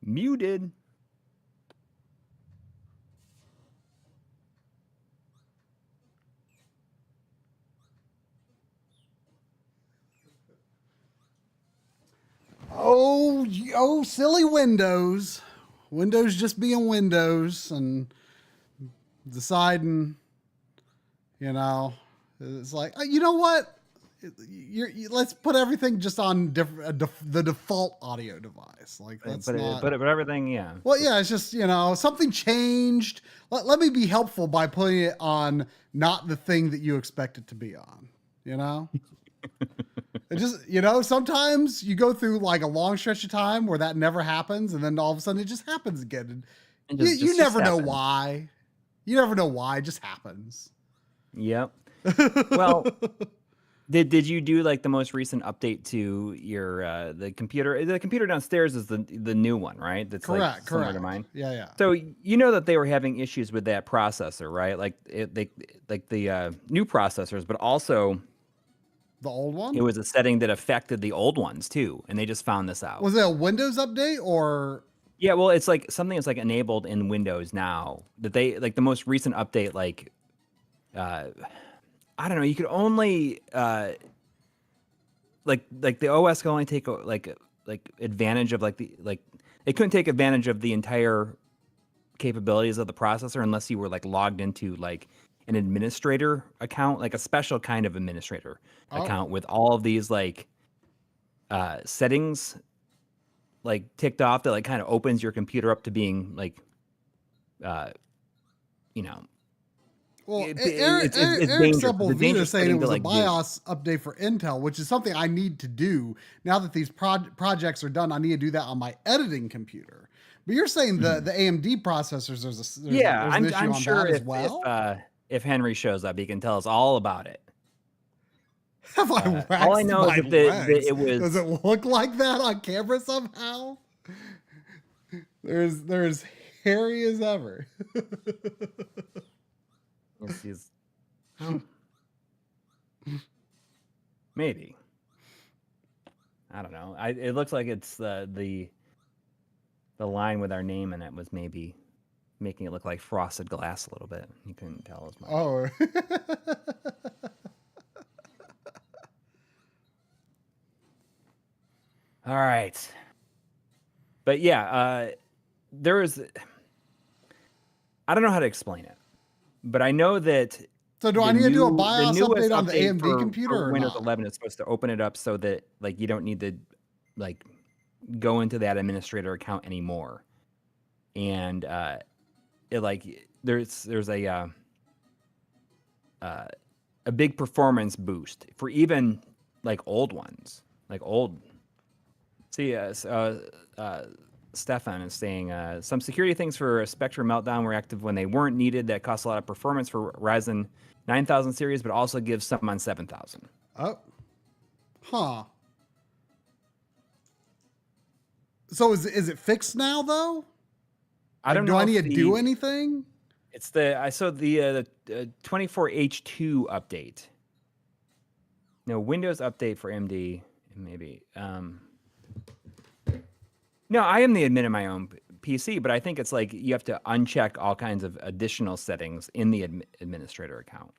Muted. Oh, silly Windows. Windows just being Windows and deciding, you know, it's like, you know what? Let's put everything just on the default audio device. Like, that's not. But everything, yeah. Well, yeah, it's just, you know, something changed. Let me be helpful by putting it on not the thing that you expect it to be on, you know? It just, you know, sometimes you go through like a long stretch of time where that never happens, and then all of a sudden it just happens again. And you never know why. You never know why. It just happens. Yep. Well, did you do like the most recent update to your the computer? The computer downstairs is the new one, right? That's correct. Like similar to mine. Yeah. So you know that they were having issues with that processor, right? Like the new processors, but also the old one. It was a setting that affected the old ones too, and they just found this out. Was it a Windows update or? Yeah, well, it's like something that's like enabled in Windows now. That they like the most recent update, like I don't know, you could only like the OS could only take like advantage of it couldn't take advantage of the entire capabilities of the processor unless you were like logged into like an administrator account, like a special kind of administrator account with all of these like settings like ticked off that like kind of opens your computer up to being like you know. Well, Eric Sepulveda saying it was a BIOS update for Intel, which is something I need to do now that these projects are done. I need to do that on my editing computer. But you're saying the AMD processors, there's an issue I'm on sure that as well? If Henry shows up, he can tell us all about it. Have I waxed all I know is that it was. Does it look like that on camera somehow? They're as hairy as ever. Maybe. I don't know. It looks like it's the line with our name in it was maybe making it look like frosted glass a little bit. You couldn't tell as much. Oh. All right. But yeah, there is. I don't know how to explain it, but I know that. So do I need to do a BIOS update on the AMD computer for or Windows not? 11 is supposed to open it up so that like you don't need to like go into that administrator account anymore. And it like there's a big performance boost for even like old ones, like old. See, Stefan is saying some security things for Spectre Meltdown were active when they weren't needed. That costs a lot of performance for Ryzen 9000 series, but also gives some on 7000. Oh, huh. So is it fixed now though? I don't know. Do I need to do anything? It's I saw the 24H2 update. No, Windows update for MD maybe. No, I am the admin in my own PC, but I think it's like you have to uncheck all kinds of additional settings in the administrator account.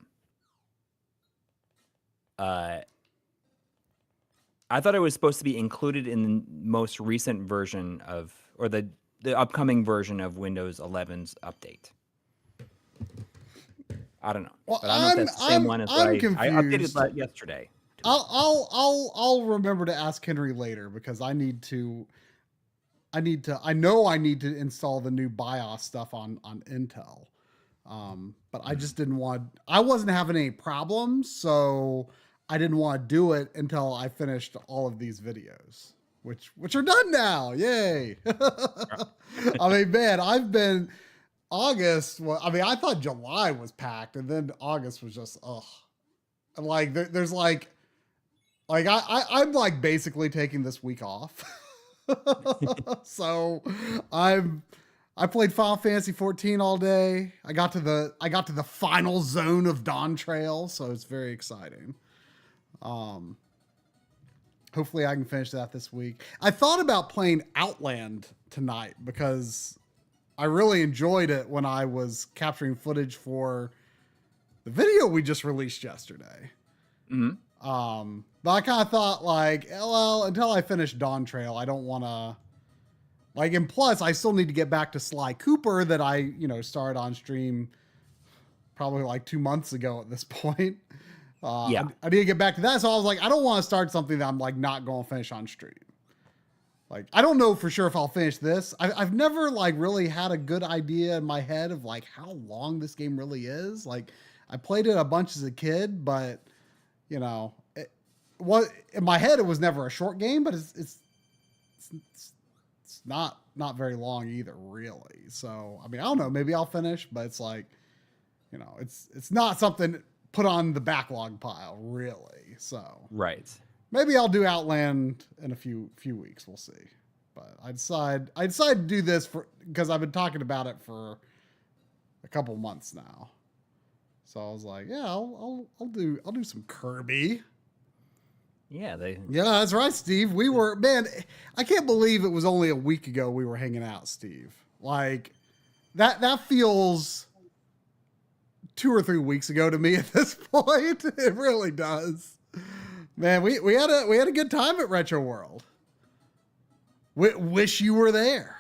I thought it was supposed to be included in the most recent version of, or the upcoming version of Windows 11's update. I don't know. Well, but I don't know if that's the same one as I updated that yesterday. I'll remember to ask Henry later because I know I need to install the new BIOS stuff on Intel. But I just didn't want. I wasn't having any problems, so I didn't want to do it until I finished all of these videos, which are done now. Yay! I mean, man, I've been August. Well, I mean, I thought July was packed, and then August was just ugh. And like, there's like I'm like basically taking this week off. So I played Final Fantasy 14 all day. I got to the final zone of Dawn Trail, so it's very exciting. Hopefully I can finish that this week. I thought about playing Outland tonight because I really enjoyed it when I was capturing footage for the video we just released yesterday. Mm-hmm. But I kind of thought like, well, until I finish Dawn Trail, I don't want to like, and plus I still need to get back to Sly Cooper that I, started on stream probably like 2 months ago at this point. Yeah. I need to get back to that. So I was like, I don't want to start something that I'm like not going to finish on stream. Like, I don't know for sure if I'll finish this. I've never like really had a good idea in my head of like how long this game really is. Like, I played it a bunch as a kid, but in my head it was never a short game, but it's not very long either, really. So I mean, I don't know, maybe I'll finish, but it's like, it's not something put on the backlog pile, really. So Right. maybe I'll do Outland in a few weeks. We'll see. But I decided to do this because I've been talking about it for a couple months now. So I was like, yeah, I'll do some Kirby. Yeah, Yeah, that's right, Steve. We were, man, I can't believe it was only a week ago we were hanging out, Steve. Like that feels 2 or 3 weeks ago to me at this point. It really does. Man, we had a good time at Retro World. Wish you were there.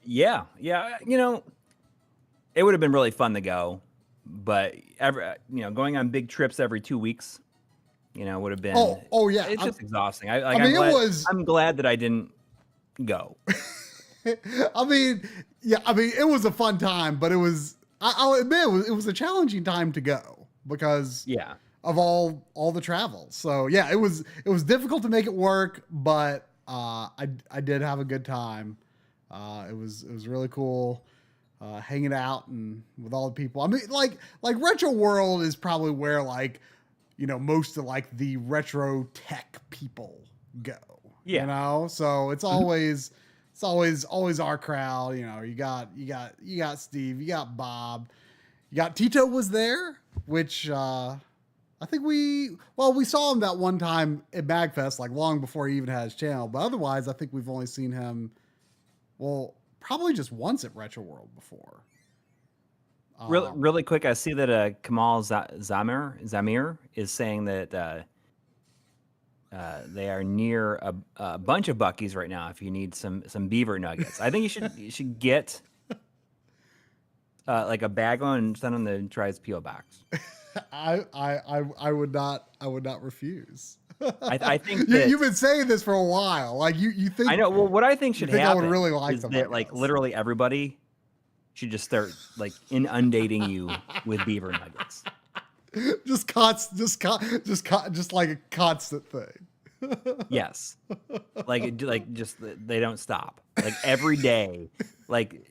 Yeah. It would have been really fun to go, but going on big trips every 2 weeks, would have been. Oh yeah. It's just exhausting. I'm glad that I didn't go. I mean, it was a fun time, but it was. I'll admit it was a challenging time to go because of all the travel. So yeah, it was difficult to make it work, but I did have a good time. It was really cool hanging out and with all the people. I mean, like Retro World is probably where like most of like the retro tech people go. Yeah. So it's always. It's always our crowd. You got Steve, you got Bob, you got Tito was there, which I think we saw him that one time at MagFest, like long before he even had his channel. But otherwise, I think we've only seen him, probably just once at Retro World before. Really quick, I see that Kamal Zamir is saying that they are near a bunch of Buc-ee's right now. If you need some beaver nuggets, I think you should get like a bag on and send them to try his PO box. I would not refuse. I think you've been saying this for a while. Like you think I know. Well, what I think should happen I would really like is them, that like literally everybody should just start like inundating you with beaver nuggets. Just like a constant thing. Yes, like just they don't stop. Like every day, like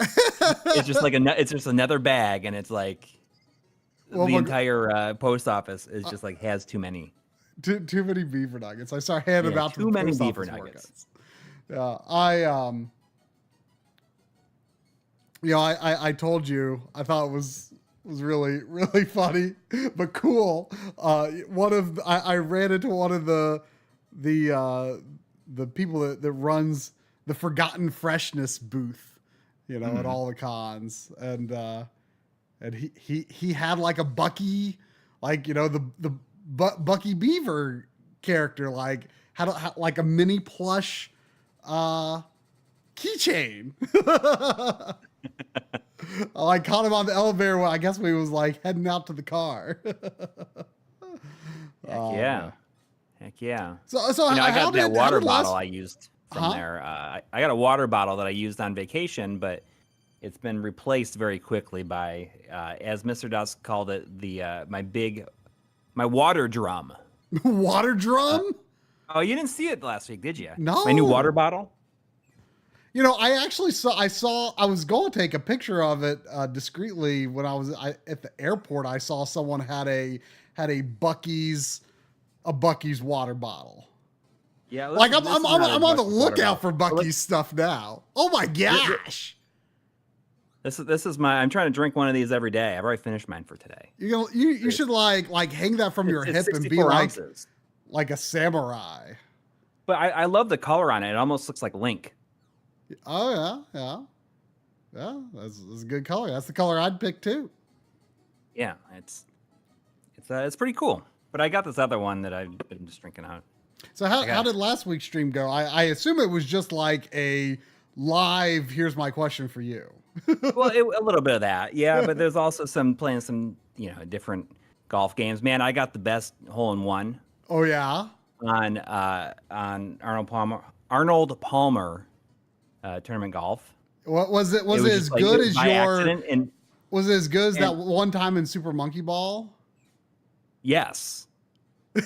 it's just another bag, and it's like the entire post office is just like has too many. Too many beaver nuggets. I start handing them out to too the many post beaver office nuggets. Workers. Yeah, I told you I thought it was really, really funny, but cool. I ran into one of the people that runs the Forgotten Freshness booth, at all the cons, and he had like a Bucky, like the Bucky Beaver character, like had like a mini plush keychain. I like caught him on the elevator when I guess we was like heading out to the car. Heck yeah. So I got that water bottle I used from there. I got a water bottle that I used on vacation, but it's been replaced very quickly by, as Mr. Dusk called it, my water drum. Water drum? Oh, you didn't see it last week, did you? No. My new water bottle. You know, I actually saw. I was going to take a picture of it discreetly when I was at the airport. I saw someone had a Bucky's water bottle. Yeah, like I'm on the lookout for Bucky's stuff now. Oh my gosh! This is my. I'm trying to drink one of these every day. I've already finished mine for today. You should like hang that from your hip and be like a samurai. But I love the color on it. It almost looks like Link. Oh yeah. That's a good color. That's the color I'd pick too. Yeah, it's pretty cool. But I got this other one that I'm just drinking out. So how did last week's stream go? I assume it was just like a live. Here's my question for you. Well, a little bit of that, yeah. But there's also playing some different golf games. Man, I got the best hole-in-one. Oh yeah. On Arnold Palmer tournament golf. What was it? Was it as good as your? And was it as good as that one time in Super Monkey Ball? Yes.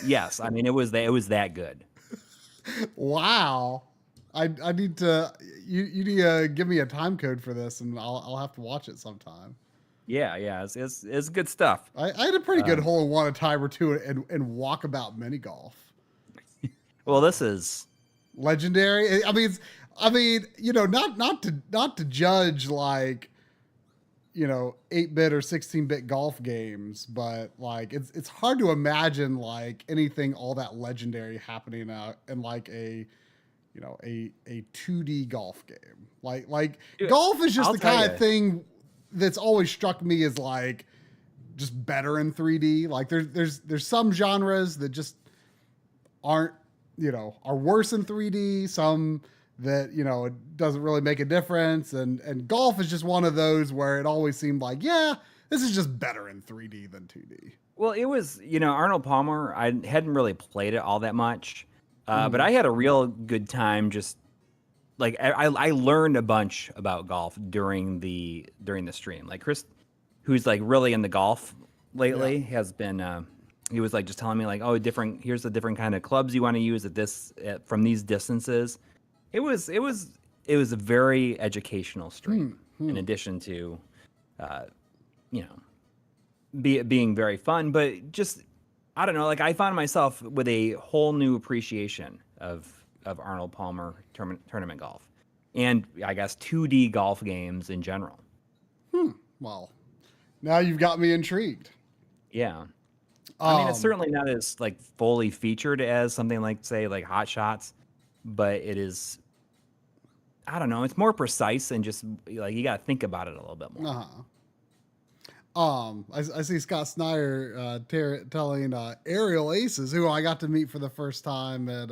Yes. I mean, it was that good. Wow. I need to. You need to give me a time code for this, and I'll have to watch it sometime. Yeah. It's good stuff. I had a pretty good hole-in-one a time or two and walkabout mini golf. Well, this is legendary. I mean, not to judge like, 8-bit or 16-bit golf games, but like it's hard to imagine like anything all that legendary happening in like a 2D golf game. Like dude, golf is just the kind of thing that's always struck me as like just better in 3D. Like there's some genres that just aren't, are worse in 3D, some that, it doesn't really make a difference. And golf is just one of those where it always seemed like, yeah, this is just better in 3D than 2D. Well, it was, Arnold Palmer, I hadn't really played it all that much, but I had a real good time. Just like, I learned a bunch about golf during the stream. Like Chris, who's like really into golf lately, has been, he was like just telling me like, oh, here's the different kind of clubs you want to use from these distances. It was a very educational stream in addition to, being very fun, but just, I don't know, like I found myself with a whole new appreciation of Arnold Palmer tournament golf and I guess 2D golf games in general. Well, now you've got me intrigued. Yeah. I mean, it's certainly not as like fully featured as something like, say, like Hot Shots, but it is, I don't know, it's more precise and just like you got to think about it a little bit more. I see Scott Snyder telling Aerial Aces, who I got to meet for the first time at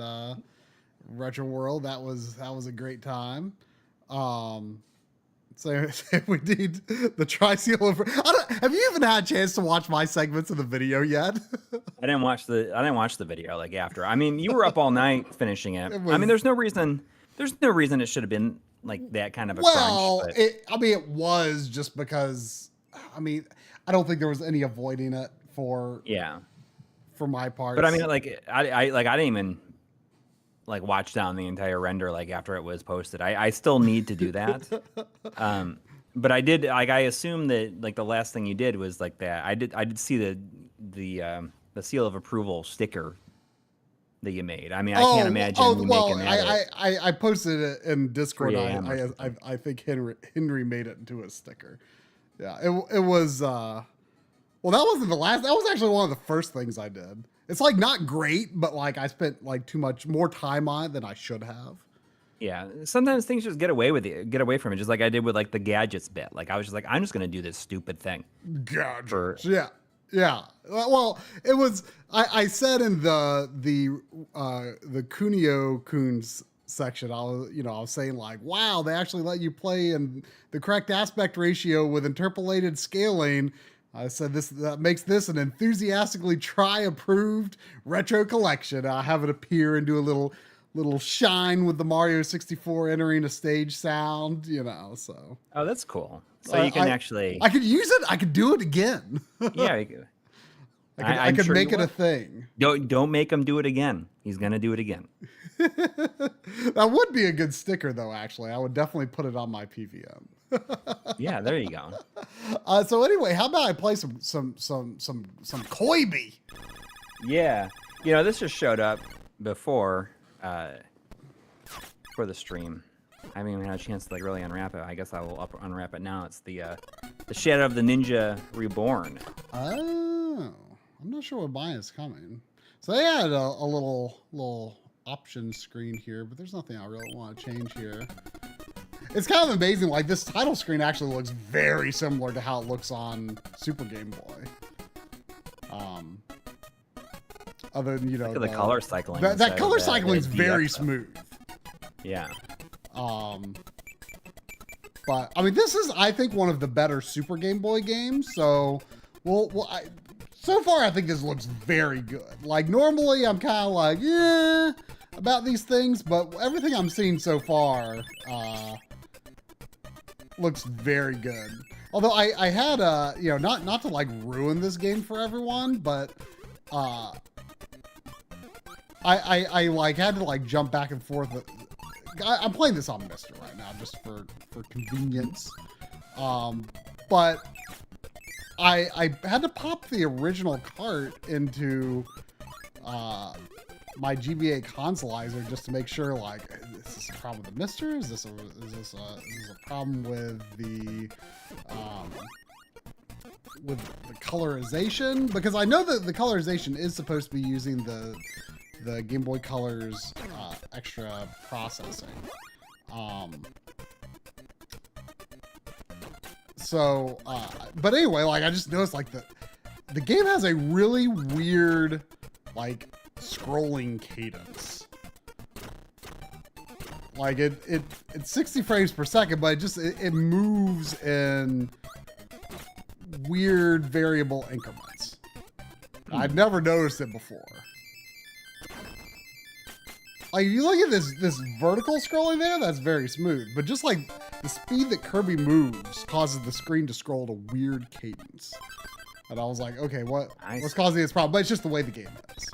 Retro World. That was a great time. So we need the tri-seal. Have you even had a chance to watch my segments of the video yet? I didn't watch the video like after. I mean, you were up all night finishing it. I mean, there's no reason it should have been like that kind of a crunch. It was just because, I don't think there was any avoiding it for my part. But I mean, like I didn't even like watch down the entire render like after it was posted. I still need to do that. But I did, like, I assume that like the last thing you did was like that. I did see the seal of approval sticker that you made. I mean, I can't imagine you making that. I posted it in Discord. I think Henry made it into a sticker. Yeah, it was well, that wasn't the last. That was actually one of the first things I did. It's like not great, but like I spent like too much more time on it than I should have. Yeah, sometimes things just get away from it, just like I did with like the gadgets bit. Like I was just like, I'm just gonna do this stupid thing. Gadgets. Yeah. Well, it was. I said in the Kunio Kuns section, I was saying like, wow, they actually let you play in the correct aspect ratio with interpolated scaling. I said that makes this an enthusiastically approved retro collection. I have it appear and do a little shine with the Mario 64 entering a stage sound, you know, so. Oh, that's cool. So you can actually... I could use it. I could do it again. Yeah, you could. I could sure make it a thing. Don't make him do it again. He's going to do it again. That would be a good sticker, though, actually. I would definitely put it on my PVM. Yeah, there you go. So anyway, how about I play some Kirby? Yeah. You know, this just showed up before for the stream. I haven't even had a chance to like really unwrap it. I guess I will unwrap it now. It's the Shadow of the Ninja Reborn. Oh, I'm not sure what buy is coming. So they had a little option screen here, but there's nothing I really want to change here. It's kind of amazing. Like this title screen actually looks very similar to how it looks on Super Game Boy. Other than, you know, the color cycling. That color cycling is very smooth. Yeah. But I mean, this is, I think, one of the better Super Game Boy games. So, so far, I think this looks very good. Like normally, I'm kind of like, yeah, about these things, but everything I'm seeing so far looks very good. Although I had you know, not to like ruin this game for everyone, but I like had to like jump back and forth. I'm playing this on Mister right now just for convenience. But I had to pop the original cart into my GBA consolizer just to make sure, like, is this a problem with the Mister? Is this a problem with the colorization? Because I know that the colorization is supposed to be using the Game Boy Color's extra processing. But anyway, like I just noticed like the game has a really weird like scrolling cadence. Like it's 60 frames per second, but it moves in weird variable increments. I've never noticed it before. Like, if you look at this vertical scrolling there, that's very smooth. But just like the speed that Kirby moves causes the screen to scroll at a weird cadence. And I was like, okay, what's causing this problem? But it's just the way the game is.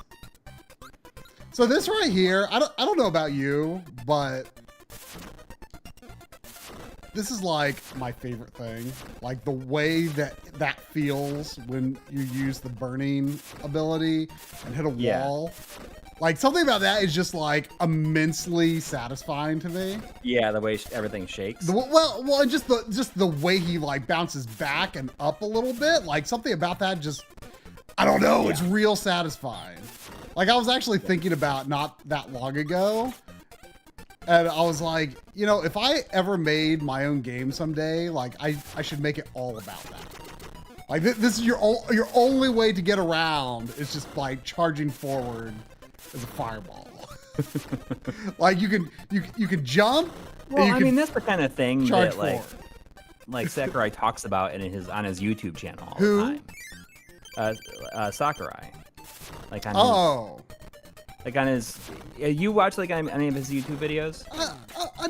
So this right here, I don't know about you, but this is like my favorite thing. Like the way that feels when you use the burning ability and hit a wall. Like, something about that is just, like, immensely satisfying to me. Yeah, the way everything shakes. Well, and just the way he, like, bounces back and up a little bit. Like, something about that just, I don't know, yeah. It's real satisfying. Like, I was actually thinking about not that long ago, and I was like, you know, if I ever made my own game someday, like, I should make it all about that. Like, this is your only way to get around is just by charging forward as a fireball. Like you can jump. Well, I mean that's the kind of thing that like Sakurai talks about on his YouTube channel all the time. Sakurai. Like on his you watch like any of his YouTube videos? A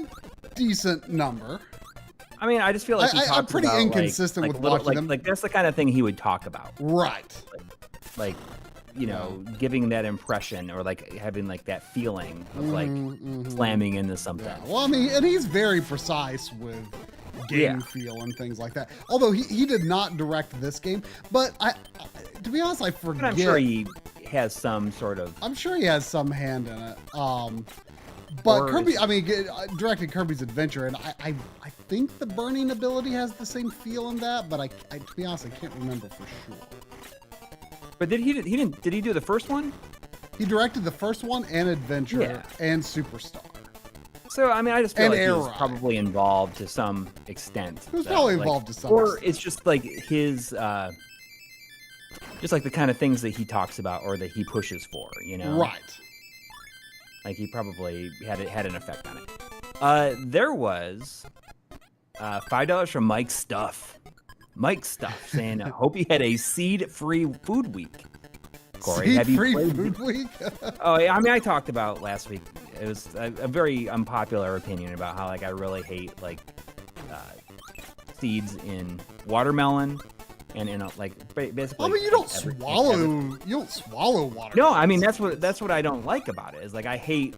decent number. I mean, I just feel like he talks I'm pretty about, inconsistent with watching them. Like that's the kind of thing he would talk about. Right. Like you know, giving that impression or like having like that feeling of like slamming into something. Yeah. Well, I mean, and he's very precise with game feel and things like that. Although he did not direct this game, but I to be honest, I forget. But I'm sure he has some sort of. I'm sure he has some hand in it. But Kirby, I mean, directed Kirby's Adventure, and I think the burning ability has the same feel in that, but to be honest, I can't remember for sure. But did he do the first one? He directed the first one and Adventure and Superstar. So I mean, I just feel like he was probably involved to some extent. He was probably involved to some extent. Or it's just like his, just like the kind of things that he talks about or that he pushes for, you know? Right. Like he probably had an effect on it. There was $5 from Mike's Stuff. Mike's Stuff saying, I hope you had a seed-free food week. Corey, seed-free food week? Oh, yeah, I mean, I talked about last week It was a very unpopular opinion about how like I really hate like seeds in watermelon and in basically. I mean, you don't swallow watermelon. No, I mean that's what I don't like about it. Is like I hate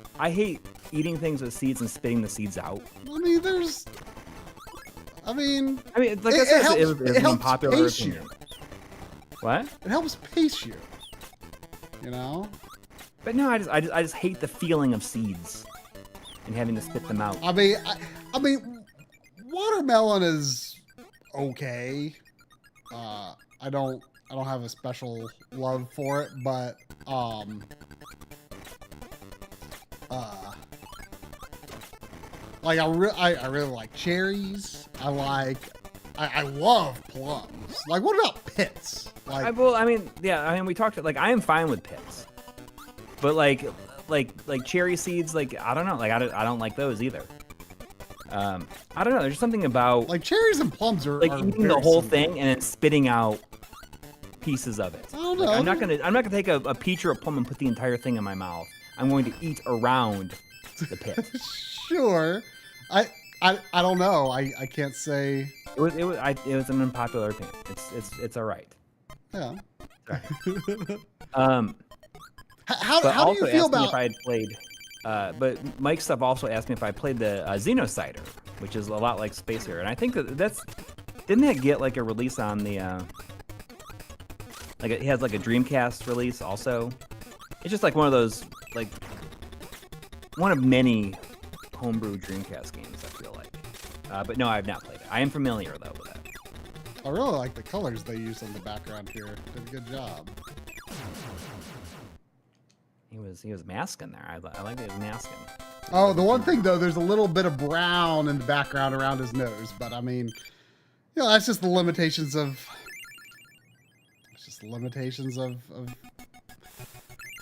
eating things with seeds and spitting the seeds out. I mean, like I said, it was an unpopular opinion. What? It helps pace you. You know. But no, I just hate the feeling of seeds and having to spit them out. I mean, watermelon is okay. I don't have a special love for it, but like I really like cherries. I love plums. Like, what about pits? Like, we talked like I am fine with pits, but like cherry seeds, like I don't know, like I don't like those either. I don't know. There's something about like cherries and plums are like eating the whole thing and then spitting out pieces of it. I don't know. Like, I'm not gonna take a peach or a plum and put the entire thing in my mouth. I'm going to eat around the pit. Sure. I don't know. I can't say. It was an unpopular opinion. It's all right. Yeah. How do you feel about? If I had played, but Mike's stuff also asked me if I played the Xenocider, which is a lot like Space Harrier, and I think didn't that get like a release on the like it has like a Dreamcast release also. It's just like one of those like one of many homebrew Dreamcast games, I feel like. But no, I have not played it. I am familiar though with it. I really like the colors they use in the background here. Did a good job. He was masking there. I like that he was masking. Oh, the one thing though, there's a little bit of brown in the background around his nose, but I mean, you know, that's just the limitations of. It's just the limitations of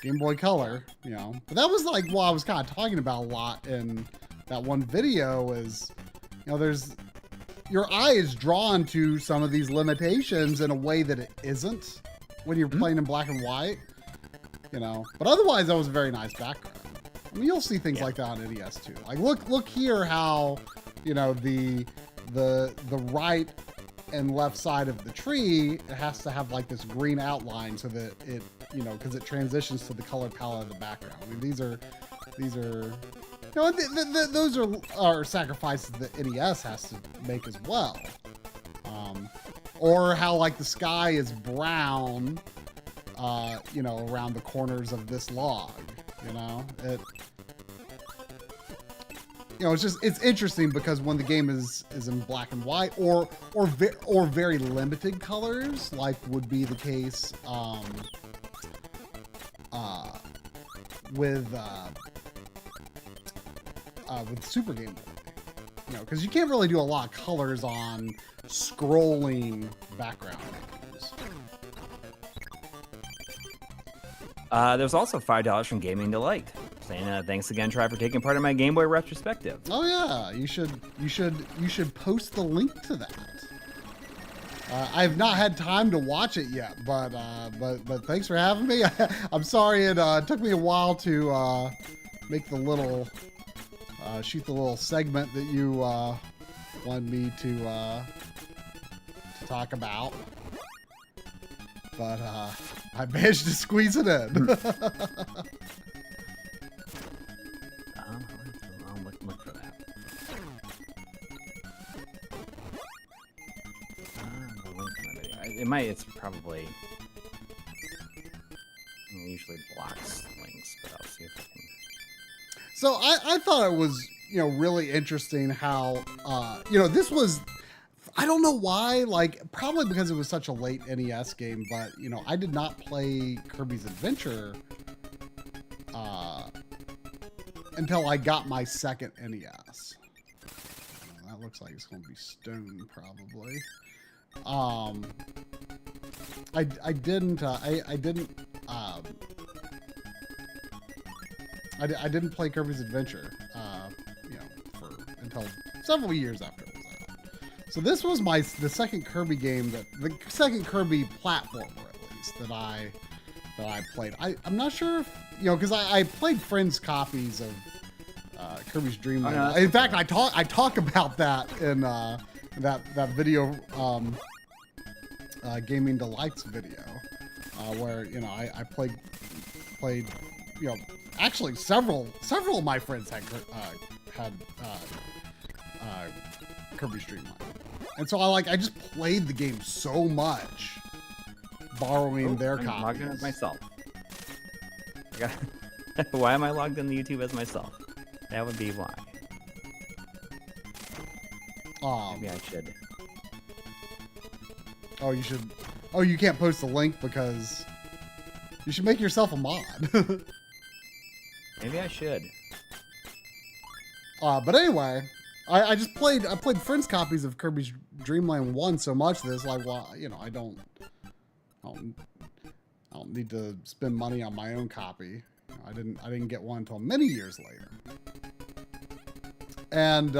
Game Boy Color, you know. But that was like what I was kind of talking about a lot in that one video is, you know, your eye is drawn to some of these limitations in a way that it isn't when you're playing in black and white, you know. But otherwise, that was a very nice background. I mean, you'll see things like that on NES too. Like look here how, you know, the right and left side of the tree, it has to have like this green outline so that it, you know, because it transitions to the color palette of the background. I mean, these are, you know, those are sacrifices that NES has to make as well. Or how like the sky is brown, you know, around the corners of this log. You know, it's interesting because when the game is in black and white or very limited colors, like would be the case with Super Game Boy, you know, because you can't really do a lot of colors on scrolling background menus. There's also $5 from Gaming Delight saying thanks again, Try, for taking part in my Game Boy retrospective. Oh yeah, you should post the link to that. I've not had time to watch it yet, but thanks for having me. I'm sorry it took me a while to make the little shoot the little segment that you wanted me to talk about, but I managed to squeeze it in. I'll look for that. The link to my video. It's probably it usually blocks links, but I'll see if I can. So I thought it was, you know, really interesting how, you know, this was, I don't know why, like, probably because it was such a late NES game, but, you know, I did not play Kirby's Adventure until I got my second NES. That looks like it's going to be stone, probably. I didn't play Kirby's Adventure, you know, until several years after it was out. So this was the second Kirby game the second Kirby platformer, at least, that I played. I'm not sure if, you know, because I played friends' copies Kirby's Dream Oh, Land. no, In fact, I talk about that in that video, Gaming Delights video, where I played, actually several of my friends had Kirby's Dream Land, and so I just played the game so much, borrowing their I'm copies. logged in as myself. Why am I logged into YouTube as myself? That would be why. Maybe I should. Oh, you should. Oh, you can't post the link because you should make yourself a mod. Maybe I should. But anyway, I played friends' copies of Kirby's Dream Land 1 so much that it's like, well, I don't need to spend money on my own copy. I didn't get one until many years later. And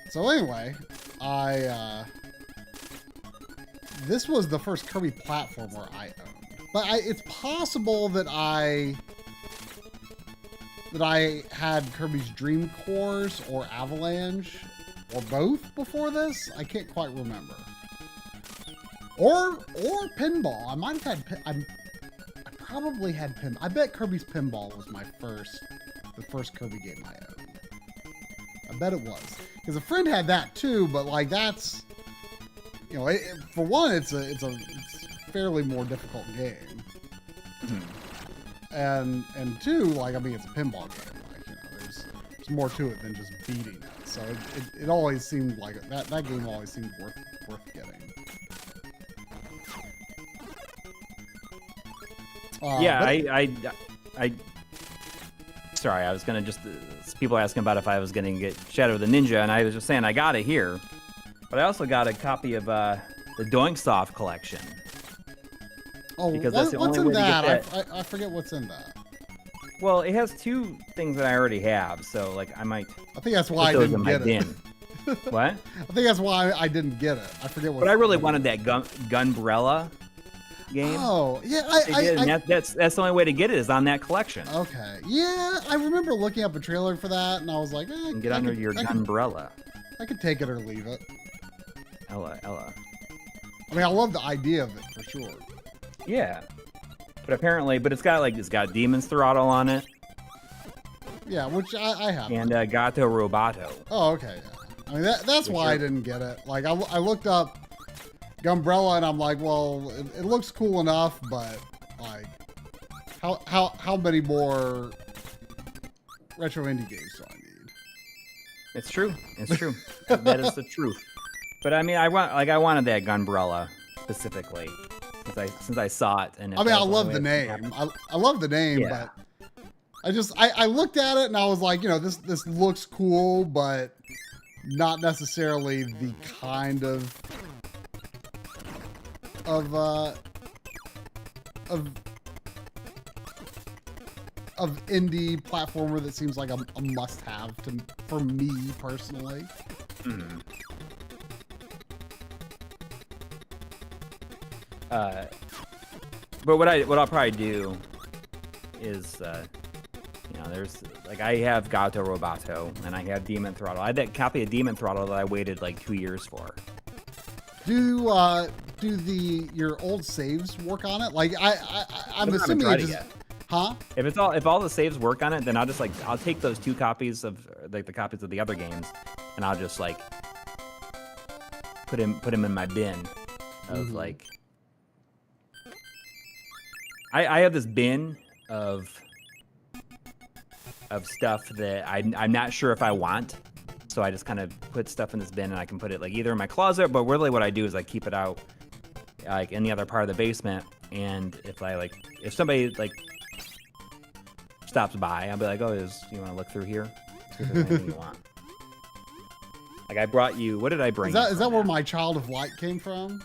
so anyway, this was the first Kirby platformer I owned. But it's possible that I had Kirby's Dream Course or Avalanche or both before this. I can't quite remember. Or Pinball. I might have had. I probably had Pin. I bet Kirby's Pinball was the first Kirby game I owned. I bet it was, because a friend had that too. But like that's, for one, it's a fairly more difficult game, and two, like it's a pinball game. Like there's more to it than just beating it. So it always seemed like that game always seemed worth getting. Sorry, I was gonna just people asking about if I was gonna get Shadow of the Ninja, and I was just saying I got it here, but I also got a copy of the Doinksoft collection. Oh, because that's the what's only in way to that? get I forget what's in that. Well, it has two things that I already have, so like I might. I think that's why I those didn't in my get it. bin. What? I think that's why I didn't get it. I forget what. But I really wanted that Gunbrella game. Oh yeah, that's the only way to get it is on that collection. Okay, yeah, I remember looking up a trailer for that, and I was like, and get under your Gunbrella. I could take it or leave it. Ella. I mean, I love the idea of it for sure. Yeah, but apparently, it's got Demon's Throttle on it. Yeah, which I have. And Gato Roboto. Oh, okay. Yeah. I mean, that's why I didn't get it. Like, I looked up Gunbrella, and I'm like, well, it looks cool enough, but like, how many more retro indie games do I need? It's true. It's true. That is the truth. But I mean, I wanted that Gunbrella specifically since I saw it. And I mean, I love the name. I love the name, yeah. But I looked at it and I was like, this looks cool, but not necessarily the kind of indie platformer that seems like a must-have for me personally. Mm-hmm. But what I'll probably do is, there's I have Gato Roboto and I have Demon Throttle. I had that copy of Demon Throttle that I waited like 2 years for. Do your old saves work on it? Like I'm assuming it just, huh? If all the saves work on it, then I'll take those 2 copies of the copies of the other games, and I'll just put him in my bin of I have this bin of stuff that I'm not sure if I want, so I just kind of put stuff in this bin, and I can put it either in my closet, but really what I do is I keep it out in the other part of the basement, and if somebody stops by, I'll be like, oh, you want to look through here? See if there's anything you want. I brought you. What did I bring? Is that where my Child of Light came from?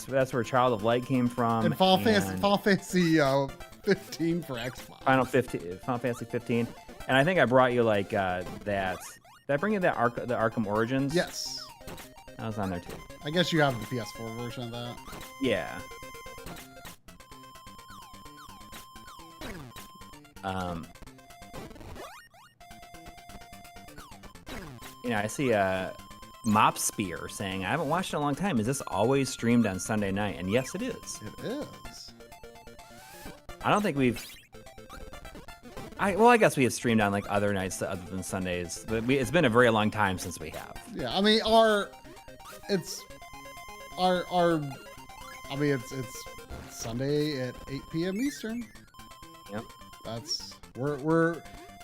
That's where Child of Light came from. And Final Fantasy 15 for Xbox. Final Fantasy 15, and I think I brought you that. Did I bring you the Arkham Origins? Yes. That was on there too. I guess you have the PS4 version of that. Yeah. I see Mop Spear saying, I haven't watched it in a long time. Is this always streamed on Sunday night? And yes, it is. It is. I don't think we've... I guess we have streamed on like other nights other than Sundays. But it's been a very long time since we have. Yeah, I mean, it's Sunday at 8 p.m. Eastern. Yep. We're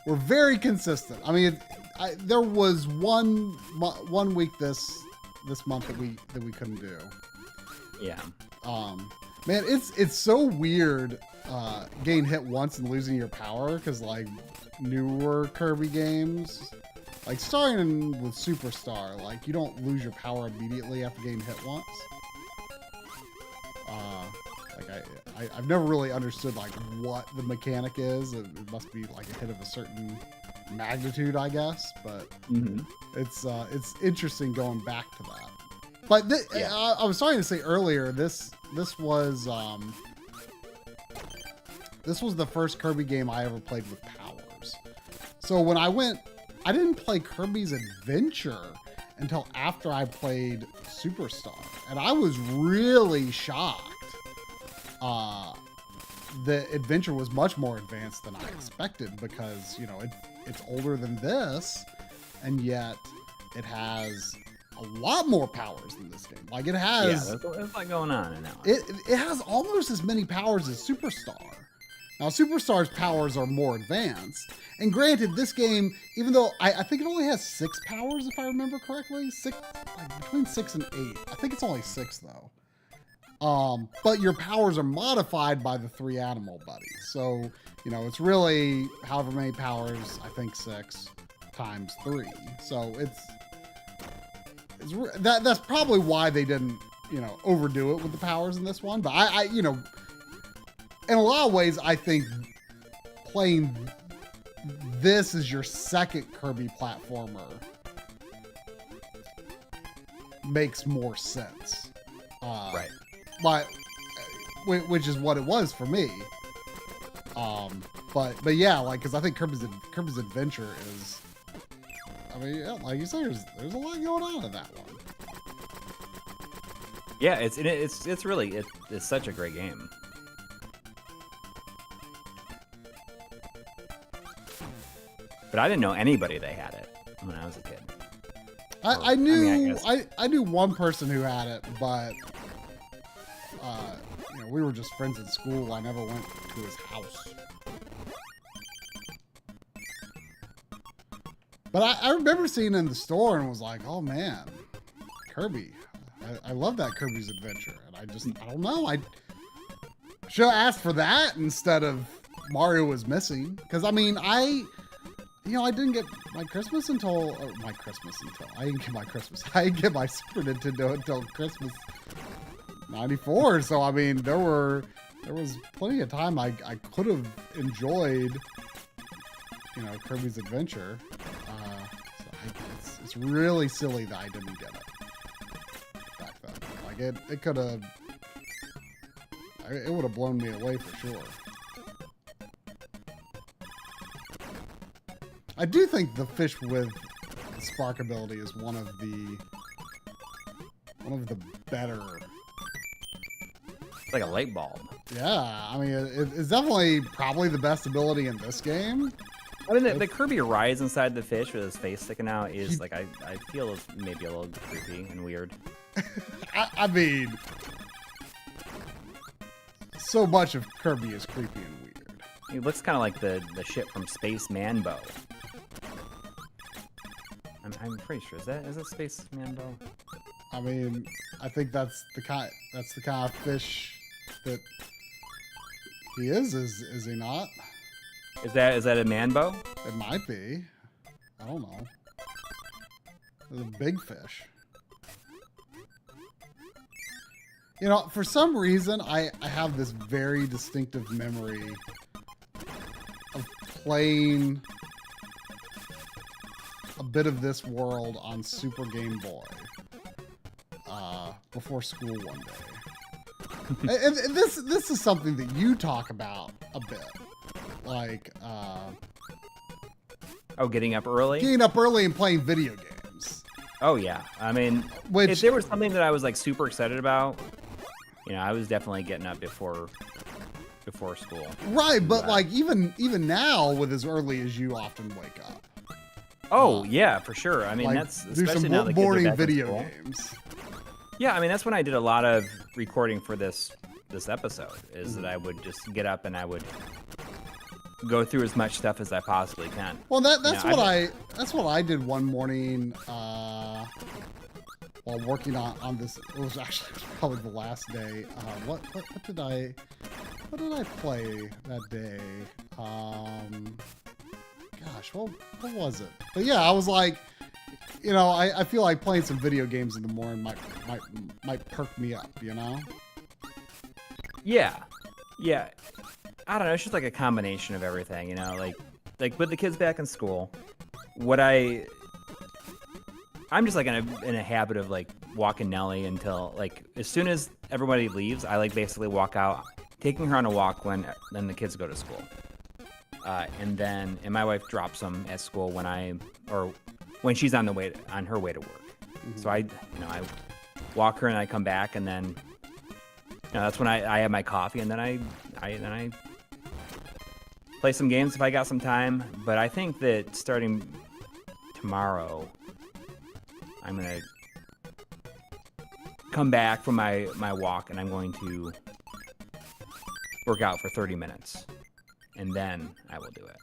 very consistent. I mean, there was one week this month that we couldn't do. Yeah. Man, it's so weird getting hit once and losing your power, because like newer Kirby games, like starting with Superstar, like you don't lose your power immediately after getting hit once. Like I've never really understood like what the mechanic is. It must be like a hit of a certain magnitude, I guess, but it's interesting going back to that. But I was starting to say earlier, this was the first Kirby game I ever played with powers. So when I didn't play Kirby's Adventure until after I played Superstar, and I was really shocked. The Adventure was much more advanced than I expected, because it's older than this, and yet it has a lot more powers than this game. Like it has, there's a lot going on in that one. It has almost as many powers as Superstar. Now Superstar's powers are more advanced, and granted, this game, even though I think it only has 6 powers if I remember correctly, between 6 and 8. I think it's only 6 though. But your powers are modified by the 3 animal buddies. So, it's really however many powers, I think 6 times 3. So that's probably why they didn't, overdo it with the powers in this one. But I in a lot of ways, I think playing this as your second Kirby platformer makes more sense. Right. But which is what it was for me. But yeah, like, because I think Kirby's Adventure is, I mean, yeah, like you said, there's a lot going on in that one. Yeah, it's really it's such a great game. But I didn't know anybody that had it when I was a kid. I knew one person who had it, but we were just friends at school. I never went to his house. But I remember seeing it in the store and was like, oh man, Kirby. I love that Kirby's Adventure. And I don't know. I should have asked for that instead of Mario Was Missing. Because I mean, I didn't get my Christmas until, I didn't get my Super Nintendo until Christmas 94. So I mean, there was plenty of time I could have enjoyed, Kirby's Adventure. So it's really silly that I didn't get it back then. Like it could have, it would have blown me away for sure. I do think the fish with the spark ability is one of the better. It's like a light bulb. Yeah, I mean, it's definitely probably the best ability in this game. I mean, the Kirby rise inside the fish with his face sticking out is like, I feel it's maybe a little creepy and weird. I mean, so much of Kirby is creepy and weird. He looks kind of like the shit from Space Manbo. I'm pretty sure. Is that Space Manbo? I mean, I think that's the kind of fish that he is he not? Is that a Manbo? It might be. I don't know. It's a big fish. For some reason, I have this very distinctive memory of playing a bit of this world on Super Game Boy before school one day. And this is something that you talk about a bit. like getting up early. getting up early and playing video games. Oh yeah, I mean, if there was something that I was like super excited about, I was definitely getting up before school. Right, but like even now, with as early as you often wake up. Oh yeah, for sure. I mean, like, that's do especially some now the kids are morning back in video school. games. Yeah, I mean that's when I did a lot of recording for this episode. Is that I would just get up and I would go through as much stuff as I possibly can. Well, that's what I did one morning while working on this. It was actually probably the last day. What did I play that day? Gosh, what was it? But yeah, I was like, I feel like playing some video games in the morning might perk me up, Yeah. I don't know. It's just like a combination of everything, like with the kids back in school. I'm just like in a habit of like walking Nellie until like as soon as everybody leaves, I like basically walk out, taking her on a walk when the kids go to school, and my wife drops them at school when she's on her way to work. Mm-hmm. So I walk her and I come back and then that's when I have my coffee and then I play some games if I got some time. But I think that starting tomorrow, I'm gonna come back from my walk and I'm going to work out for 30 minutes, and then I will do it.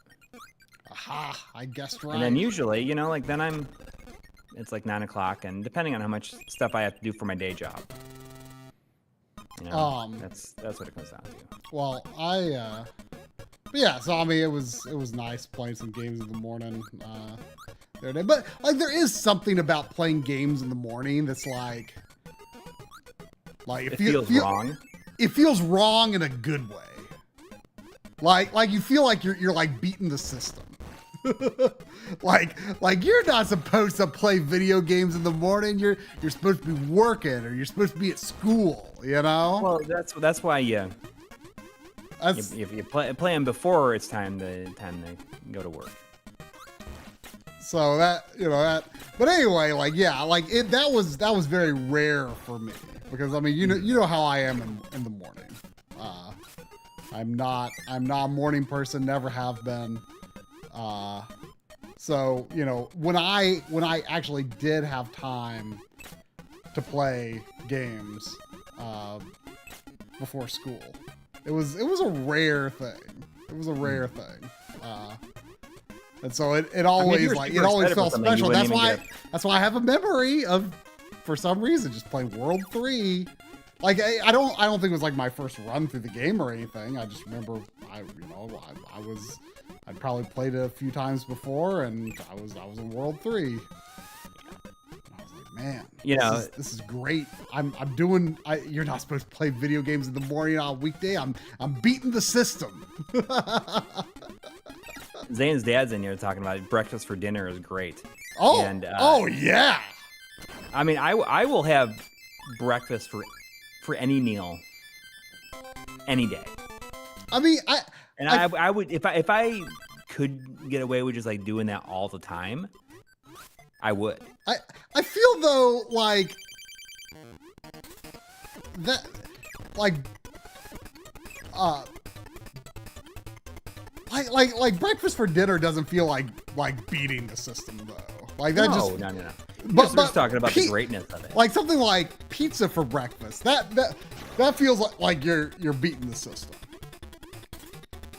Aha! I guessed right. And then usually, then it's like 9 o'clock, and depending on how much stuff I have to do for my day job, that's what it comes down to. Well, yeah, so I mean, it was nice playing some games in the morning. But like, there is something about playing games in the morning that's like it feels wrong. It feels wrong in a good way. Like you feel like you're like beating the system. like you're not supposed to play video games in the morning. You're supposed to be working, or you're supposed to be at school. Well, that's why if you play them before it's time to go to work. So that. But anyway, that was very rare for me, because I mean, you know how I am in the morning. I'm not a morning person, never have been. So when I actually did have time to play games before school, it was a rare thing. It was a rare thing. And so it always it always felt special. That's why I have a memory of, for some reason, just playing World 3. Like I don't think it was like my first run through the game or anything. I just remember I'd probably played it a few times before, and I was in World 3. And I was like, man, this is great. You're not supposed to play video games in the morning on a weekday. I'm beating the system. Zane's dad's in here talking about breakfast for dinner is great. Oh, and, yeah. I mean, I will have breakfast for any meal, any day. I mean, I would if I could get away with just like doing that all the time, I would. I feel though like that, like breakfast for dinner doesn't feel like beating the system though. Like that no. But just talking about the greatness of it. Like something like pizza for breakfast. That feels like you're beating the system.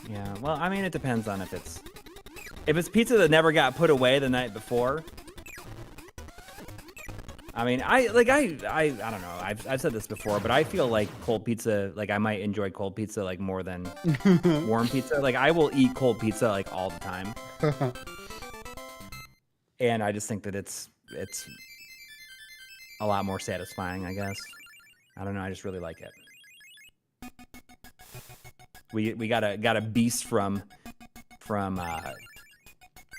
Yeah, well, I mean, it depends on if it's pizza that never got put away the night before. I mean, I don't know. I've said this before, but I feel like cold pizza, like I might enjoy cold pizza like more than warm pizza. Like I will eat cold pizza like all the time. And I just think that it's a lot more satisfying, I guess. I don't know. I just really like it. We got a beast from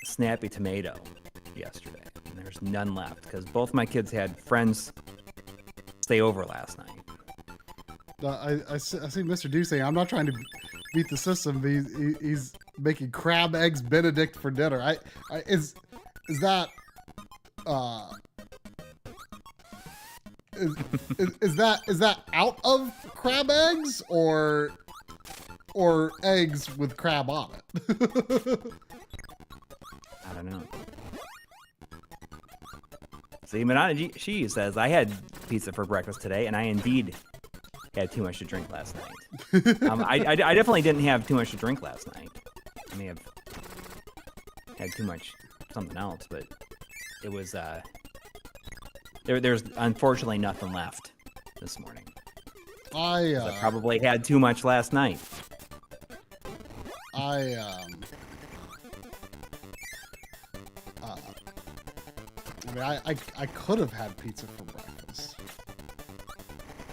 Snappy Tomato yesterday, and there's none left because both my kids had friends stay over last night. I see Mr. D saying, I'm not trying to beat the system, but making crab eggs Benedict for dinner. Is that is that out of crab eggs or eggs with crab on it? I don't know. See, Madonna She says, I had pizza for breakfast today, and I indeed had too much to drink last night. I definitely didn't have too much to drink last night. I may have had too much something else, but it was, there's unfortunately nothing left this morning. I probably had too much last night. I could have had pizza for breakfast,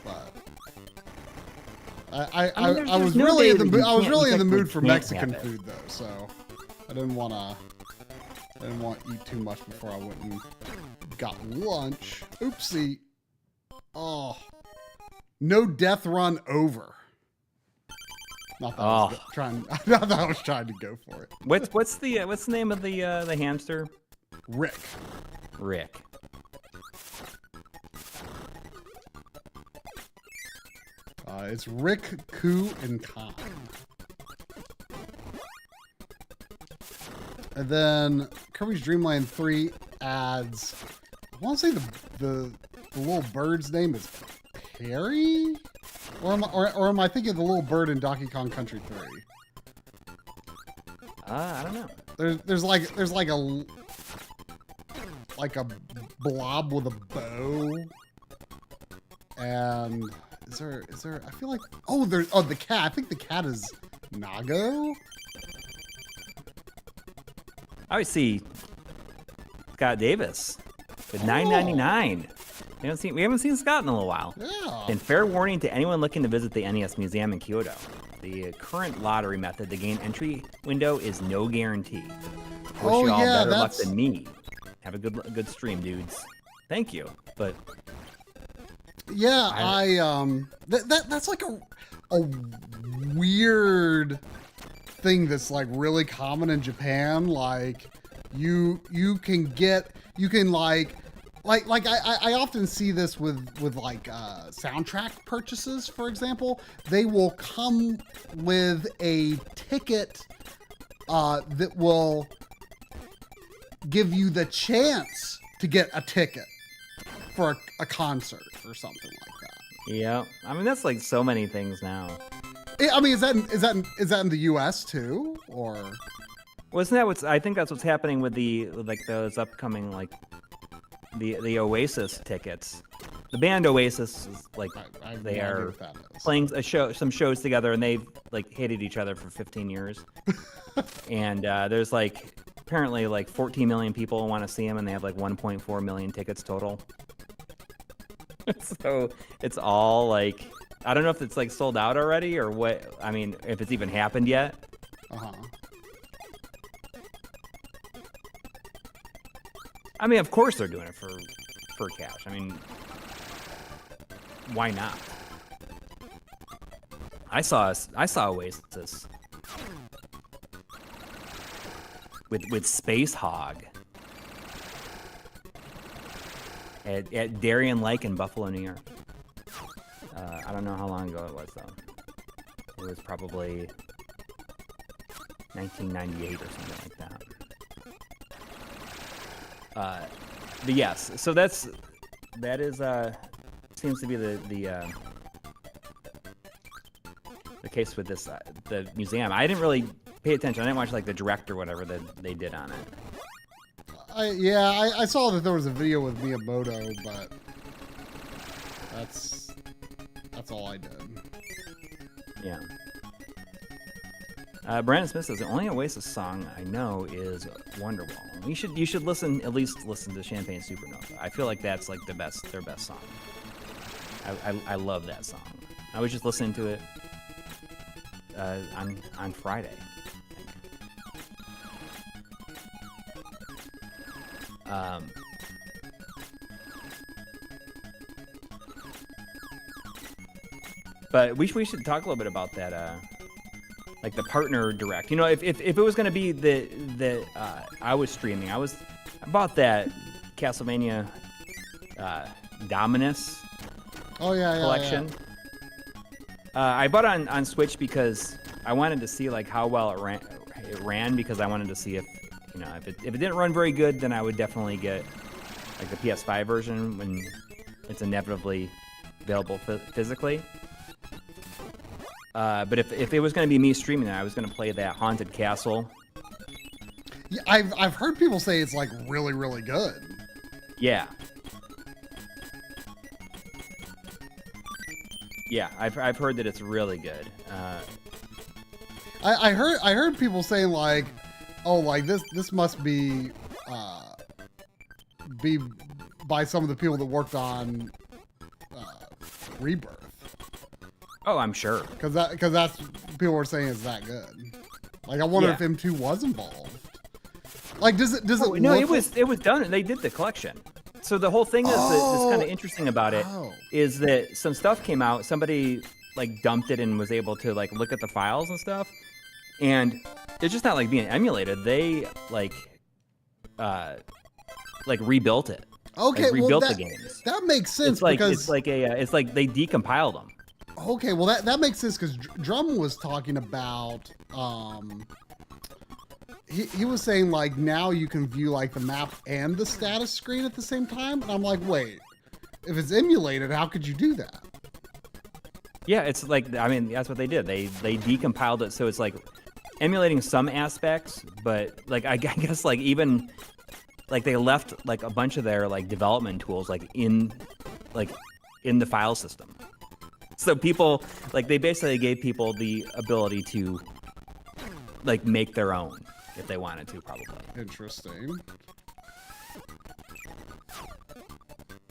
but I was really in the mood for Mexican food though, so I didn't want to eat too much before I went and got lunch. Oopsie! Oh, no death run over. Not that I was trying to go for it. What's the name of the hamster? Rick. It's Rick, Koo, and Khan. And then Kirby's Dream Land 3 adds, I want to say the little bird's name is Perry? Or am I thinking of the little bird in Donkey Kong Country 3? I don't know. There's like a blob with a bow. And is there I feel like the cat. I think the cat is Nago. I always see Scott Davis with $9.99. We haven't seen Scott in a little while. Yeah. And fair warning to anyone looking to visit the NES Museum in Kyoto. The current lottery method to gain entry window is no guarantee. Wish you all better luck than me. Have a good stream, dudes. Thank you. But yeah, that's like a weird thing that's like really common in Japan. Like you can I often see this with like soundtrack purchases, for example. They will come with a ticket that will give you the chance to get a ticket for a concert or something like that. Yeah, I mean that's like so many things now. I mean, is that in the U.S. too, or wasn't that I think that's what's happening with those upcoming the Oasis tickets. The band Oasis is they are playing some shows together, and they've hated each other for 15 years. And there's apparently 14 million people want to see them, and they have 1.4 million tickets total. So it's all I don't know if it's sold out already or what. I mean, if it's even happened yet. I mean, of course they're doing it for cash. I mean, why not? I saw Oasis with Space Hog at Darien Lake in Buffalo, New York. I don't know how long ago it was though. It was probably 1998 or something like that. But yes, so that is seems to be the case with this the museum. I didn't really pay attention. I didn't watch the direct or whatever that they did on it. I saw that there was a video with Miyamoto, but that's all I did. Yeah. Brandon Smith says the only Oasis song I know is Wonderwall. You should at least listen to Champagne Supernova. I feel like that's their best song. I love that song. I was just listening to it on Friday. But we should talk a little bit about that like the partner direct. You know, if it was going to be the I was streaming, I bought that Castlevania Dominus collection. I bought it on Switch because I wanted to see like how well it ran because I wanted to see if it didn't run very good, then I would definitely get like the PS5 version when it's inevitably available physically. But if it was going to be me streaming it, I was going to play that Haunted Castle. Yeah, I've heard people say it's like really, really good. Yeah. Yeah, I've heard that it's really good. I heard people saying like, oh, like this must be by some of the people that worked on Rebirth. Oh, I'm sure. Because that's people were saying it's that good. Like I wonder if M2 was involved. Like does it? No, it was done. They did the collection. So the whole thing that's kind of interesting about it is that some stuff came out. Somebody like dumped it and was able to like look at the files and stuff, and it's just not like being emulated. They like rebuilt it. Okay, like, rebuilt well, the games. That makes sense. It's like because... it's like they decompiled them. Okay, well that makes sense because Drum was talking about he was saying like now you can view like the map and the status screen at the same time, and I'm like, wait, if it's emulated, how could you do that? Yeah, it's like, I mean, that's what they did. They decompiled it, so it's like emulating some aspects, but like I guess like even like they left like a bunch of their like development tools like in the file system. So people like they basically gave people the ability to like make their own if they wanted to, probably. Interesting.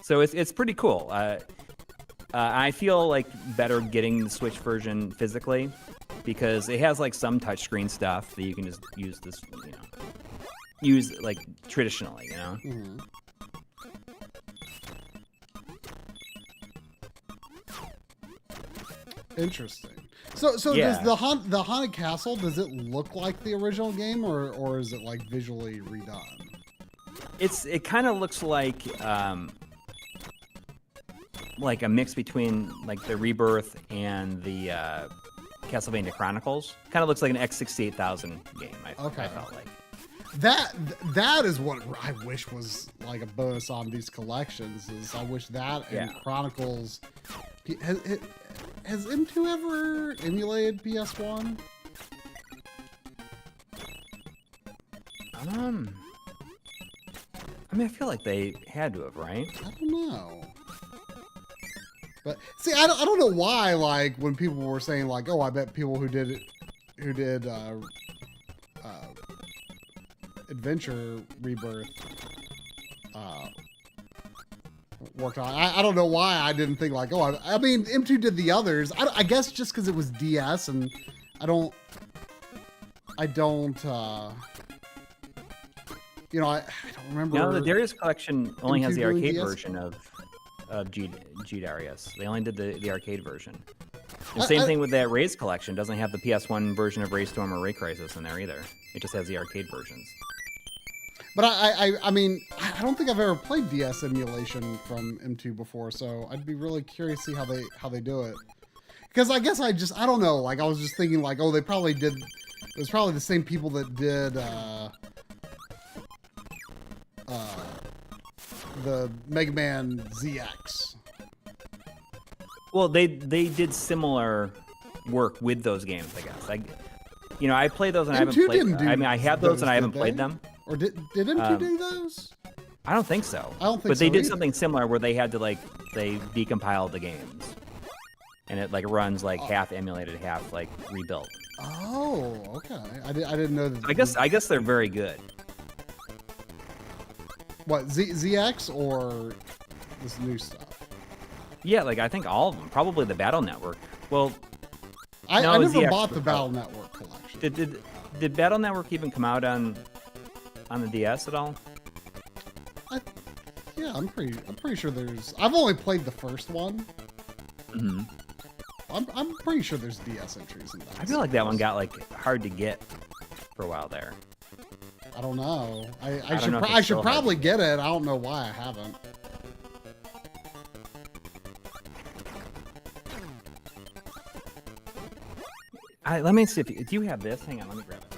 So it's pretty cool. I feel like better getting the Switch version physically because it has like some touchscreen stuff that you can just use this, use like traditionally, Mm-hmm. Interesting. So yeah. Does the Haunted Castle, does it look like the original game or is it like visually redone? It kind of looks like a mix between like the Rebirth and the Castlevania Chronicles. Kind of looks like an X68000 game. I felt like that is what I wish was like a bonus on these collections. Is I wish that and Chronicles. Has M2 ever emulated PS1? I mean, I feel like they had to have, right? I don't know. But see, I don't know why. Like when people were saying, like, "Oh, I bet people who did Adventure Rebirth worked on." I don't know why I didn't think like, "Oh, I mean, M2 did the others." I guess just because it was DS, and I don't. I don't remember. No, the Darius collection only has M2 the arcade DS? version of G Darius. They only did the arcade version. The same thing with that Raze collection. Doesn't have the PS1 version of Ray Storm or Ray Crisis in there either. It just has the arcade versions. But I mean, I don't think I've ever played DS emulation from M2 before, so I'd be really curious to see how they do it. Because I guess I don't know. Like I was just thinking like, oh, they probably did. It was probably the same people that did the Mega Man ZX. Well, they did similar work with those games, I guess. I played those and I haven't played. I mean, I have those and I haven't played them. Or did M2 do those? I don't think so. I don't think so. But they did either. something similar where they had to they decompiled the games, and it runs half emulated, half rebuilt. Oh, okay. I didn't know that. I guess they're very good. What, ZX or this new stuff? Yeah, I think all of them. Probably the Battle Network. Well, I no, never ZX bought the Battle Network collection. Did Battle Network even come out on the DS at all? Yeah, I'm pretty sure there's. I've only played the first one. Mm-hmm. I'm pretty sure there's DS entries in that. I feel like that one got like hard to get for a while there. I don't know. I should probably get it. I don't know why I haven't. Let me see if do you have this? Hang on, let me grab it.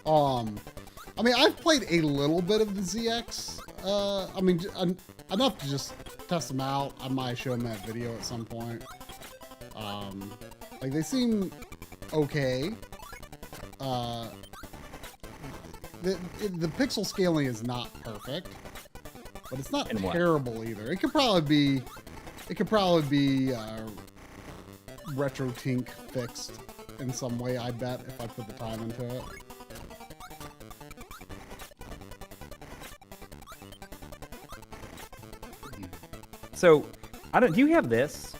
I mean, I've played a little bit of the ZX. I mean, enough to just test them out. I might show them that video at some point. Like they seem okay. The pixel scaling is not perfect, but it's not terrible either. It could probably be Retrode fixed in some way, I bet, if I put the time into it. So, do you have this?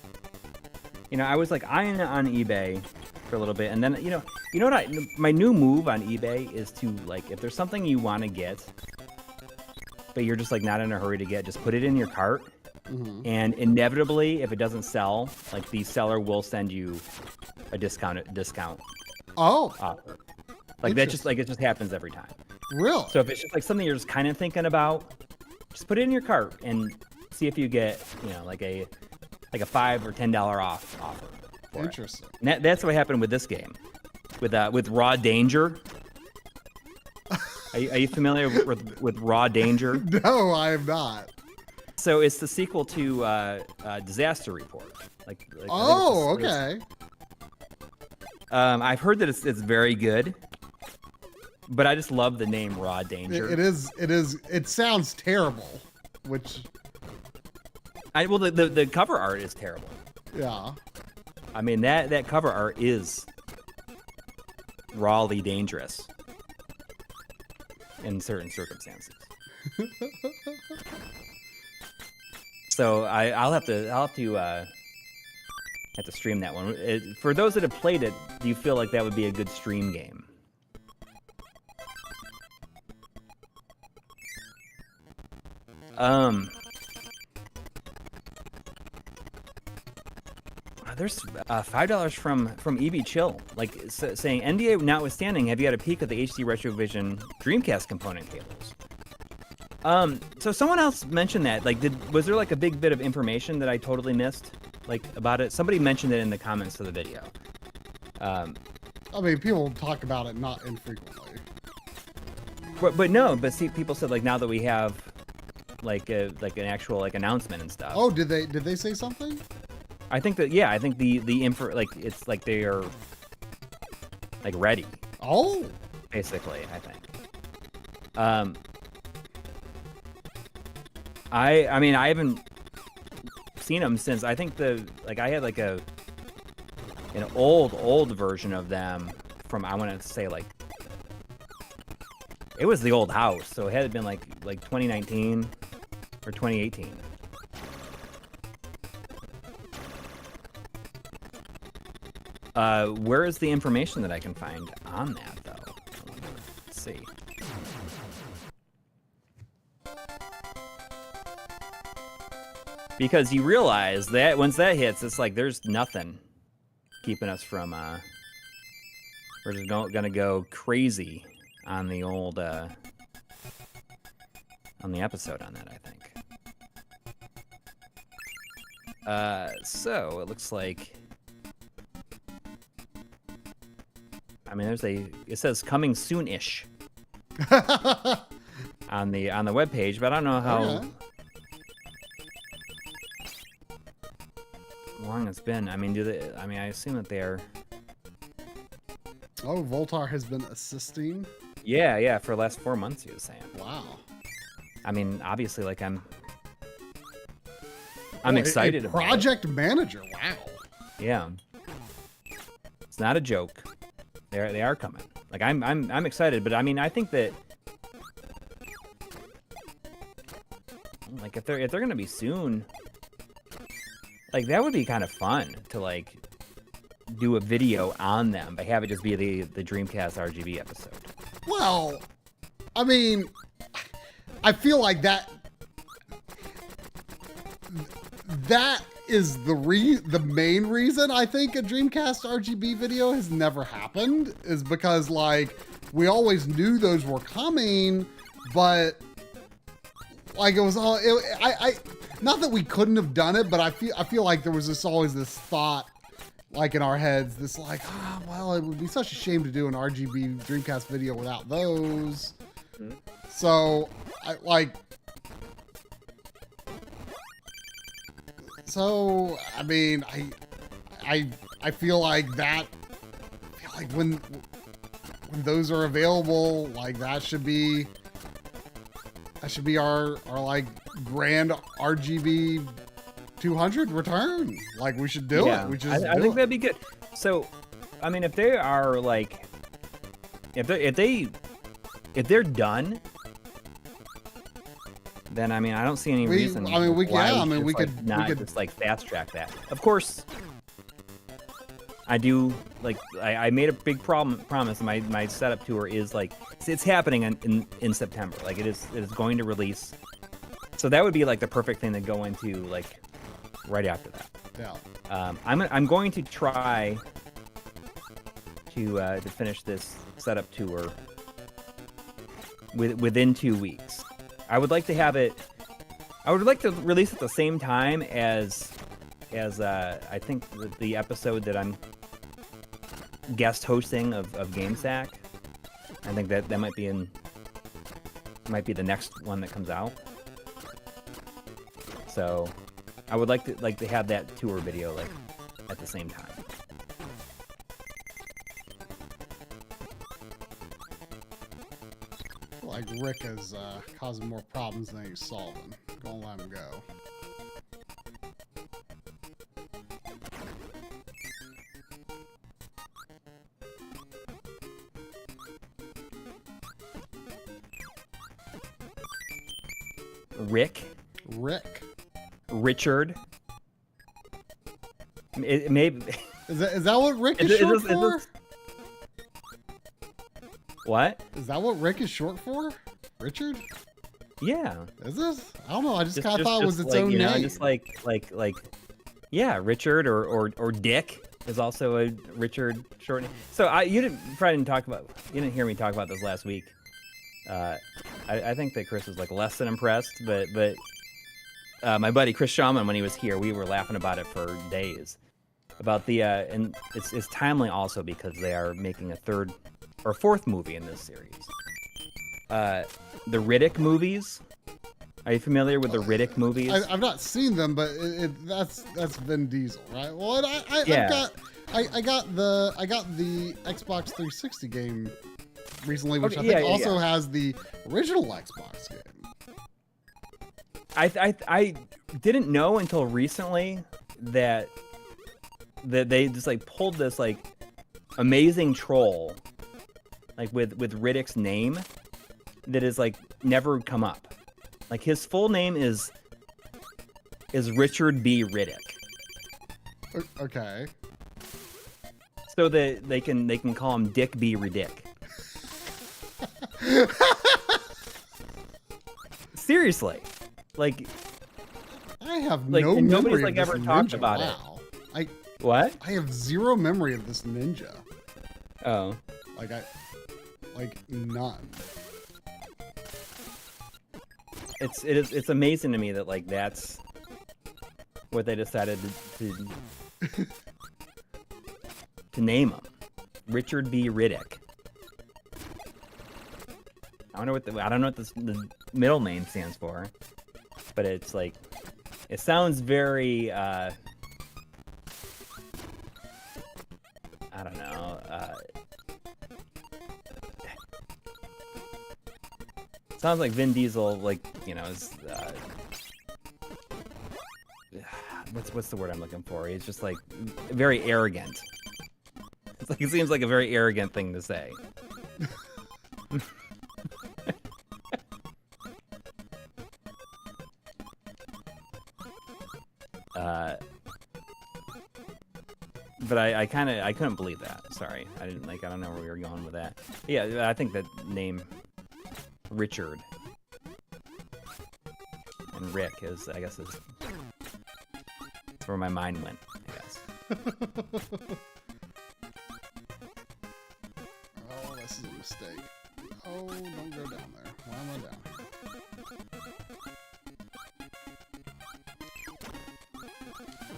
You know, I was like eyeing it on eBay for a little bit, and then you know what? My new move on eBay is to like, if there's something you want to get, but you're just like not in a hurry to get, just put it in your cart, and inevitably, if it doesn't sell, like the seller will send you a discount. Oh, offer. Like that, just like it just happens every time. Really? So if it's just like something you're just kind of thinking about, just put it in your cart and see if you get, you know, like a $5 or $10 off offer. Interesting. That's what happened with this game, with Raw Danger. Are you familiar with Raw Danger? No, I am not. So it's the sequel to Disaster Report. Like oh, okay. I've heard that it's very good, but I just love the name Raw Danger. It is. It sounds terrible, which. Well, the cover art is terrible. Yeah. I mean, that cover art is rawly dangerous in certain circumstances. So I'll have to stream that one. For those that have played it, do you feel like that would be a good stream game? There's $5 from EB Chill, like saying NDA notwithstanding, have you had a peek at the HD Retrovision Dreamcast component cables? So someone else mentioned that. Like, was there like a big bit of information that I totally missed, like about it? Somebody mentioned it in the comments of the video. I mean, people talk about it not infrequently. But see, people said like now that we have like an actual like announcement and stuff. Oh, did they say something? I think that the info, like it's like they are like ready. Oh, basically, I think. I mean I haven't seen them since I think I had like an old version of them from, I want to say, like it was the old house, so it had been like 2019 or 2018. Where is the information that I can find on that, though? Let's see. Because you realize that once that hits, it's like there's nothing keeping us from. We're just gonna go crazy on the old on the episode on that, I think. So it looks like. I mean, it says coming soon-ish on the webpage, but I don't know how long it's been. I mean, I assume that they're. Oh, Voltar has been assisting. Yeah, for the last 4 months, he was saying. Wow. I mean, obviously, like I'm excited about project manager. Wow. Yeah. It's not a joke. They are coming. Like I'm excited, but I mean I think that like if they're gonna be soon, like that would be kind of fun to like do a video on them, but have it just be the Dreamcast RGB episode. Well, I mean, I feel like that is the main reason I think a Dreamcast RGB video has never happened, is because like we always knew those were coming, but like it was all I not that we couldn't have done it, but I feel like there was just always this thought like in our heads, this like, well, it would be such a shame to do an RGB Dreamcast video without those. Mm-hmm. So I mean, I feel like that. I feel like when those are available, like that should be our like grand RGB 200 return. Like we should do it. We just I think that'd be good. So, I mean, if they are like, if they're done, then I mean, I don't see any reason. I mean, we could just like fast track that. Of course, I do like I made a big promise. My setup tour is like it's happening in September. Like it is going to release. So that would be like the perfect thing to go into like right after that. Yeah. I'm going to try to finish this setup tour within 2 weeks. I would like to have it. I would like to release at the same time as I think the episode that I'm guest hosting of GameSack. I think that might be the next one that comes out. So I would like to have that tour video like at the same time. Like Rick is causing more problems than he's solving. Don't let him go. Rick. Richard. It may. Is that what Rick is short for? What? Is that what Rick is short for? Richard? Yeah. Is this? I don't know. I just kind of thought it was its own name. Just like, yeah, Richard or Dick is also a Richard short name. So you didn't hear me talk about this last week. I think that Chris was like less than impressed, but my buddy Chris Shaman, when he was here, we were laughing about it for days. About the and it's timely also because they are making a third or fourth movie in this series. The Riddick movies. Are you familiar with the Riddick movies? I've not seen them, but that's Vin Diesel, right? Well, I got the Xbox 360 game recently, which I think also has the original Xbox game. I didn't know until recently that they just like pulled this like amazing troll like with Riddick's name that is like never come up. Like his full name is Richard B. Riddick. Okay. So that they can call him Dick B. Riddick. Seriously, like I have no memory nobody's like of this ever ninja. talked about it. What? I have zero memory of this ninja. Oh. Like none. It's amazing to me that like that's what they decided to name him, Richard B. Riddick. I don't know what the middle name stands for, but it's like it sounds very I don't know. Sounds like Vin Diesel, like, you know, is what's the word I'm looking for? He's just like very arrogant. It's like it seems like a very arrogant thing to say. But I couldn't believe that. Sorry, I don't know where we were going with that. Yeah, I think that name Richard and Rick is That's where my mind went, I guess. Oh, this is a mistake. Oh, don't go down there. Why am I down here?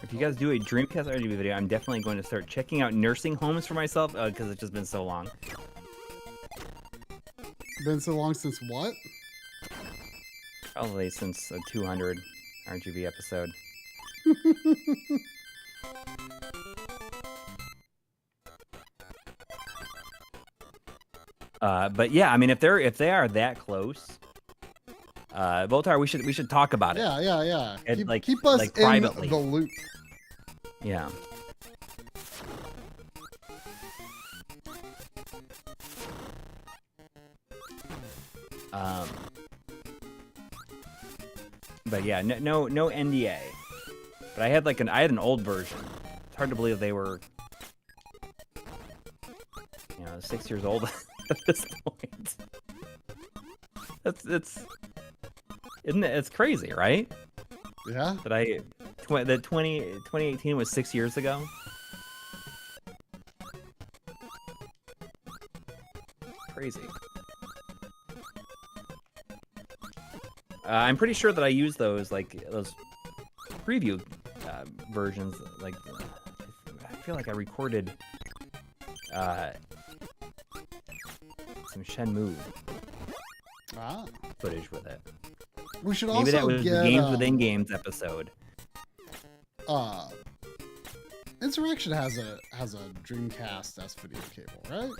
If you guys do a Dreamcast RGB video, I'm definitely going to start checking out nursing homes for myself because it's just been so long. Been so long since what? Probably since a 200 RGB episode. But yeah, I mean, if they are that close, Voltar, we should talk about it. Yeah. And, Keep us like in privately. the loop. Yeah. But yeah, no NDA. But I had an old version. It's hard to believe they were, 6 years old at this point. Isn't it? It's crazy, right? Yeah. That 2018 was 6 years ago. Crazy. I'm pretty sure that I used those preview versions. I feel like I recorded some Shenmue footage with it. We should Maybe also that was get the Games Within Games episode. Insurrection has a Dreamcast S video cable, right?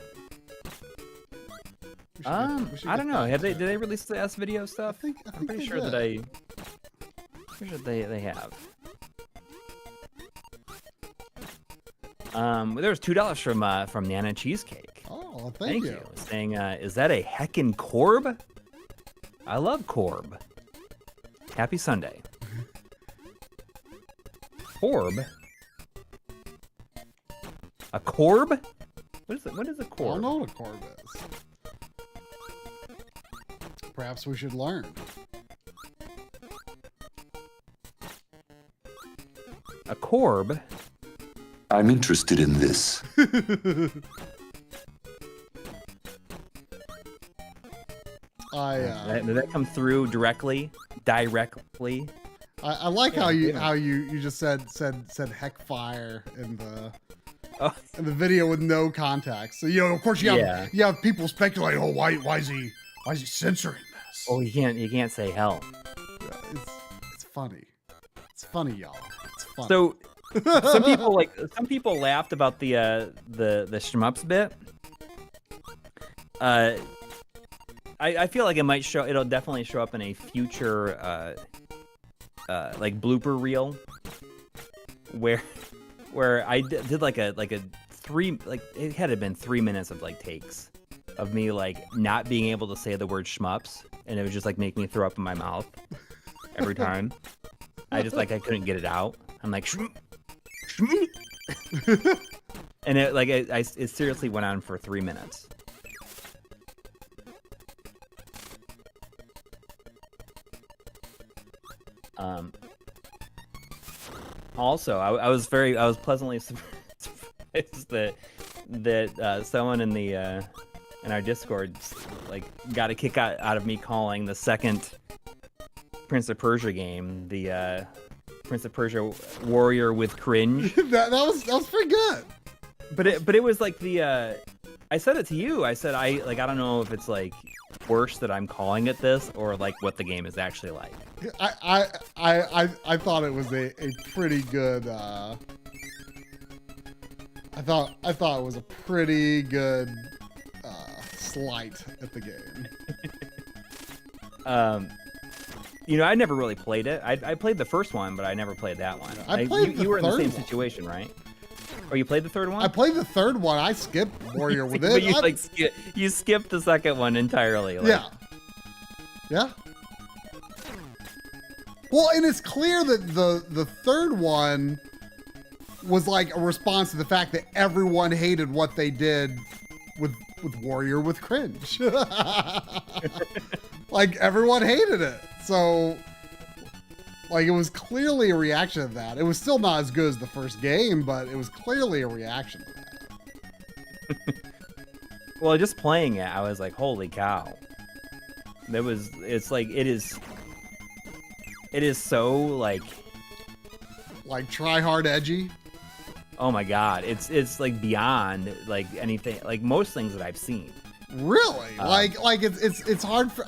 I don't know. Did they release the S video stuff? I'm pretty sure that they have. There was $2 from Nana Cheesecake. Oh, thank you. Saying, is that a heckin' Corb? I love Corb. Happy Sunday. Corb? A Corb? What is a I Corb? don't know what a Corb is. Perhaps we should learn. A Corb? I'm interested in this. Did that come through directly? I like how you just said heck fire in the video with no context. So of course you have people speculate, oh why is he censoring this? Oh, you can't say hell. Yeah, it's funny. It's funny, y'all. It's funny. So some people laughed about the shmups bit. I feel like it'll definitely show up in a future blooper reel where I did it had to have been 3 minutes of takes of me not being able to say the word shmups, and it would just make me throw up in my mouth every time. I couldn't get it out. I'm like shmup. And it seriously went on for 3 minutes. Also, I was pleasantly surprised that someone in our Discord got a kick out of me calling the second Prince of Persia game the Prince of Persia Warrior with Cringe. that was pretty good. But it was I said it to you. I said I don't know if it's worse that I'm calling it this or what the game is actually like. I thought it was a pretty good I thought it was a pretty good slight at the game. I never really played it. I played the first one, but I never played that one. You were in the same situation, right? Or you played the third one? I played the third one. I skipped Warrior with it. But you skipped the second one entirely. Yeah. Well, and it's clear that the third one was a response to the fact that everyone hated what they did with Warrior with Cringe. Everyone hated it. So Like, it was clearly a reaction to that. It was still not as good as the first game, but it was clearly a reaction to that. Well, just playing it, I was like, holy cow. It's like, it is so, like try hard edgy. Oh my god, it's like beyond like anything, like most things that I've seen. Really? It's hard for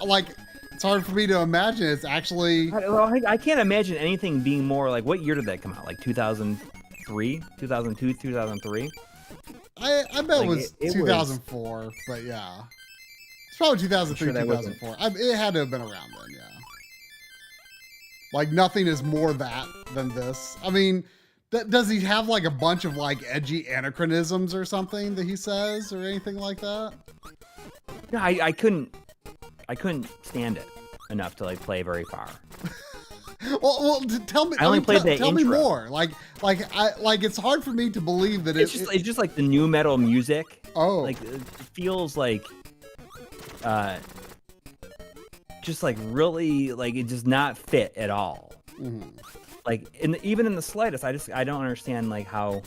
it's hard for me to imagine it's actually. I can't imagine anything being more like. What year did that come out? Like 2003, 2002, 2003. I bet it was 2004, but yeah, it's probably 2003, 2004. It had to have been around then, yeah. Like nothing is more that than this. I mean, does he have like a bunch of like edgy anachronisms or something that he says or anything like that? No, I couldn't stand it enough to like play very far. well, tell me. I only played the tell intro. me more. Like it's hard for me to believe that it's just like the new metal music. Oh, like it feels like, just like really like it does not fit at all. Mm-hmm. Like even in the slightest, I don't understand like how.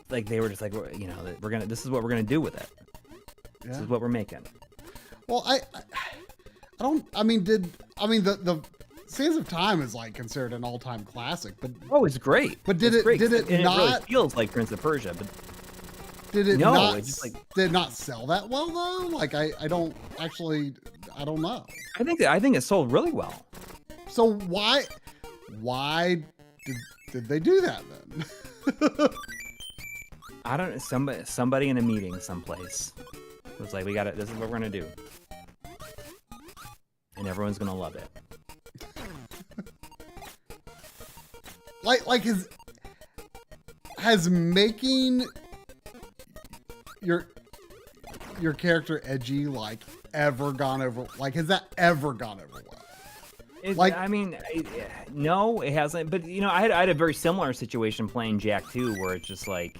Like they were just like, you know, this is what we're gonna do with it. Yeah. This is what we're making. Well, I don't. I mean, the Sands of Time is like considered an all-time classic, but it's great. But did it's it and not? It really feels like Prince of Persia, but did it no, not? It's just like, did it not sell that well though? Like I don't know. I think it sold really well. So why did they do that then? I don't know. Somebody in a meeting someplace was like, we got it. This is what we're gonna do, and everyone's gonna love it. like has making your character edgy like ever gone over? Like has that ever gone over well? I mean, no, it hasn't. But you know, I had a very similar situation playing Jack 2, where it's just like.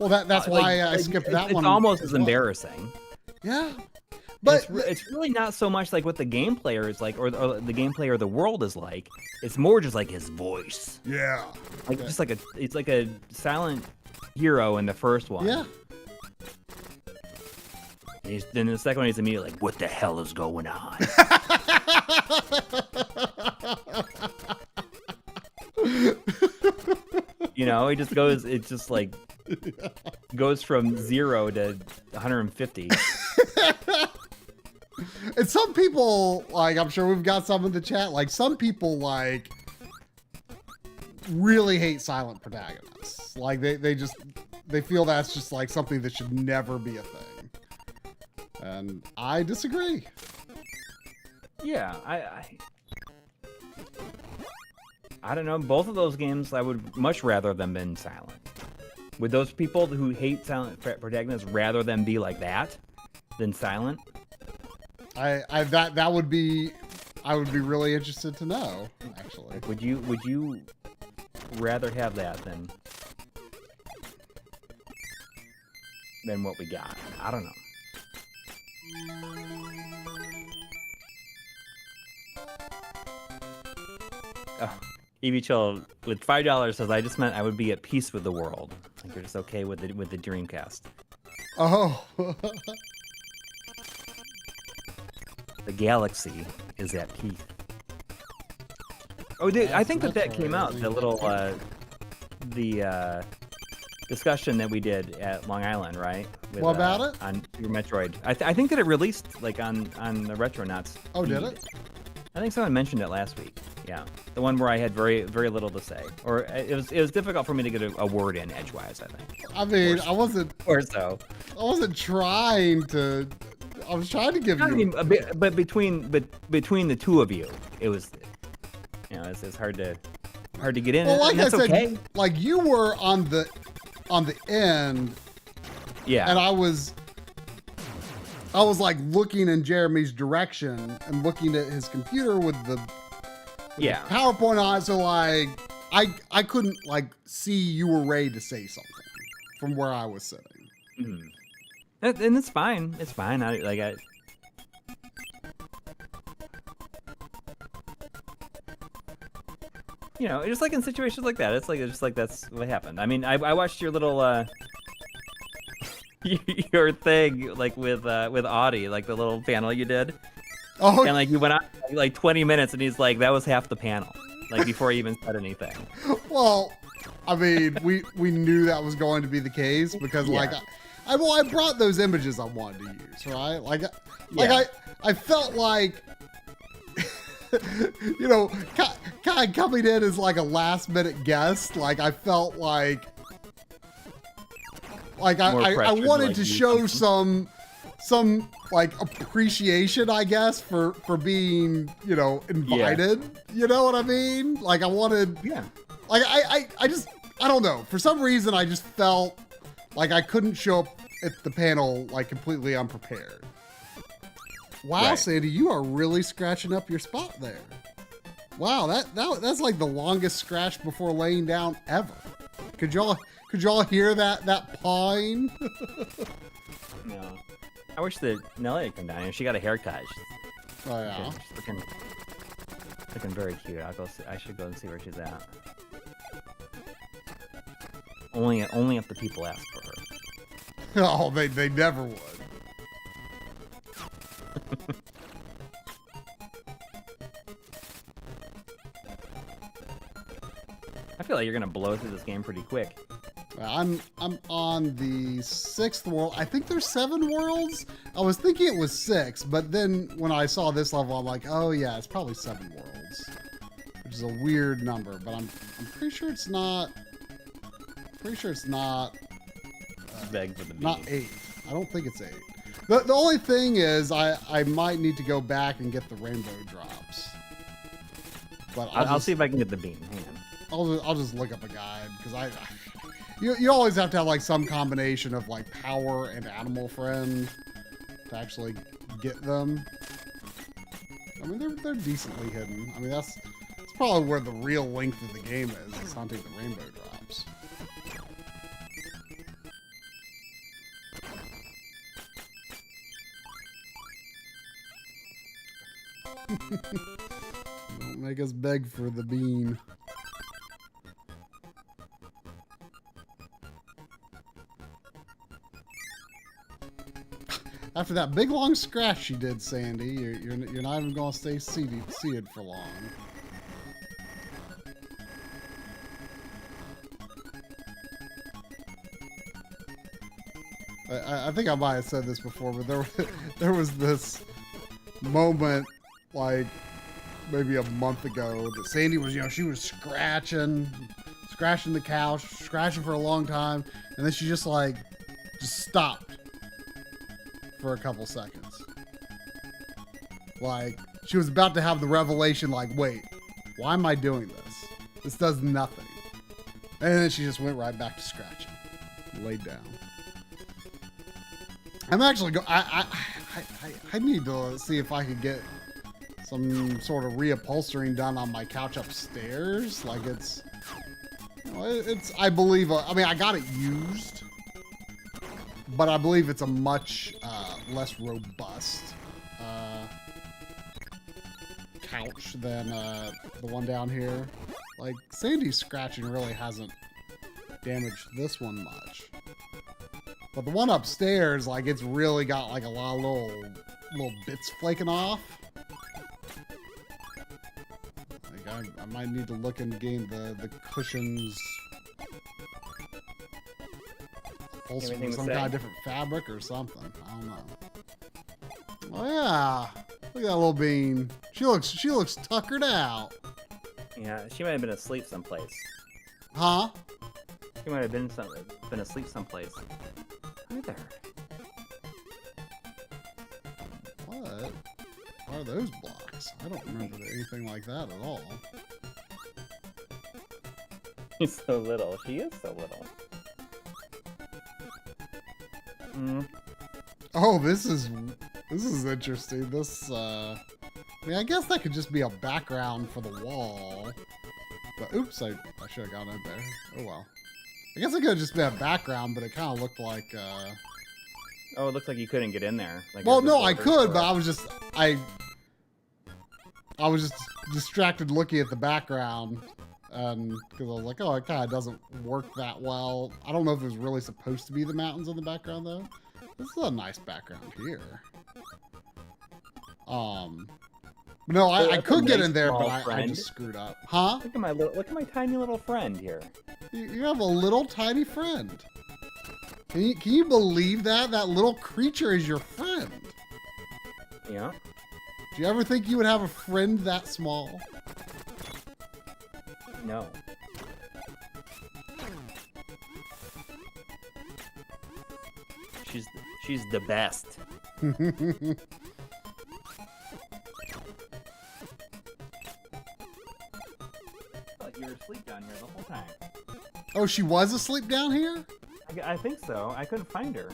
Well, that's why I skipped that one. It's almost as embarrassing. Yeah, but it's really not so much like what the game player is like, or the gameplay or the world is like. It's more just like his voice. Yeah, like just like it's like a silent hero in the first one. Yeah. Then the second one, he's immediately like, "What the hell is going on?" You know, he just goes. It just like goes from 0 to 150. And some people, like, I'm sure we've got some in the chat. Like, some people like really hate silent protagonists. Like, they feel that's just like something that should never be a thing. And I disagree. Yeah, I don't know. Both of those games, I would much rather them been silent. Would those people who hate silent protagonists rather them be like that than silent? That would be. I would be really interested to know. Actually, like, would you rather have that than what we got? I don't know. Oh, Evie Chill with $5 says, "I just meant I would be at peace with the world." Like you're just okay with the Dreamcast. Oh. The galaxy is at peace. Oh, I think that came out. The little discussion that we did at Long Island, right? With, what about it? On your Metroid. I think that it released like on the Retronauts. Oh, did it? I think someone mentioned it last week. Yeah, the one where I had very little to say, or it was difficult for me to get a word in edgewise. I think. I mean, I wasn't. Or so. I wasn't trying to. I was trying to give you. I mean, but between the two of you, it was, you know, it's hard to get in. Well, like and that's I said, okay. like you were on the end. Yeah. And I was like looking in Jeremy's direction and looking at his computer with the PowerPoint on it. So like I couldn't like see you were ready to say something from where I was sitting. Mm-hmm. And it's fine. It's fine. you know, just like in situations like that, it's just like that's what happened. I mean, I watched your little your thing like with Audie, like the little panel you did. Oh, And like you went on like 20 minutes, and he's like, that was half the panel, like before he even said anything. well, I mean, we knew that was going to be the case because like I brought those images I wanted to use, right? I felt like you know, kind of coming in as like a last minute guest. Like I felt like I wanted to show some like appreciation, I guess, for being, you know, invited. Yeah. You know what I mean? Like I wanted, like I don't know. For some reason, I just felt like I couldn't show up at the panel like completely unprepared. Wow, right. Sandy, you are really scratching up your spot there. Wow, that's like the longest scratch before laying down ever. Could y'all hear that pawing? No. I wish that Nelly had come down here. She got a haircut. Oh yeah. She's looking very cute. I should go and see where she's at. Only if the people ask for her. Oh, they never would. I feel like you're gonna blow through this game pretty quick. I'm on the 6th world. I think there's 7 worlds. I was thinking it was 6, but then when I saw this level, I'm like, oh yeah, it's probably 7 worlds, which is a weird number. But I'm pretty sure it's not. Pretty sure it's not. Beg for the not 8. I don't think it's 8. The only thing is, I might need to go back and get the rainbow drops. But I'll see if I can get the bean. Hang on. I'll just look up a guide because you always have to have like some combination of like power and animal friend to actually get them. I mean they're decently hidden. I mean that's probably where the real length of the game is hunting the rainbow drops. Don't make us beg for the bean. After that big long scratch you did, Sandy, you're not even gonna stay seated for long. I think I might have said this before, but there was this moment like maybe a month ago that Sandy was, you know, she was scratching the couch, scratching for a long time, and then she just stopped for a couple seconds. Like she was about to have the revelation, like, wait, why am I doing this? This does nothing. And then she just went right back to scratching, laid down. I'm actually I need to see if I could get some sort of reupholstering done on my couch upstairs. Like it's, you know, it's I believe I mean I got it used, but I believe it's a much less robust couch than the one down here. Like Sandy's scratching really hasn't damaged this one much. But the one upstairs, like, it's really got, like, a lot of little bits flaking off. Like, I might need to look and gain the cushions. Also, some kind of different fabric or something. I don't know. Oh, yeah. Look at that little bean. She looks tuckered out. Yeah, she might have been asleep someplace. Huh? She might have been asleep someplace. Hi there. What are those blocks? I don't remember anything like that at all. She's so little. She is so little. Mm. Oh, this is interesting. This I mean, I guess that could just be a background for the wall. But oops, I should have gone in there. Oh well. I guess it could have just been a background, but it kind of looked like, Oh, it looks like you couldn't get in there. Like well, no, I could, but I was just distracted looking at the background and because I was like, oh, it kind of doesn't work that well. I don't know if it was really supposed to be the mountains in the background though. This is a nice background here. No, I could get in there, but I just screwed up. Huh? Look at my tiny little friend here. You have a little tiny friend. Can you believe that? That little creature is your friend. Yeah. Do you ever think you would have a friend that small? No. She's the best. You were asleep down here the whole time. Oh, she was asleep down here? I think so. I couldn't find her.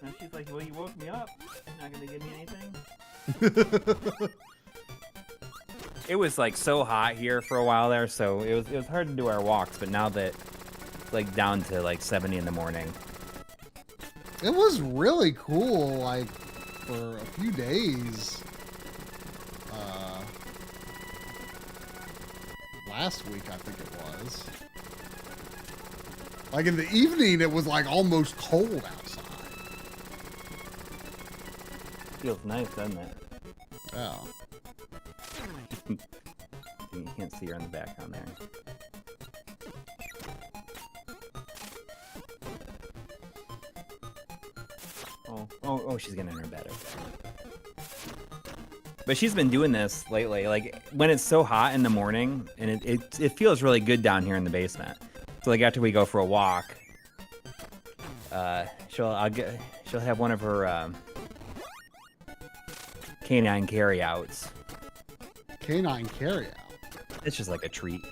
And she's like, well, you woke me up. You're not going to give me anything? It was like so hot here for a while there, so it was hard to do our walks, but now that it's like down to like 70 in the morning. It was really cool, like, for a few days. Last week, I think it was. Like in the evening, it was like almost cold outside. Feels nice, doesn't it? Yeah. You can't see her in the background there. Oh, she's getting in her bed. Okay. But she's been doing this lately, like when it's so hot in the morning, and it feels really good down here in the basement. So like after we go for a walk, she'll have one of her canine carryouts. Canine carryout. It's just like a treat.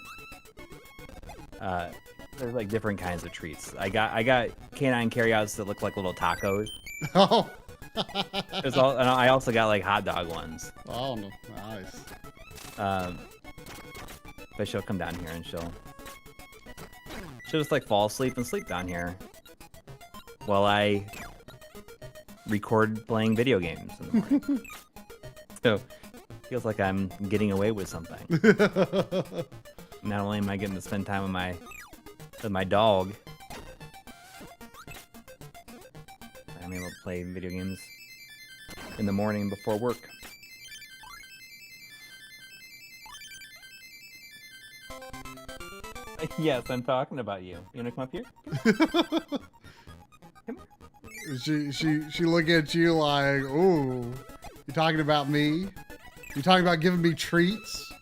There's like different kinds of treats. I got canine carryouts that look like little tacos. Oh. And I also got like hot dog ones. Oh, no. Nice. But she'll come down here and she'll just like fall asleep and sleep down here while I record playing video games in the morning. So feels like I'm getting away with something. Not only am I getting to spend time with my dog, I'm able to play video games in the morning before work. Yes, I'm talking about you. You wanna come up here? Come here. She look at you like, ooh, you talking about me? You talking about giving me treats?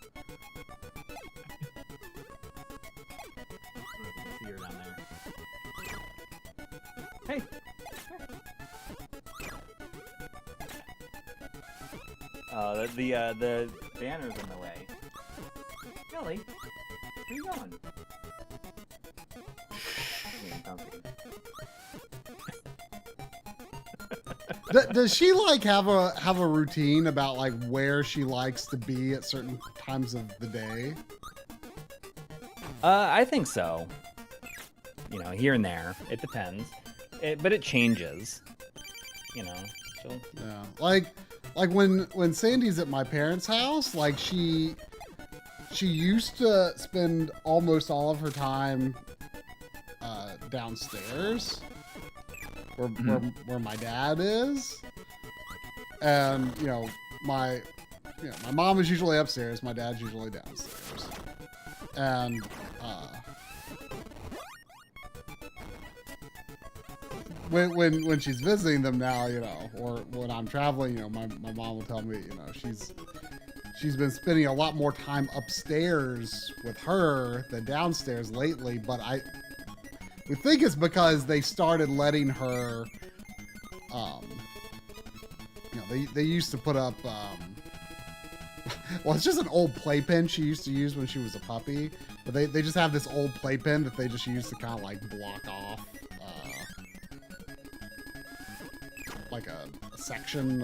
See her down there. Hey. The banner's in the way. Kelly, where you going? Does she like have a routine about like where she likes to be at certain times of the day? I think so. You know, here and there. It depends. But it changes. You know. Yeah. Like when Sandy's at my parents' house, like she used to spend almost all of her time downstairs where my dad is. And my mom is usually upstairs, my dad's usually downstairs. And when she's visiting them now, or when I'm traveling, my mom will tell me, she's been spending a lot more time upstairs with her than downstairs lately. But we think it's because they started letting her, they used to put up, well, it's just an old playpen she used to use when she was a puppy. But they just have this old playpen that they just use to kind of like block off like a section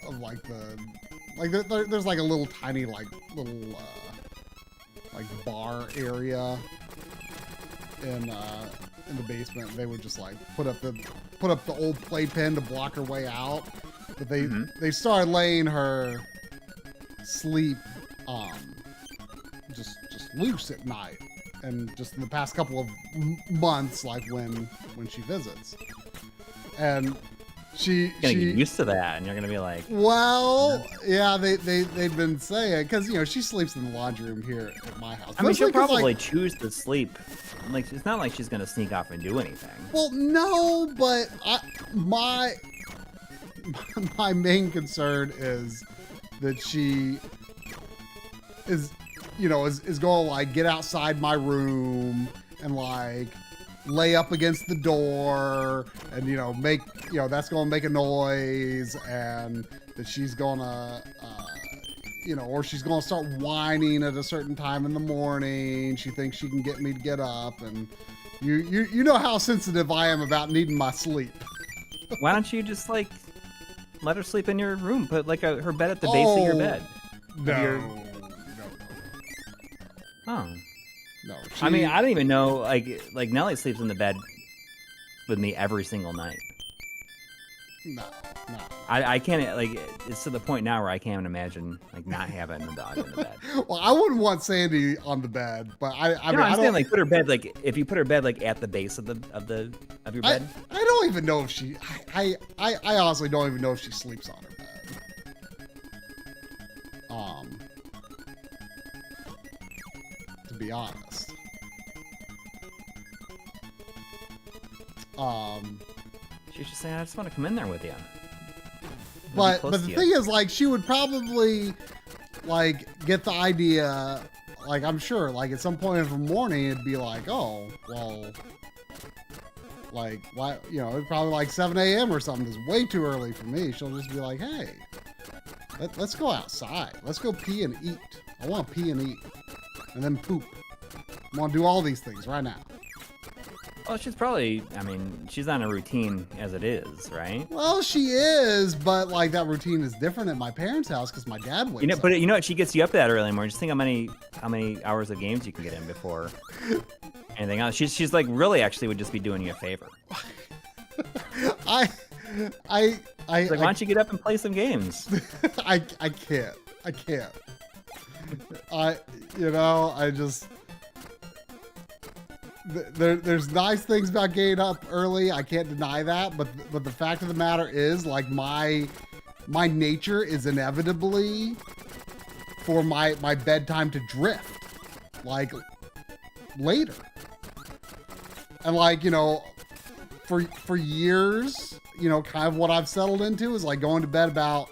of like there's like a little tiny like bar area in the basement. They would just like put up the old playpen to block her way out. But they started laying her sleep just loose at night, and just in the past couple of months, like when she visits, and she Gonna get used to that, and you're gonna be like, well, yeah, they've been saying, because she sleeps in the laundry room here at my house. I mean, she'll Mostly 'cause, probably like, choose to sleep. Like, it's not like she's gonna sneak off and do anything. well, no, but my main concern is that she is going to like get outside my room and like lay up against the door and make that's going to make a noise, and that she's going to or she's going to start whining at a certain time in the morning. She thinks she can get me to get up, and you know how sensitive I am about needing my sleep. Why don't you just like let her sleep in your room? Put like her bed at the base of your bed. No. Oh. No. I mean, I don't even know. Like Nellie sleeps in the bed with me every single night. No. I can't, like, it's to the point now where I can't even imagine like not having the dog in the bed. Well, I wouldn't want Sandy on the bed, but I I'm don't saying like put her bed, like if you put her bed like at the base of your bed. I don't even know if she. I honestly don't even know if she sleeps on her bed. To be honest. She's just saying, I just want to come in there with you. But the thing is, like, she would probably like get the idea, like, I'm sure, like at some point in the morning it'd be like, oh well, like, why, it's probably like 7 a.m. or something. It's way too early for me. She'll just be like, hey, let's go outside. Let's go pee and eat. I want to pee and eat, and then poop. I want to do all these things right now. Well, she's probably, I mean, she's on a routine as it is, right? Well, she is, but like that routine is different at my parents' house because my dad wakes up. But you know what? She gets you up that early in the morning. Just think how many hours of games you can get in before anything else. She's like really actually would just be doing you a favor. It's like, why don't you get up and play some games? I can't. There's nice things about getting up early. I can't deny that, but the fact of the matter is, like, my nature is inevitably for my bedtime to drift, like, later. And like, for years, kind of what I've settled into is like going to bed about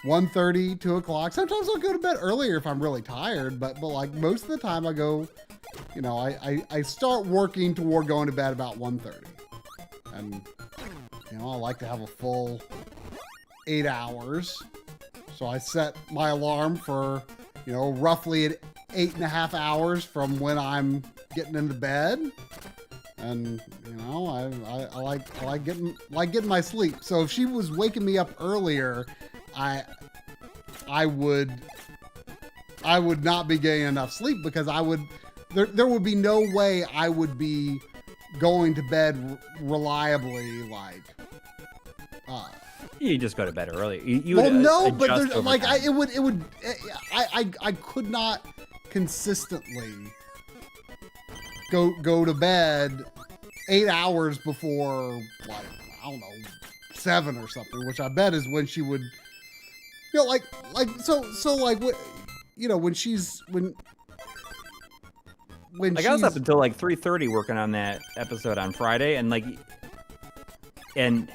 1:30, 2 o'clock. Sometimes I'll go to bed earlier if I'm really tired, but like most of the time I go, I start working toward going to bed about 1:30. And, I like to have a full 8 hours. So I set my alarm for, roughly at 8.5 hours from when I'm getting into bed. And, I like getting my sleep. So if she was waking me up earlier, I would not be getting enough sleep, because there would be no way I would be going to bed reliably, like, You just go to bed early. But there's like I could not consistently go to bed 8 hours before, like, I don't know, 7 or something, which I bet is when she would, like what, when I was up until like 3:30 working on that episode on Friday, and like, on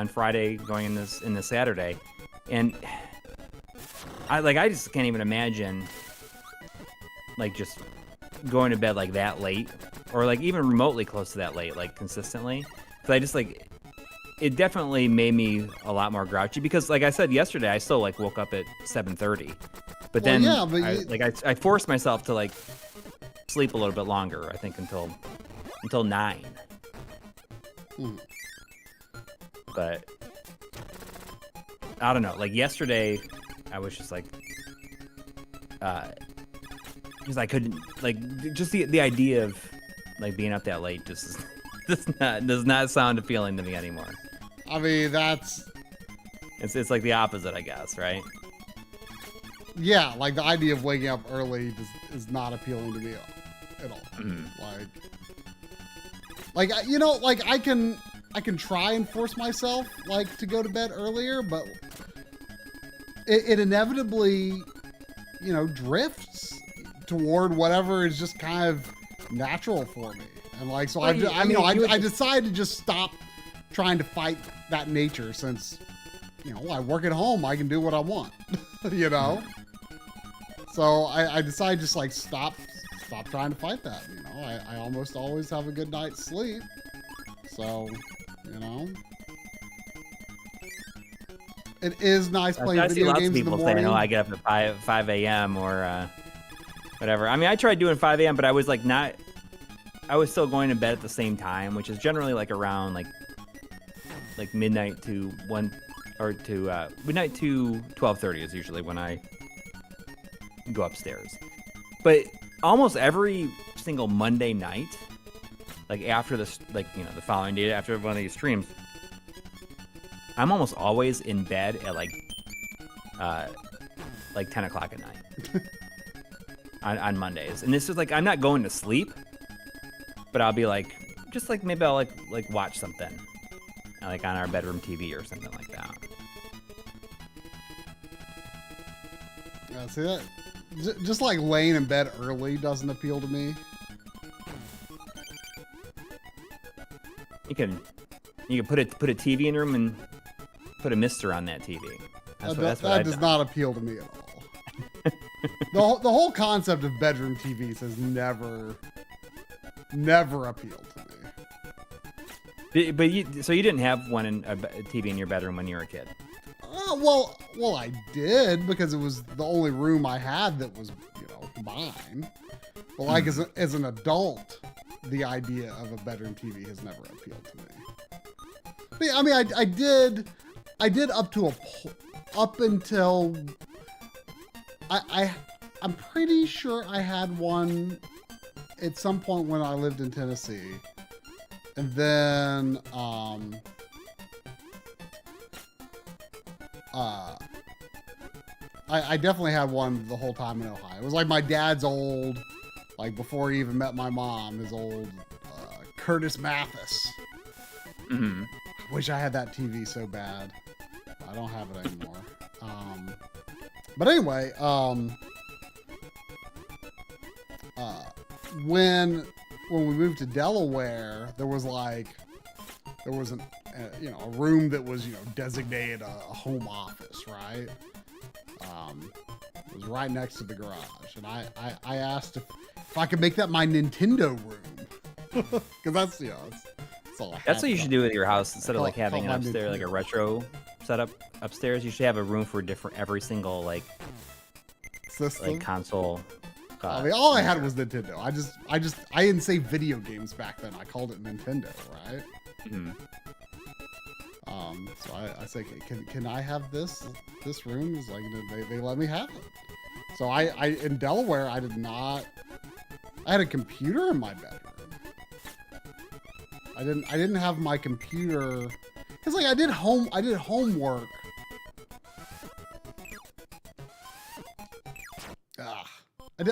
Friday going in this Saturday, and I just can't even imagine like just going to bed like that late, or like even remotely close to that late, like consistently. Because I just like, it definitely made me a lot more grouchy, because like I said yesterday, I still like woke up at 7:30, but then I forced myself to like sleep a little bit longer, I think until 9. But I don't know, like yesterday I was just like because I couldn't, like, just the idea of like being up that late just does not sound appealing to me anymore. I mean, it's like the opposite, I guess, right? yeah, like the idea of waking up early is not appealing to me at all. Like you know, like I can try and force myself like to go to bed earlier, but it inevitably, you know, drifts toward whatever is just kind of natural for me. And like, so I decided to just stop trying to fight that nature, since, you know, I work at home, I can do what I want, you know? So I decided just like stop trying to fight that, you know? I almost always have a good night's sleep. So, you know, it is nice playing video games in the morning. Say, I get up at 5 a.m. or whatever. I mean, I tried doing 5 a.m., but I was like I was still going to bed at the same time, which is generally like around like midnight to 1 or to midnight to 12:30 is usually when I go upstairs. But almost every single Monday night, like after this, like, you know, the following day after one of these streams, I'm almost always in bed at like 10 o'clock at night on Mondays. And this is like, I'm not going to sleep, but I'll be like, just like maybe I'll like watch something like on our bedroom TV or something like that. Yeah, see that? Just like laying in bed early doesn't appeal to me. You can put a TV in your room and put a mister on that TV. That does not appeal to me at all. The whole concept of bedroom TVs has never appealed to me. But so you didn't have a TV in your bedroom when you were a kid? Well, I did, because it was the only room I had that was, you know, mine. But like as an adult, the idea of a bedroom TV has never appealed to me. But, I mean, I did up until I'm pretty sure I had one at some point when I lived in Tennessee. And then, I definitely had one the whole time in Ohio. It was like my dad's old, like before he even met my mom, his old Curtis Mathis. Mm-hmm. I wish I had that TV so bad. I don't have it anymore. But anyway, when we moved to Delaware, there was a room that was, you know, designated a home office, right? It was right next to the garage, and I asked if I could make that my Nintendo room, because that's, you know, that's all I had. That's what you should do with your house. Instead of like having an upstairs, like a retro setup upstairs, you should have a room for every single like system, like console. I mean, all I had was Nintendo. I didn't say video games back then. I called it Nintendo, right? Mm-hmm. So I say, can I have this room? Is like, they let me have it. So I in Delaware, I had a computer in my bedroom. I didn't have my computer. It's like I did homework. I did homework. I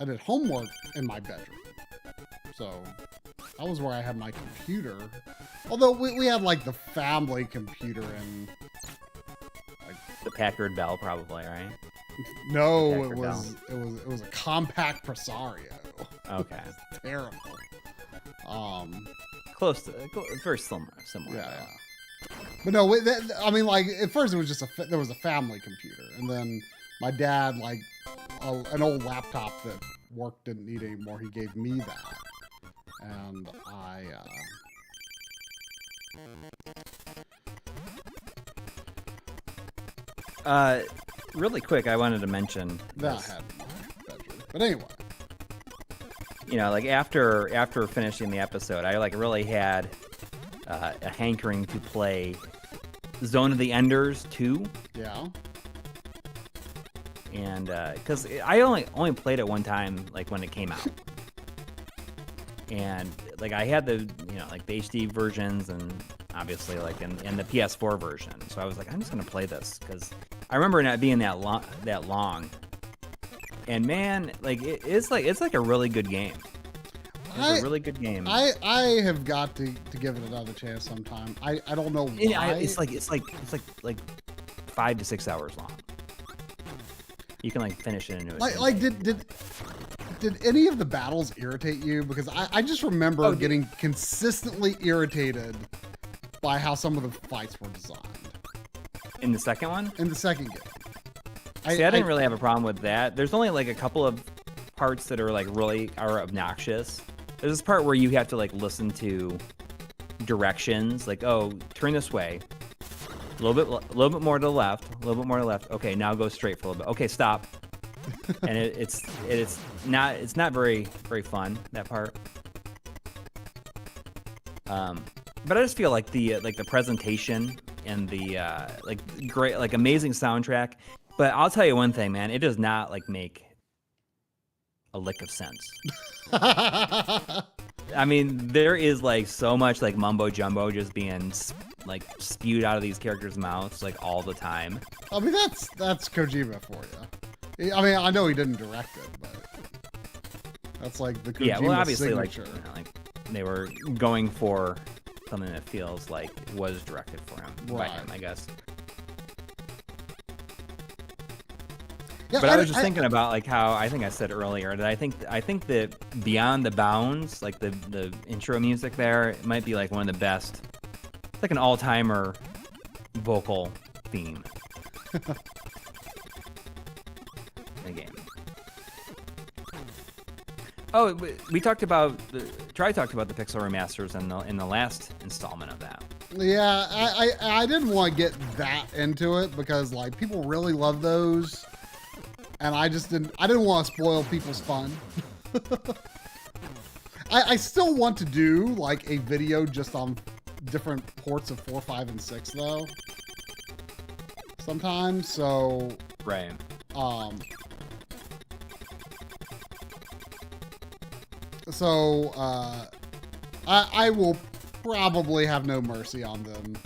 did homework in my bedroom. So that was where I had my computer. Although we had like the family computer and like the Packard Bell, probably, right? No, it was a compact Presario. Okay. Terrible. Close to very similar. Yeah. But no, I mean, like at first it was just there was a family computer, and then my dad, like an old laptop that work didn't need anymore, he gave me that, and really quick, I wanted to mention that had my bedroom. But anyway, you know, like after finishing the episode, I like really had a hankering to play Zone of the Enders 2. Yeah. And because I only played it one time, like when it came out, and like I had the, you know, like the HD versions, and obviously, like in the PS4 version. So I was like, I'm just gonna play this because I remember it not being that long. And man, like it's like a really good game. It's a really good game. I have got to give it another chance sometime. I don't know why. It's like 5 to 6 hours long. You can like finish it into it. Like did any of the battles irritate you? Because I just remember getting consistently irritated by how some of the fights were designed. In the second one? In the second game. I didn't really have a problem with that. There's only like a couple of parts that are like really obnoxious. There's this part where you have to like listen to directions, like, oh, turn this way. A little bit more to the left, a little bit more to the left. Okay, now go straight for a little bit. Okay, stop. And it's not very fun, that part. But I just feel like the presentation and the great, like, amazing soundtrack. But I'll tell you one thing, man, it does not like make a lick of sense. I mean, there is like so much like mumbo jumbo just being like spewed out of these characters' mouths like all the time. I mean, that's Kojima for you. I mean, I know he didn't direct it, but that's like the Kojima obviously signature. like they were going for something that feels like it was directed for him by him, I guess. Yeah, but I was just thinking about like how I think I said earlier that I think that Beyond the Bounds, like the intro music there, it might be like one of the best. It's like an all-timer vocal theme in the game. Oh, we talked about Try talked about the pixel remasters in the last installment of that. Yeah, I didn't want to get that into it because like people really love those. And I didn't want to spoil people's fun. I still want to do like a video just on different ports of 4, 5, and 6 though. Sometimes, so right. I will probably have no mercy on them.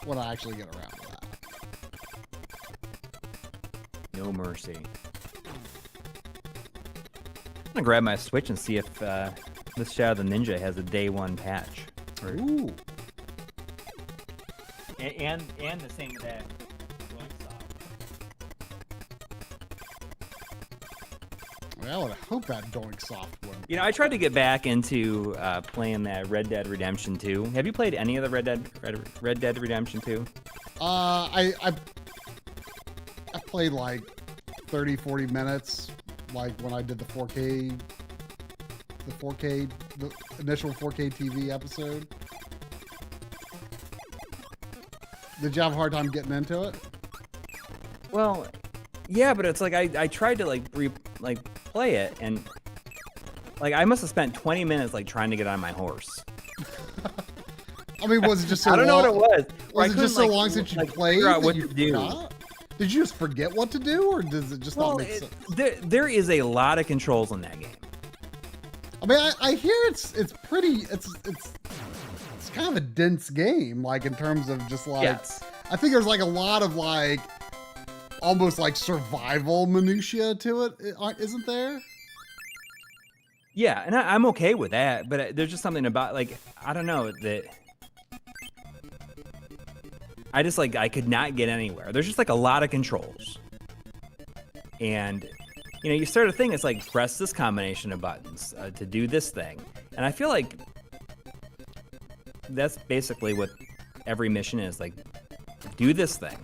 When I actually get around to that. No mercy. I'm gonna grab my Switch and see if this Shadow of the Ninja has a day 1 patch. Ooh. And the same with that. Well, I would hope that Doink Soft one. You know, I tried to get back into playing that Red Dead Redemption 2. Have you played any of the Red Dead Redemption 2? I played like 30, 40 minutes, like when I did the initial 4K TV episode. Did you have a hard time getting into it? Well, yeah, but it's like I tried to play it, and like I must have spent 20 minutes like trying to get on my horse. I mean, was it just so I don't know what it was. Was it just so long since you played that you do. forgot? Did you just forget what to do, or does it just not make sense? There is a lot of controls in that game. I mean, I hear it's pretty, it's kind of a dense game, like in terms of just like, Yes. I think there's like a lot of like, almost like survival minutia to it, isn't there? Yeah, and I'm okay with that, but there's just something about, like, I don't know, that I just, like, I could not get anywhere. There's just, like, a lot of controls. And, you know, you start a thing, it's like, press this combination of buttons to do this thing. And I feel like that's basically what every mission is, like, do this thing.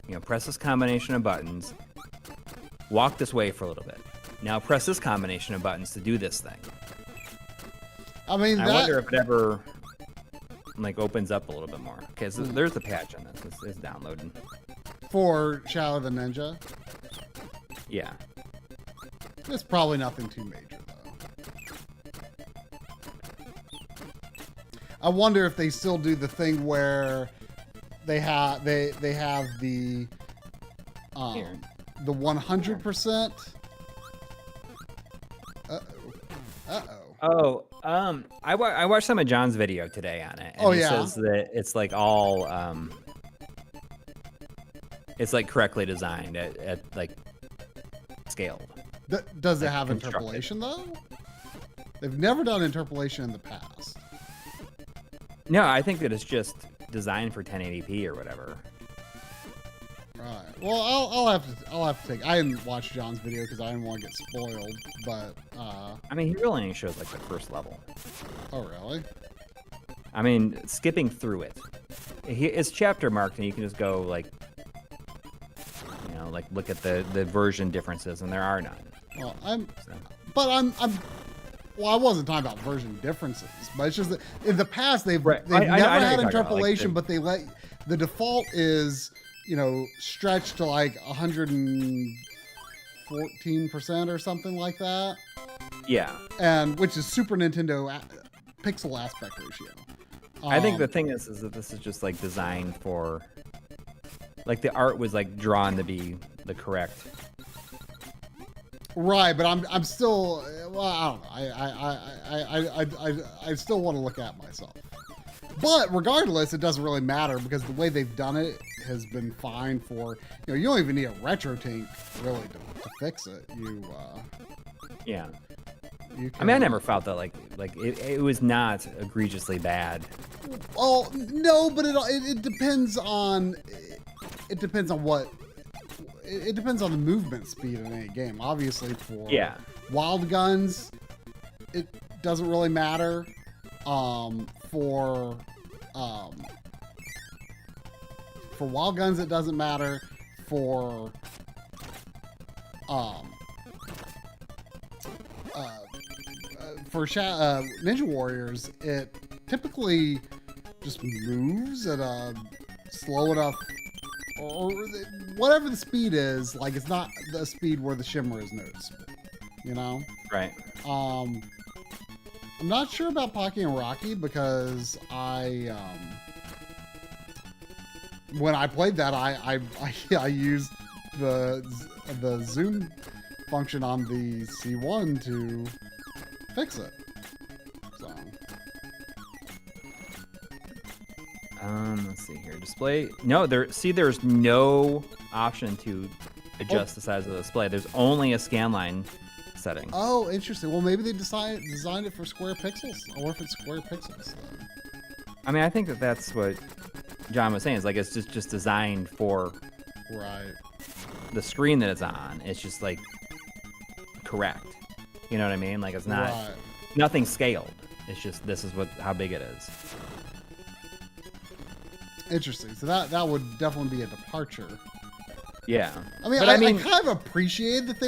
You know, press this combination of buttons, walk this way for a little bit. Now press this combination of buttons to do this thing. I mean, I wonder if it ever like opens up a little bit more. Okay, so there's the patch on this. It's downloading. For Shadow of the Ninja? Yeah. It's probably nothing too major, though. I wonder if they still do the thing where they have the 100%. I watched some of John's video today on it, and Oh, he yeah? says that it's like all it's like correctly designed at like scaled. Does it Like, have constructed. interpolation though? They've never done interpolation in the past. No, I think that it's just designed for 1080p or whatever. Right. Well, I'll have to take. I didn't watch John's video because I didn't want to get spoiled. But I mean, he really only shows like the first level. oh really? I mean, skipping through it, it's chapter marked, and you can just go like, you know, like look at the version differences, and there are none. Well, So. Well, I wasn't talking about version differences, but it's just that in the past they've Right. they've I know never what had you're talking about, like interpolation, but they let the default is stretched to like 114% or something like that, Yeah. and which is Super Nintendo pixel aspect ratio. I think the thing is that this is just like designed for, like the art was like drawn to be the correct. Right, but I'm still, well, I don't know. I still want to look at myself. But regardless, it doesn't really matter because the way they've done it has been fine for, you don't even need a retro tank really to fix it. Yeah. You I mean, I can- never felt that like it was not egregiously bad. Oh, no, but it depends on, it depends on what, it depends on the movement speed in any game. Obviously for Yeah. wild guns, it doesn't really matter. For wild guns, it doesn't matter. For Ninja Warriors, it typically just moves at a slow enough, or whatever the speed is. Like, it's not the speed where the shimmer is noticeable. Right. I'm not sure about Pocky and Rocky because when I played that, I used the zoom function on the C1 to fix it. So Let's see here. Display. No, there's no option to adjust the size of the display. There's only a scan line setting. oh, interesting. Well, maybe they designed it for square pixels. I wonder if it's square pixels then. I mean, I think that's what John was saying. Is like it's just designed for Right. the screen that it's on. It's just like correct. You know what I mean? Like it's not Right. nothing scaled. It's just this is how big it is. Interesting. So that would definitely be a departure. Yeah. I mean, But I I mean- kind of appreciate that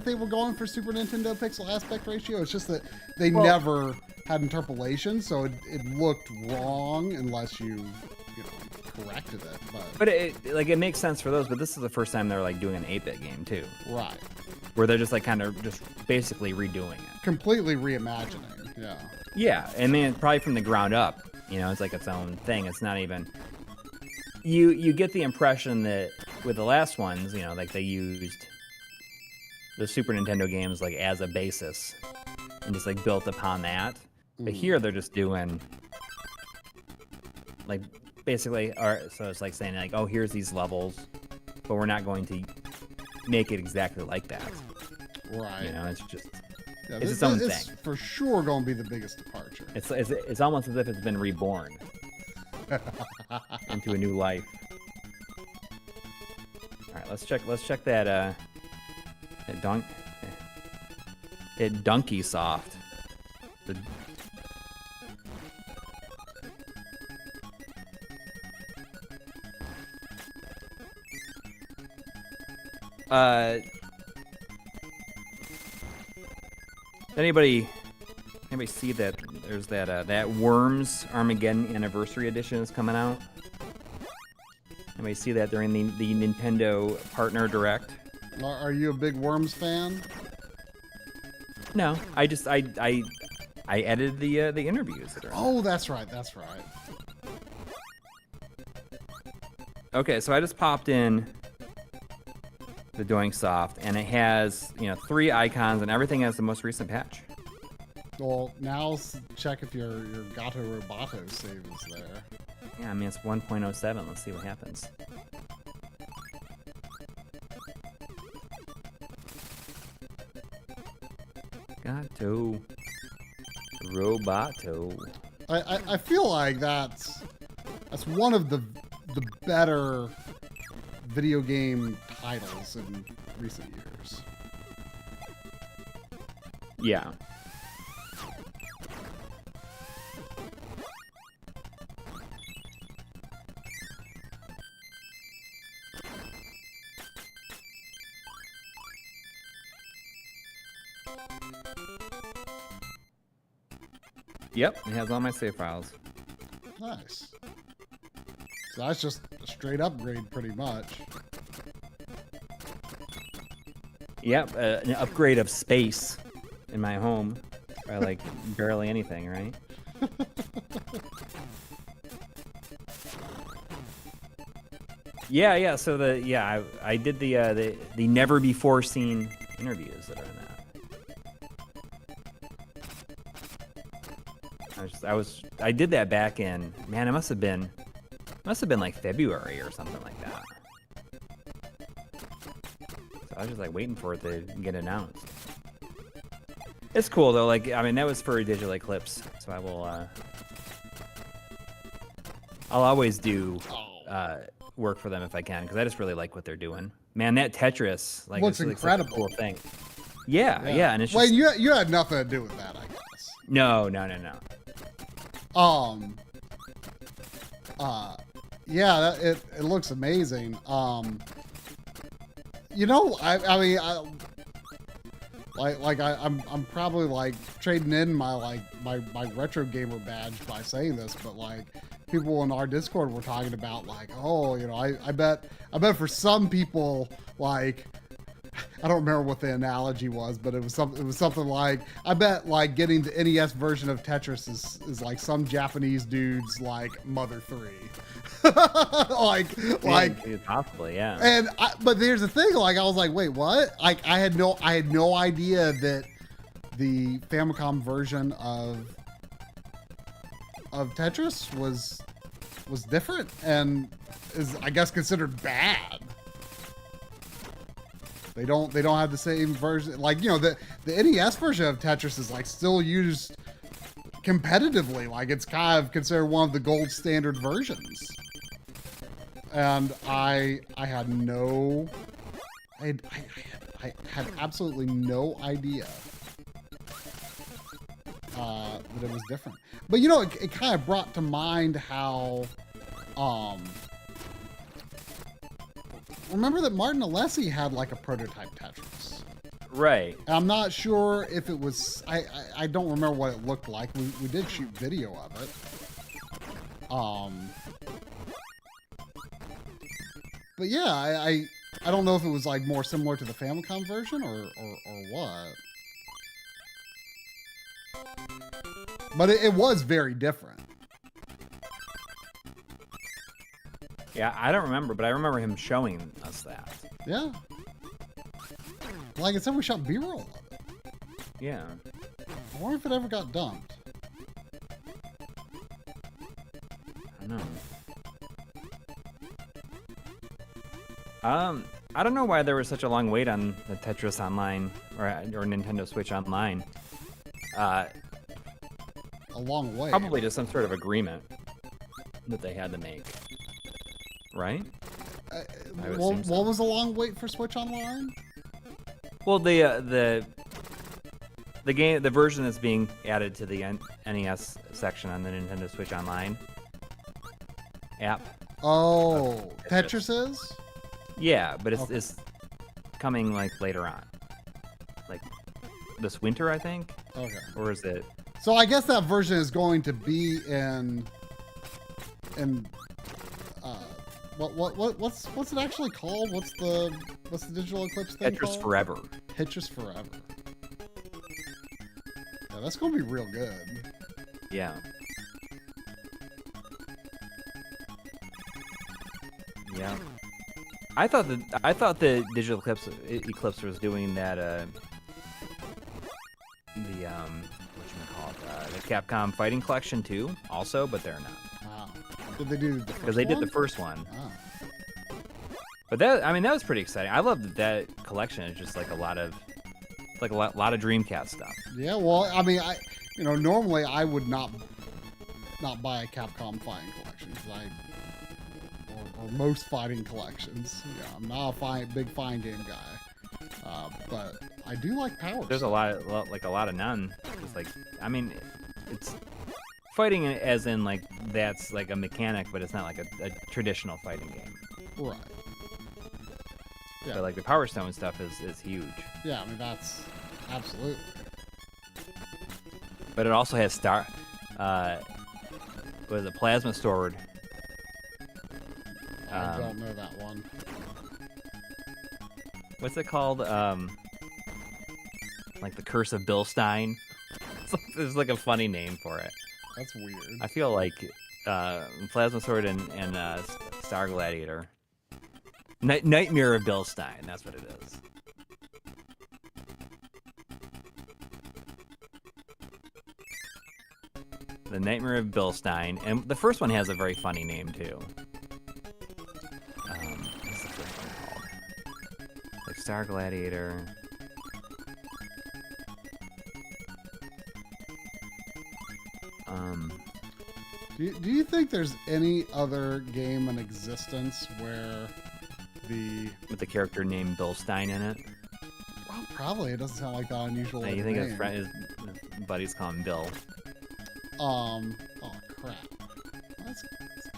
they were going for Super Nintendo pixel aspect ratio. It's just that they Well- never had interpolation, so it looked wrong unless you corrected it. But it makes sense for those. But this is the first time they're like doing an 8-bit game too, Right, where they're just like kind of just basically redoing it. completely reimagining. Yeah, Yeah, I mean, probably from the ground up. It's like its own thing. It's not even. You get the impression that with the last ones, like they used the Super Nintendo games like as a basis and just like built upon that. But here they're just doing like basically, so it's like saying like, oh, here's these levels, but we're not going to make it exactly like that. right. It's just Yeah, it's its own it's thing. for sure going to be the biggest departure. It's almost as if it's been reborn into a new life. All right, let's check that Donkey Soft. Anybody see that there's that Worms Armageddon Anniversary Edition is coming out? Anybody see that during the Nintendo Partner Direct? Are you a big Worms fan? No, I edited the interviews that are. Oh, that's right. That's right. Okay, so I just popped in the Doing Soft, and it has 3 icons, and everything has the most recent patch. Well, now check if your Gato Roboto save is there. Yeah, I mean, it's 1.07. Let's see what happens. Gato. Roboto. I feel like that's one of the better video game titles in recent years. Yeah. Yep, it has all my save files. Nice. So that's just a straight upgrade, pretty much. Yep, an upgrade of space in my home by like barely anything, right? Yeah. So I did the never before seen interviews that are in that. I did that back in, man, it must have been like February or something like that. So I was just like waiting for it to get announced. It's cool though, like, I mean, that was for Digital Eclipse, so I will, I'll always do, work for them if I can, because I just really like what they're doing. Man, that Tetris, like, looks it's incredible. Like, such a cool thing. Yeah, and it's well, just... you had nothing to do with that, I guess. No. Yeah, it looks amazing. You know, I mean, I'm probably like trading in my retro gamer badge by saying this, but like people in our Discord were talking about like, oh, you know, I bet for some people, like, I don't remember what the analogy was, but it was something like, I bet like getting the NES version of Tetris is like some Japanese dude's like Mother 3. like possibly, yeah. And but there's the thing, like I was like, wait, what? Like I had no idea that the Famicom version of Tetris was different and is, I guess, considered bad. They don't have the same version, like, you know, the NES version of Tetris is like still used competitively, like it's kind of considered one of the gold standard versions. And I had absolutely no idea that it was different. But you know, it kind of brought to mind how remember that Martin Alessi had like a prototype Tetris. Right. And I'm not sure if it was, I don't remember what it looked like. We did shoot video of it. But yeah, I don't know if it was like more similar to the Famicom version or what. But it was very different. Yeah, I don't remember, but I remember him showing us that. Yeah. Like I said, we shot B-roll of it. Yeah. I wonder if it ever got dumped. I don't know. I don't know why there was such a long wait on the Tetris Online or Nintendo Switch Online. A long way. Probably just some sort of agreement that they had to make. Right? What was the long wait for Switch Online? Well, the version that's being added to the NES section on the Nintendo Switch Online app. Oh, Tetris is? Yeah, but it's coming like later on, like this winter, I think. Okay. Or is it? So I guess that version is going to be in what's it actually called? What's the Digital Eclipse thing Tetris called? Forever. Tetris Forever. Yeah, that's gonna be real good. Yeah. Yeah. I thought the Digital Eclipse was doing that the Capcom Fighting Collection too, also, but they're not. Wow. Did they do the Because they did the first one. Oh. But that, I mean, that was pretty exciting. I love that collection. It's just like a lot of Dreamcast stuff. Yeah, well, I mean, normally I would not buy a Capcom fighting collection because or most fighting collections. Yeah, I'm not a big fighting game guy, but I do like Power. There's a lot of none. Just like, I mean, it's fighting as in like that's like a mechanic, but it's not like a traditional fighting game. Right. Yeah. But like the Power Stone stuff is huge. Yeah, I mean that's absolutely. But it also has was it Plasma Sword? I don't know that one. What's it called? Like the Curse of Bilstein. There's like a funny name for it. That's weird. I feel like Plasma Sword and Star Gladiator. Nightmare of Bilstein. That's what it is. The Nightmare of Bilstein, and the first one has a very funny name too. What's the first one called? Like Star Gladiator. Do you think there's any other game in existence where with the character named Bilstein in it? Well, probably. It doesn't sound like that unusual. You think his buddies call him Bill? Oh crap! That's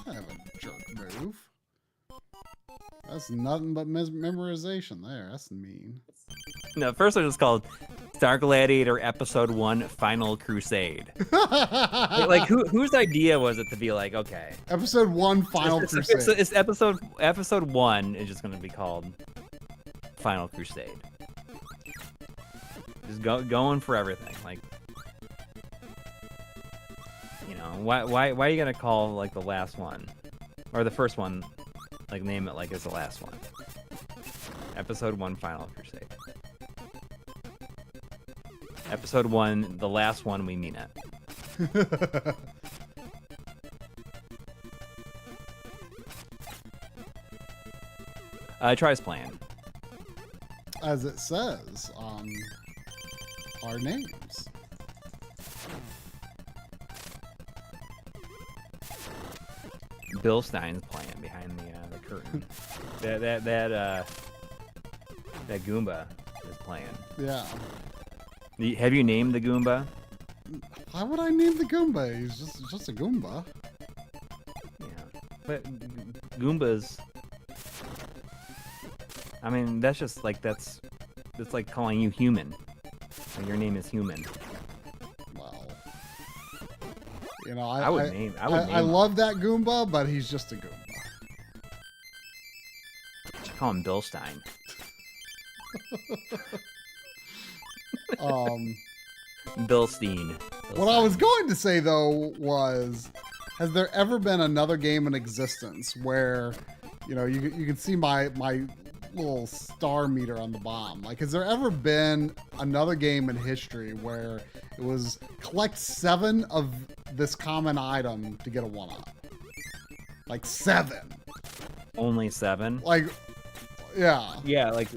kind of a jerk move. That's nothing but memorization there. That's mean. No, first one is called Star Gladiator Episode 1 Final Crusade. Like, whose idea was it to be like, okay. Episode 1 Final Crusade. It's episode 1 is just going to be called Final Crusade. Just going for everything. Like, you know, why are you going to call, like, the last one? Or the first one, like, name it like it's the last one. Episode 1 Final Crusade. Episode 1, the last one, we mean it. Try his plan. As it says on our names. Bill Stein's plan behind the curtain. that Goomba is playing. Yeah. Have you named the Goomba? Why would I name the Goomba? He's just a Goomba. Yeah, but Goombas. I mean, that's just like that's like calling you human. Like your name is human. Well, you know, I would name. I love that Goomba, but he's just a Goomba. You call him Bill Stein. Bill Steen. What I was going to say though was, has there ever been another game in existence where, you know, you can see my little star meter on the bottom? Like, has there ever been another game in history where it was collect 7 of this common item to get a 1-up? Like 7. Only 7? Like, yeah. Yeah, like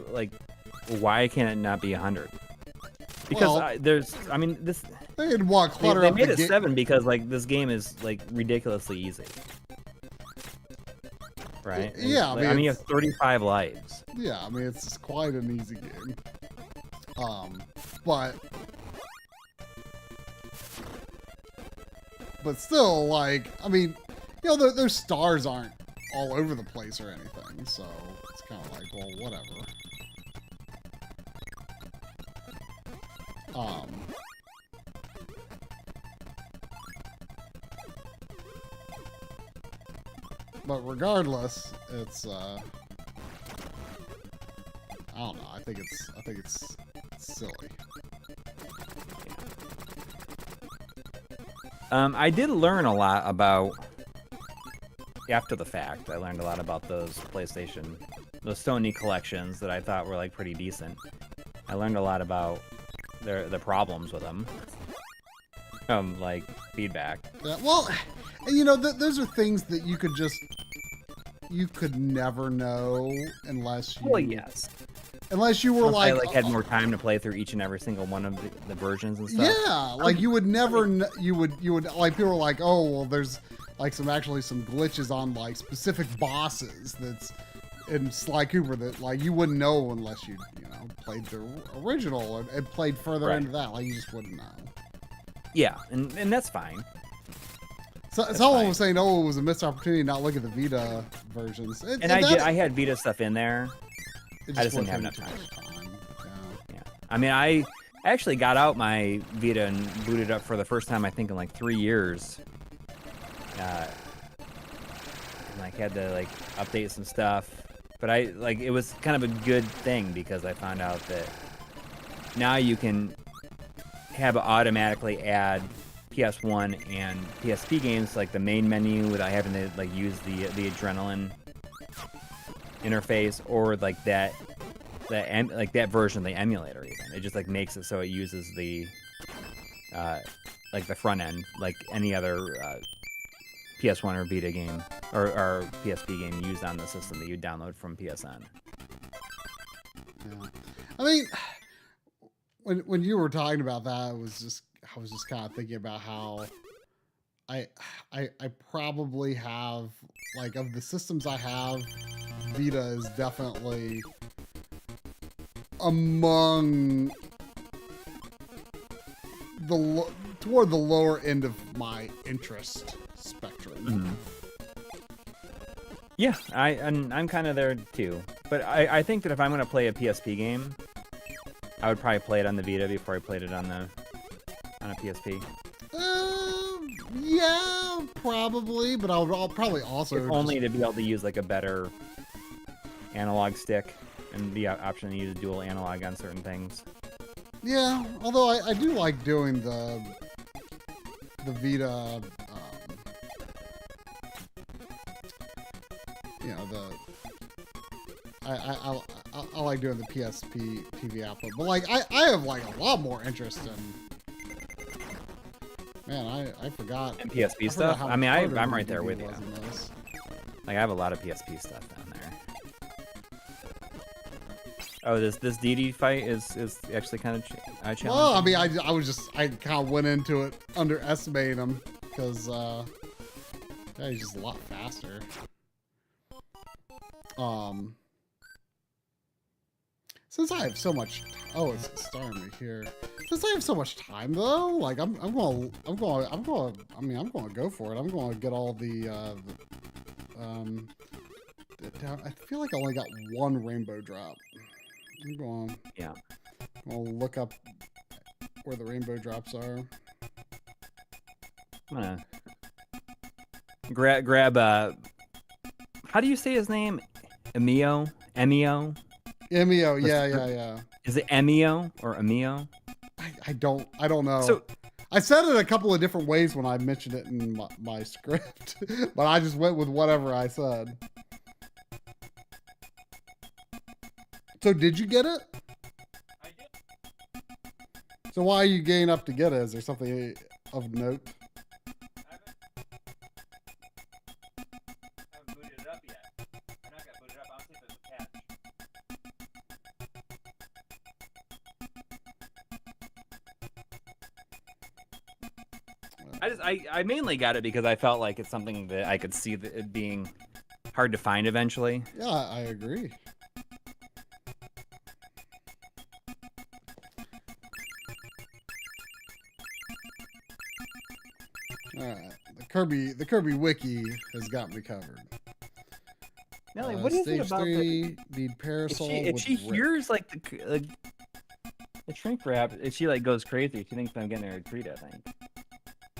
why can't it not be 100? Because there's, I mean, this. They had clutter they up made the it 7 because like this game is like ridiculously easy, right? Yeah, I mean you have 35 lives. Yeah, I mean it's quite an easy game. But still, like, I mean, you know, those stars aren't all over the place or anything, so it's kind of like, well, whatever. But regardless, it's I don't know. I think it's silly. I did learn a lot about after the fact. I learned a lot about those Sony collections that I thought were like pretty decent. I learned a lot about the problems with them. from like feedback. Yeah, well, and you know, those are things that you could never know unless you. Well, yes. Unless you were Unless I, like had more time to play through each and every single one of the versions and stuff. Yeah, like you would never, you would like people were like, oh well, there's like some glitches on like specific bosses that's in Sly Cooper that like you wouldn't know unless you played the original and played further into that. Like you just wouldn't know. Yeah, and that's fine. So someone was saying, oh, it was a missed opportunity to not look at the Vita versions. I had Vita stuff in there. I just didn't have enough time. Yeah. I mean, I actually got out my Vita and booted up for the first time, I think, in like 3 years. And like had to like update some stuff. But it was kind of a good thing because I found out that now you can have it automatically add PS1 and PSP games like the main menu without having to like use the Adrenaline interface or like that version of the emulator even. It just like makes it so it uses the like the front end like any other PS1 or Vita game or PSP game used on the system that you download from PSN. Yeah. I mean, when you were talking about that, I was just kind of thinking about how I probably have like of the systems I have, Vita is definitely among toward the lower end of my interest spectrum. Mm-hmm. Yeah, I'm kind of there too. But I think that if I'm going to play a PSP game, I would probably play it on the Vita before I played it on a PSP. Yeah, probably. But I'll probably also only to be able to use like a better analog stick and the option to use dual analog on certain things. Yeah, although I do like doing the Vita. I like doing the PSP TV output, but like I have like a lot more interest in. Man, I forgot. And PSP stuff. I mean, I'm right there with you. Like I have a lot of PSP stuff down there. Oh, this DD fight is actually kind of challenging. Well, I mean, I kind of went into it underestimating him because yeah, he's just a lot faster. Since I have so much, it's starting me here. Since I have so much time though, like I'm going to go for it. I'm going to get all I feel like I only got one rainbow drop. I'm going to look up where the rainbow drops are. I'm gonna grab how do you say his name? Emio? Emio, yeah. Is it Emio or Emio? I don't know. So I said it a couple of different ways when I mentioned it in my script, but I just went with whatever I said. So did you get it? I did. So why are you getting up to get it? Is there something of note? I haven't booted it up yet. I'm not gonna boot it up. I'll see if there's a catch. I mainly got it because I felt like it's something that I could see that it being hard to find eventually. Yeah, I agree. Alright, the Kirby wiki has got me covered. Nelly, what is it about the need parasol? If she hears like the shrink wrap, if she like goes crazy, she thinks I'm getting her a treat. I think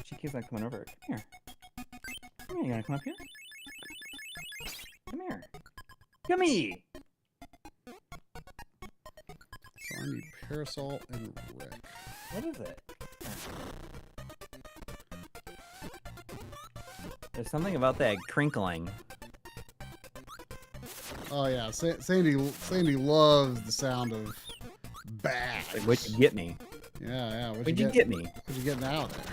she keeps on coming over. Come here. Come here. You gonna come up here? Come here. Come here. So I need parasol and Rick. What is it? There's something about that crinkling. Oh yeah, Sandy loves the sound of bash. Like, what'd you get me? Yeah. What'd you get me? What'd you getting out there?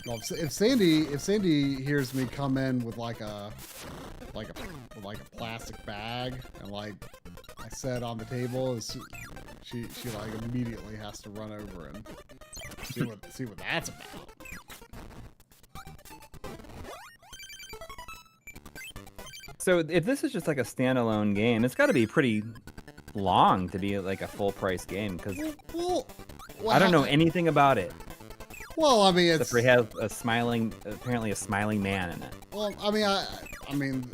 Well, if Sandy hears me come in with like a plastic bag and like I said on the table, she like immediately has to run over and see what that's about. So if this is just like a standalone game, it's got to be pretty long to be like a full price game because I don't know anything about it. Well, I mean, Except for it has apparently a smiling man in it. Well, I mean,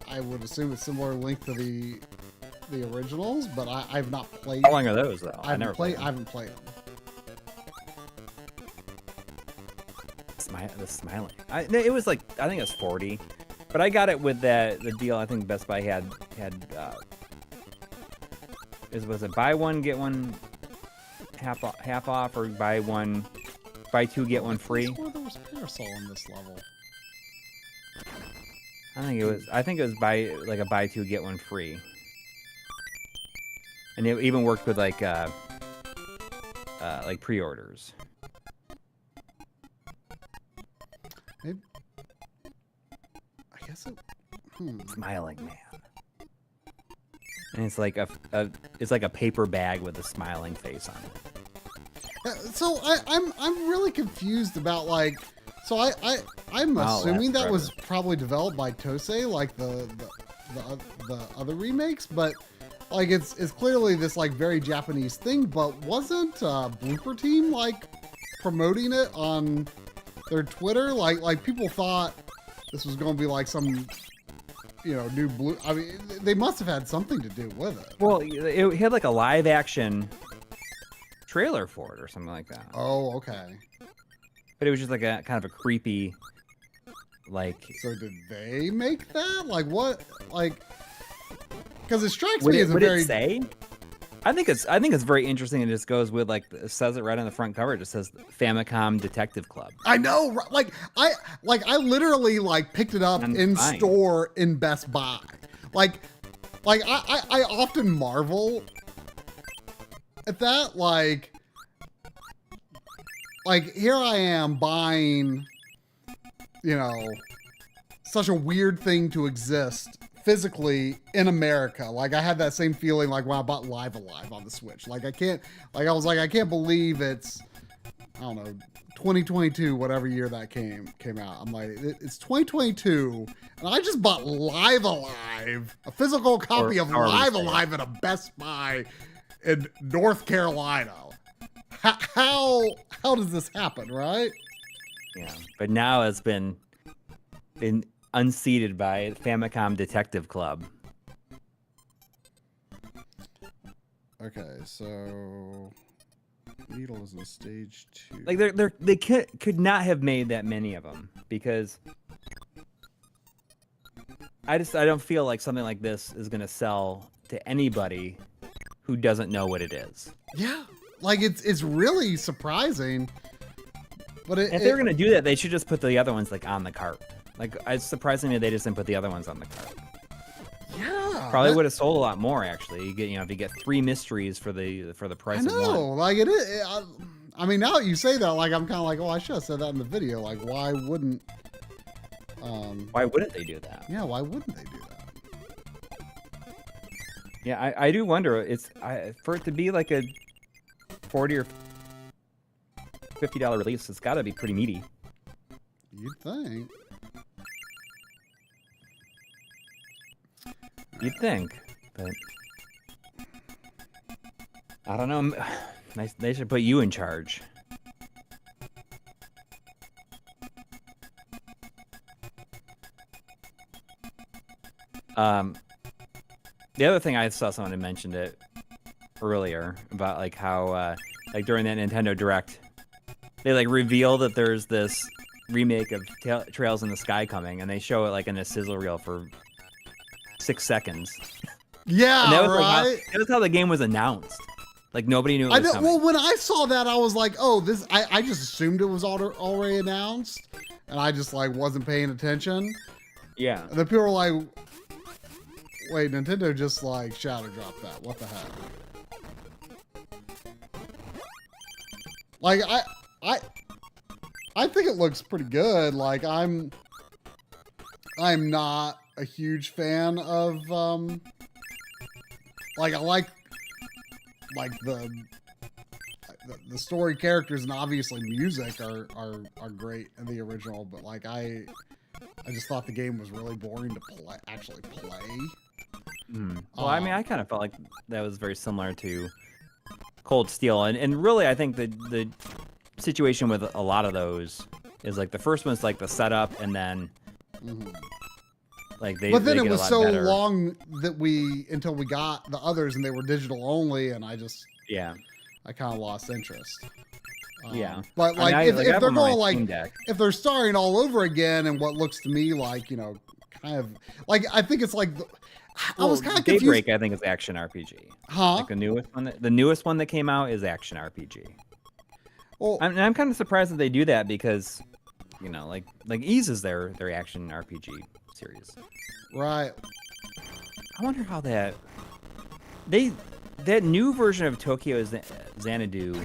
I would assume it's similar length to the originals, but I've not played. How long are those though? I haven't played them. The smiling. It was like I think it was 40, but I got it with the deal. I think Best Buy had was it buy one get one half off or buy two get one free? There was Parasol in this level. I think it was buy two get one free, and it even worked with like pre-orders. Maybe, I guess it. Smiling man. And it's like a paper bag with a smiling face on it. So I'm really confused about like. So I'm assuming that was probably developed by Tosei, like the other remakes, but like it's clearly this like very Japanese thing. But wasn't Blooper Team like promoting it on their Twitter? Like people thought this was going to be like some, new blue. I mean, they must have had something to do with it. Well, it had like a live action trailer for it or something like that. Oh, okay. But it was just like a kind of a creepy, like. So did they make that? Like what? Like, because it strikes me as a would very. It say? I think it's very interesting. It just goes with like it says it right on the front cover. It just says Famicom Detective Club. I know, like I literally like picked it up in store in Best Buy. Like I often marvel at that. Like here I am buying, such a weird thing to exist physically in America. Like I had that same feeling like when I bought Live Alive on the Switch. Like I can't believe it's, I don't know, 2022, whatever year that came out. I'm like, it's 2022 and I just bought Live Alive, a physical copy of Live Alive at a Best Buy in North Carolina. How does this happen, right? Yeah, but now it's been unseated by Famicom Detective Club. Okay, so Needle is in stage 2. Like they could not have made that many of them because I don't feel like something like this is gonna sell to anybody who doesn't know what it is. Yeah. Like it's really surprising, but if they were gonna do that, they should just put the other ones like on the cart. Like it's surprising me they just didn't put the other ones on the cart. Yeah, probably would have sold a lot more. Actually, you get if you get 3 mysteries for the price of one. I know, like it is. I mean, now that you say that, like I'm kind of like, oh, I should have said that in the video. Like, why wouldn't they do that? Yeah, why wouldn't they do that? Yeah, I do wonder. For it to be like a $40 or $50 release, it's got to be pretty meaty. You'd think. You'd think, but I don't know. They should put you in charge. The other thing I saw someone had mentioned it earlier about like how like during that Nintendo Direct they like reveal that there's this remake of Trails in the Sky coming, and they show it like in a sizzle reel for 6 seconds. Yeah, that was right. Like that was how the game was announced. Like nobody knew it was coming. Well, when I saw that, I was like, "Oh, this." I just assumed it was already announced, and I just like wasn't paying attention. Yeah. And then people were like, "Wait, Nintendo just like shadow dropped that? What the heck?" Like I think it looks pretty good. Like I'm not a huge fan of like I like the story characters and obviously music are great in the original, but like I just thought the game was really boring to actually play. Well, I mean, I kind of felt like that was very similar to Cold Steel, and really, I think the situation with a lot of those is like the first one's like the setup, and then like but then they it get was a lot so better. long that until we got the others and they were digital only, and I kind of lost interest. Yeah, but I like mean, if I have they're them on going my like Steam Deck. if they're starring all over again and what looks to me like, you know, kind of like I think it's like I was kind of confused. Daybreak, I think, is action RPG. Huh? Like the newest one that came out is action RPG. Well, I'm kind of surprised that they do that because, you know, like Ys is their action RPG series. right. I wonder how that new version of Tokyo Xanadu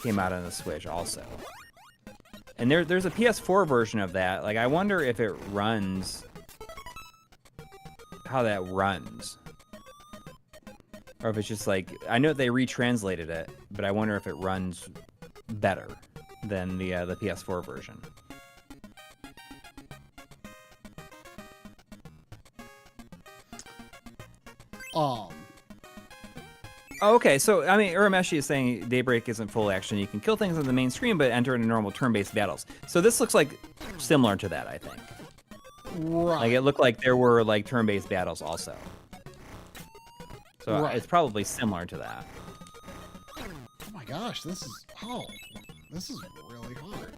came out on the Switch also. And there's a PS4 version of that. Like, I wonder if it runs, how that runs. Or if it's just like, I know they retranslated it, but I wonder if it runs better than the PS4 version. Oh, okay, so, I mean, Urameshi is saying Daybreak isn't full action. You can kill things on the main screen, but enter into normal turn-based battles. So this looks like similar to that, I think. Right. Like, it looked like there were, like, turn-based battles also. So Right. it's probably similar to that. Oh my gosh, this is really hard.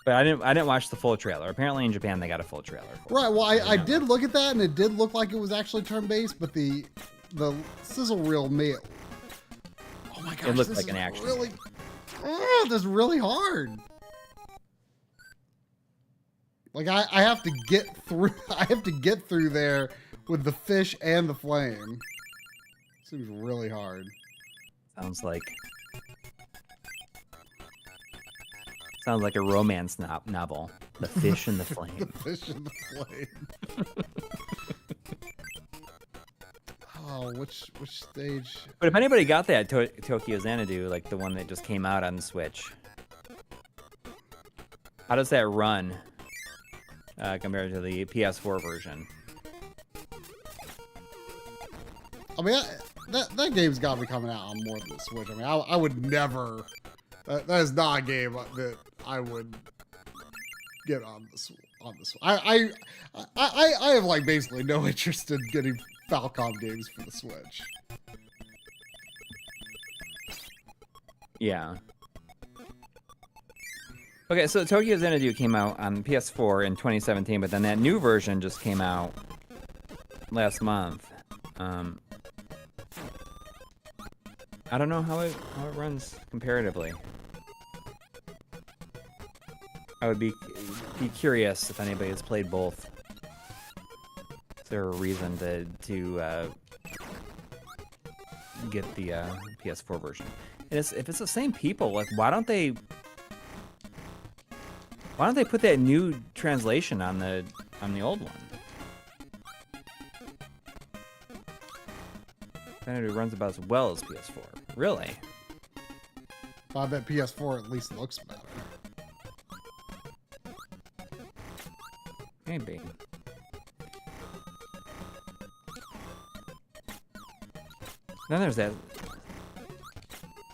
But I didn't watch the full trailer. Apparently in Japan they got a full trailer. Right, well, I did look at that, and it did look like it was actually turn-based, but the sizzle reel made it. Oh my gosh, It looked this like an is action. really, this is really hard. Like I have to get through. I have to get through there with the fish and the flame. Seems really hard. Sounds like a romance novel. The Fish and the The Flame. fish and the flame. Oh, which stage? But if anybody got that Tokyo Xanadu, like the one that just came out on the Switch, how does that run compared to the PS4 version? I mean, that game's got to be coming out on more than the Switch. I mean, I would never. That is not a game that I would get on the Switch. I have like basically no interest in getting Falcom games for the Switch. Yeah. Okay, so Tokyo Xanadu came out on PS4 in 2017, but then that new version just came out last month. I don't know how it runs comparatively. I would be curious if anybody has played both. Is there a reason to get the PS4 version? And if it's the same people, like why don't they put that new translation on the old one? Then it runs about as well as PS4. Really? I bet PS4 at least looks better. Maybe. Then there's that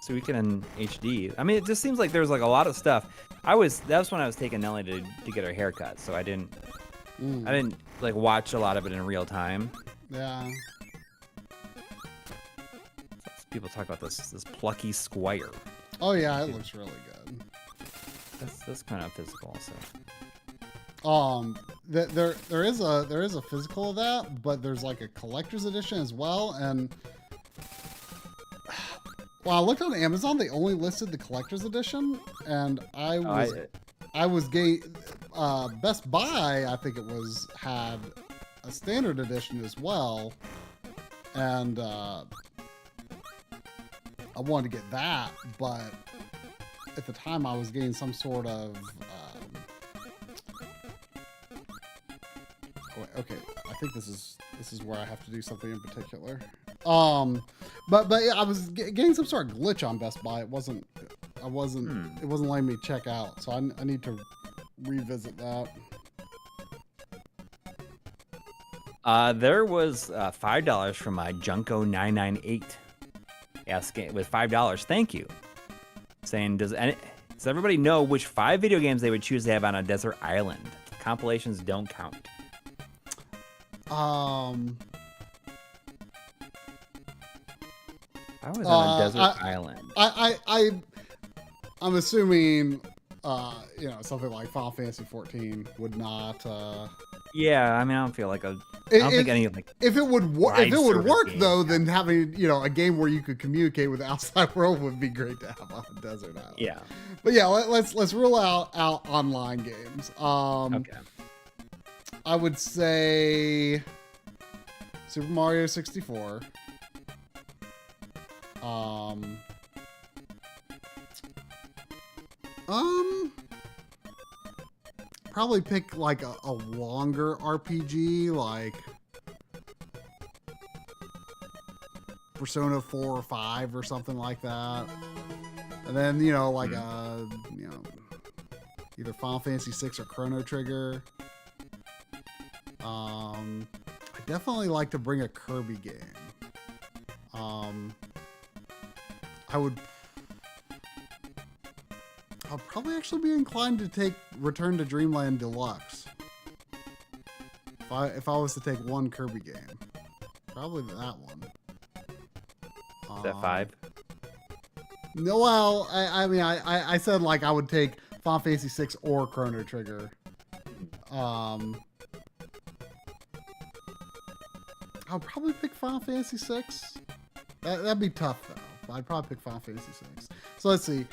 Suikoden in HD. I mean, it just seems like there's like a lot of stuff. That was when I was taking Nelly to get her haircut, so I didn't like watch a lot of it in real time. Yeah. People talk about this plucky squire. Oh yeah, it looks really good. That's kind of physical also. There is a physical of that, but there's like a collector's edition as well. And well, I looked on Amazon, they only listed the collector's edition, and Best Buy, I think it was, had a standard edition as well, and I wanted to get that, but at the time I was getting some sort of. Okay, I think this is where I have to do something in particular. But yeah, I was getting some sort of glitch on Best Buy. It wasn't letting me check out, so I need to revisit that. There was $5 from my Junko998 asking with $5. Thank you. Saying, does everybody know which 5 video games they would choose to have on a desert island? Compilations don't count. I was on a desert island. I'm assuming, something like Final Fantasy 14 would not. Yeah, I mean, I don't feel like I don't think any like. If it would work game. though, then having a game where you could communicate with the outside world would be great to have on a desert island. Yeah. But yeah, let's rule out online games. Okay. I would say Super Mario 64. Probably pick like a longer RPG, like Persona 4 or 5 or something like that. And then, either Final Fantasy 6 or Chrono Trigger. I definitely like to bring a Kirby game. I'll probably actually be inclined to take Return to Dreamland Deluxe. If I was to take one Kirby game, probably that one. Is that 5? No, well, I said like I would take Final Fantasy 6 or Chrono Trigger. I'll probably pick Final Fantasy 6. That'd be tough though. I'd probably pick Final Fantasy 6. So let's see.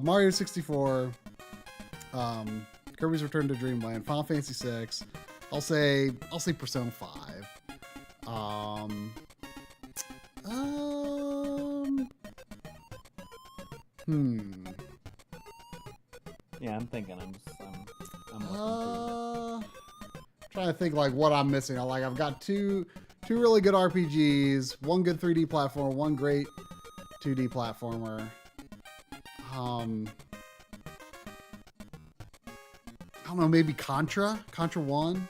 Mario 64, Kirby's Return to Dreamland, Final Fantasy 6. I'll say Persona 5. Yeah, I'm thinking. I'm looking trying to think like what I'm missing. I've got two really good RPGs, one good 3D platformer, one great 2D platformer. I don't know, maybe Contra 1.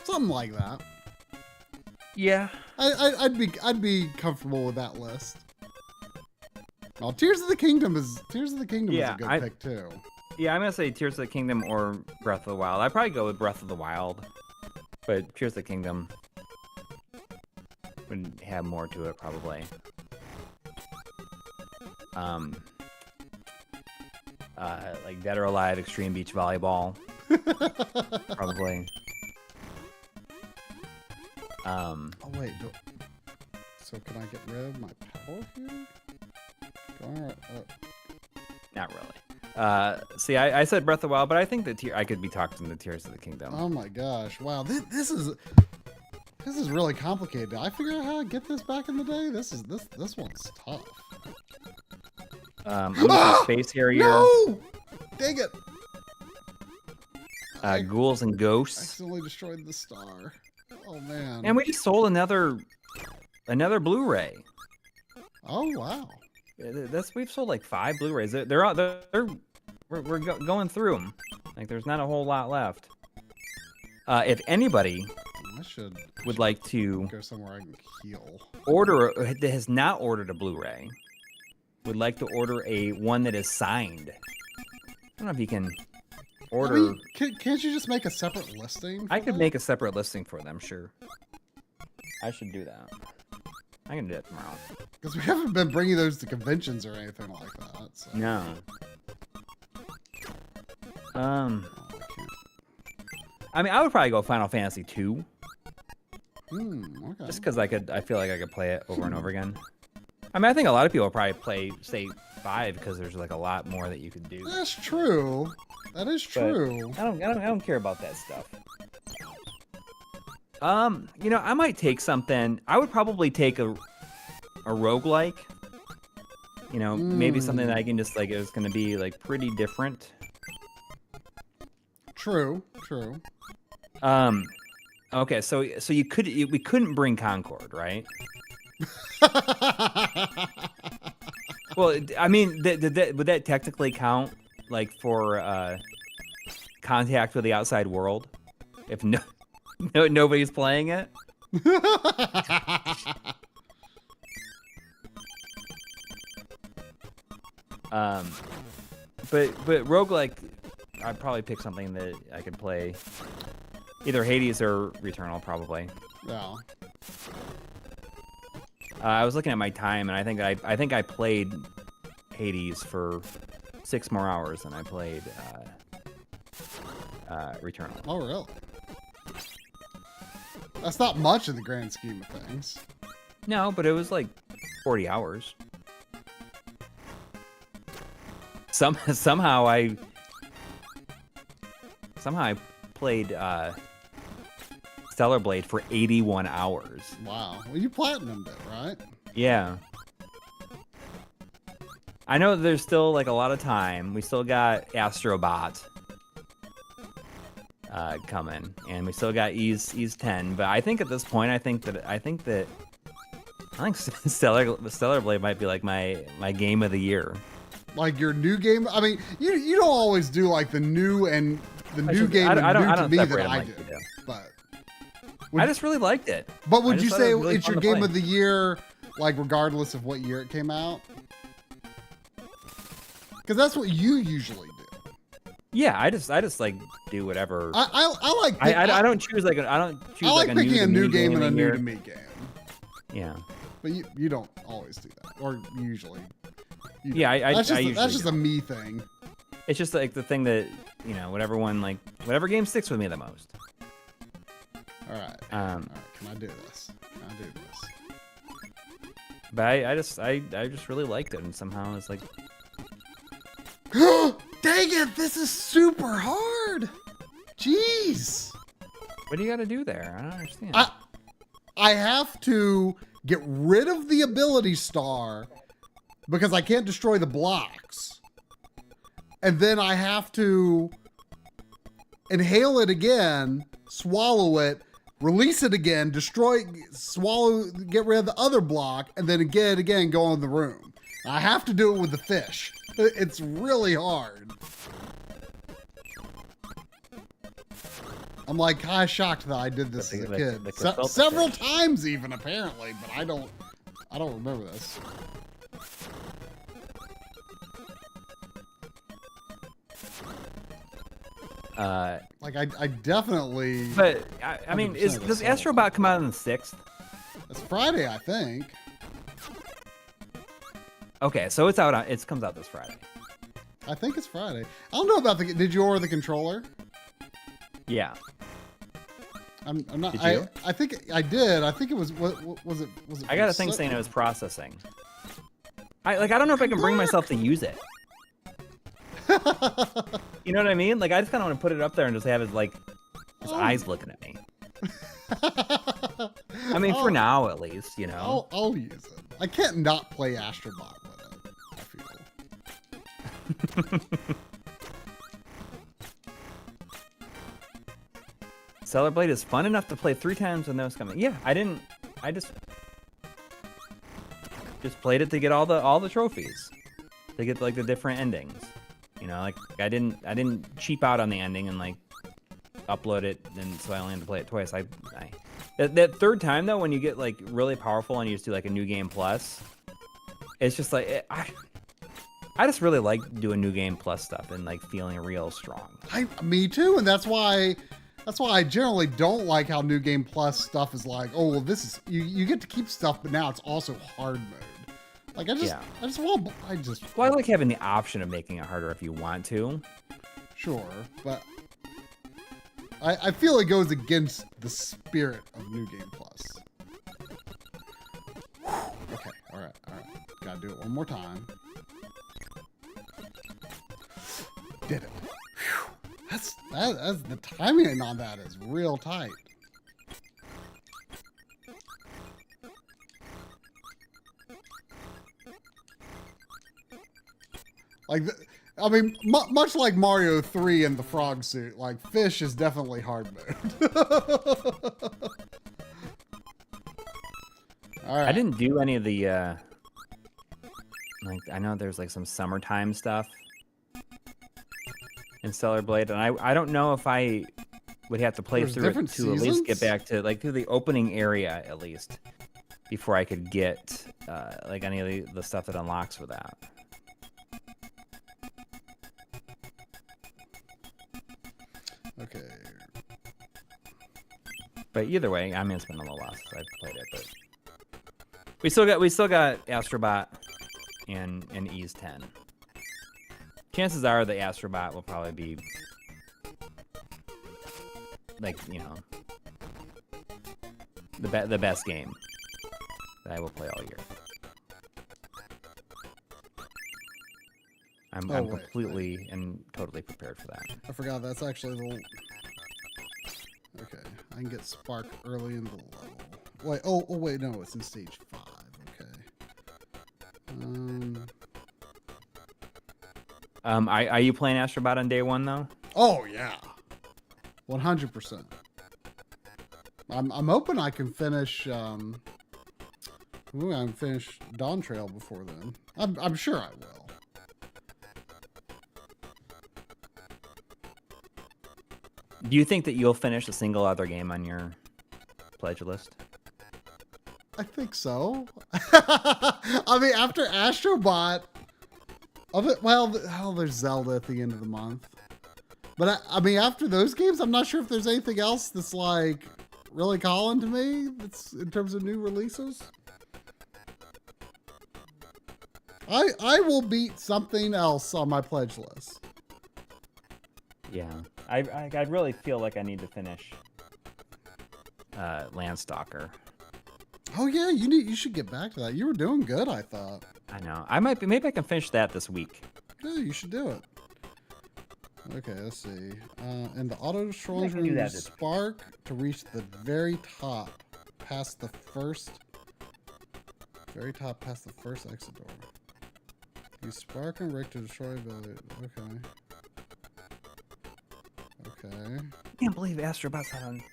Something like that. Yeah. I'd be comfortable with that list. Well, Tears of the Kingdom is a good pick too. Yeah, I'm gonna say Tears of the Kingdom or Breath of the Wild. I'd probably go with Breath of the Wild, but Tears of the Kingdom would have more to it probably. Like Dead or Alive Extreme Beach Volleyball, probably. Oh wait, so can I get rid of my power here? Not really. See, I said Breath of the Wild, but I think that I could be talking the Tears of the Kingdom. Oh my gosh! Wow, this is really complicated. Did I figure out how to get this back in the day? This one's tough. I'm gonna Space Harrier. No! Dang it! Ghouls and Ghosts. Accidentally destroyed the star. Oh man! And we just sold another Blu-ray. Oh wow! We've sold like 5 Blu-rays. We're going through them. Like there's not a whole lot left. If anybody would like to go somewhere I can heal, that has not ordered a Blu-ray, would like to order one that is signed. I don't know if you can order. Can't you just make a separate listing? I could make a separate listing for them. Sure. I should do that. I can do it tomorrow. Because we haven't been bringing those to conventions or anything like that. So. No. I mean, I would probably go Final Fantasy 2. Okay. Just because I feel like I could play it over and over again. I mean, I think a lot of people will probably play, say, 5 because there's like a lot more that you could do. That's true. That is true. But I don't care about that stuff. I might take something. I would probably take a roguelike. You know, maybe something that I can just like is going to be like pretty different. True. Okay, so we couldn't bring Concord, right? Well, I mean, would that technically count like for contact with the outside world if nobody's playing it? But roguelike, I'd probably pick something that I could play either Hades or Returnal, probably. Yeah. I was looking at my time, and I think I played Hades for 6 more hours than I played Returnal. Oh, really? That's not much in the grand scheme of things. No, but it was like 40 hours. Somehow I played Stellar Blade for 81 hours. Wow. Well, you platinumed it, right? Yeah. I know there's still like a lot of time. We still got Astrobot coming, and we still got Ease 10. But I think at this point, I think Stellar Blade might be like my game of the year. Like your new game. I mean, you don't always do like the new and the new game. I don't separate them like you do. But I just really liked it. But would you say it's your game of the year, like regardless of what year it came out? Because that's what you usually do. Yeah, I just like do whatever. I like. I don't choose like I like picking a new game and a new to me game. Yeah. But you don't always do that, or usually. Yeah, that's just a me thing. It's just like the thing that whatever game sticks with me the most. All right. Can I do this? But I just really liked it, and somehow it's like, dang it! This is super hard. Jeez. What do you got to do there? I don't understand. I have to get rid of the ability star because I can't destroy the blocks. And then I have to inhale it again, swallow it, release it again, swallow, get rid of the other block, and then again, go in the room. I have to do it with the fish. It's really hard. I'm like kind of shocked that I did this as a kid. Several times even, apparently, but I don't remember this. Like I definitely. But I mean, does Astrobot come out on the 6th? It's Friday, I think. Okay, so it comes out this Friday. I think it's Friday. I don't know about did you order the controller? Yeah. I'm not. Did you? I think I did. I think it was. What was it? Was it? I got a thing saying it was processing. I don't know if I can bring myself to use it. You know what I mean? Like I just kind of want to put it up there and just have his eyes looking at me. I mean, for now at least, you know. I'll use it. I can't not play Astrobot with it. I feel. Stellar Blade is fun enough to play 3 times when those coming. Yeah, I just played it to get all the trophies, to get like the different endings. You know, like I didn't cheap out on the ending and like upload it, and so I only had to play it twice. That third time though, when you get like really powerful and you just do like a new game plus, it's just like I just really like doing new game plus stuff and like feeling real strong. Me too, and that's why I generally don't like how new game plus stuff is like, oh well, this is you get to keep stuff, but now it's also hard mode. Like Well, I like having the option of making it harder if you want to. Sure, but I feel it goes against the spirit of New Game Plus. Okay, all right. Gotta do it one more time. Did it. That's the timing on that is real tight. Like, I mean, much like Mario 3 in the frog suit, like fish is definitely hard mode. All right. I didn't do any of the like I know there's like some summertime stuff in Stellar Blade, and I don't know if I would have to play There's through it to different at least get seasons? back to like through the opening area at least before I could get like any of the stuff that unlocks for that. Okay. But either way, I mean it's been a little while since I've played it, but we still got Astrobot and Ease 10. Chances are the Astrobot will probably be like, you know, the best game that I will play all year. I'm wait. completely and totally prepared for that. I forgot that's actually the... Okay, I can get Spark early in the level. Wait, oh wait, no, it's in stage 5. Okay. Are you playing Astrobot on day 1 though? Oh yeah, 100%. I'm hoping I can finish. I can finish Dawn Trail before then. I'm sure I will. Do you think that you'll finish a single other game on your pledge list? I think so. I mean, after Astrobot, there's Zelda at the end of the month. But I mean, after those games, I'm not sure if there's anything else that's like really calling to me. That's in terms of new releases. I will beat something else on my pledge list. Yeah, I really feel like I need to finish Landstalker. Oh yeah, you should get back to that. You were doing good, I thought. I know. Maybe I can finish that this week. Yeah, you should do it. Okay, let's see. In the auto destroyers I can do room, that use this Spark to reach the very top, past the first exit door. Use Spark and Rick to destroy ability. Okay. Okay. I can't believe Astrobot's out on...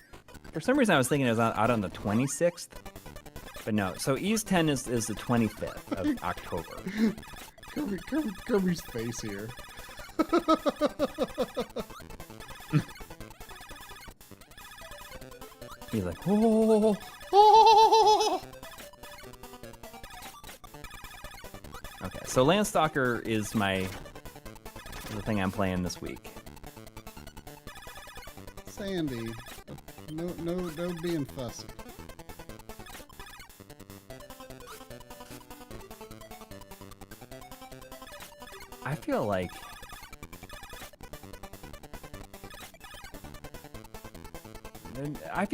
For some reason, I was thinking it was out on the 26th. But no, so Ease 10 is the 25th of October. Kirby's face here. He's like, oh. Okay, so Landstalker is the thing I'm playing this week. Sandy, no being fussy. I feel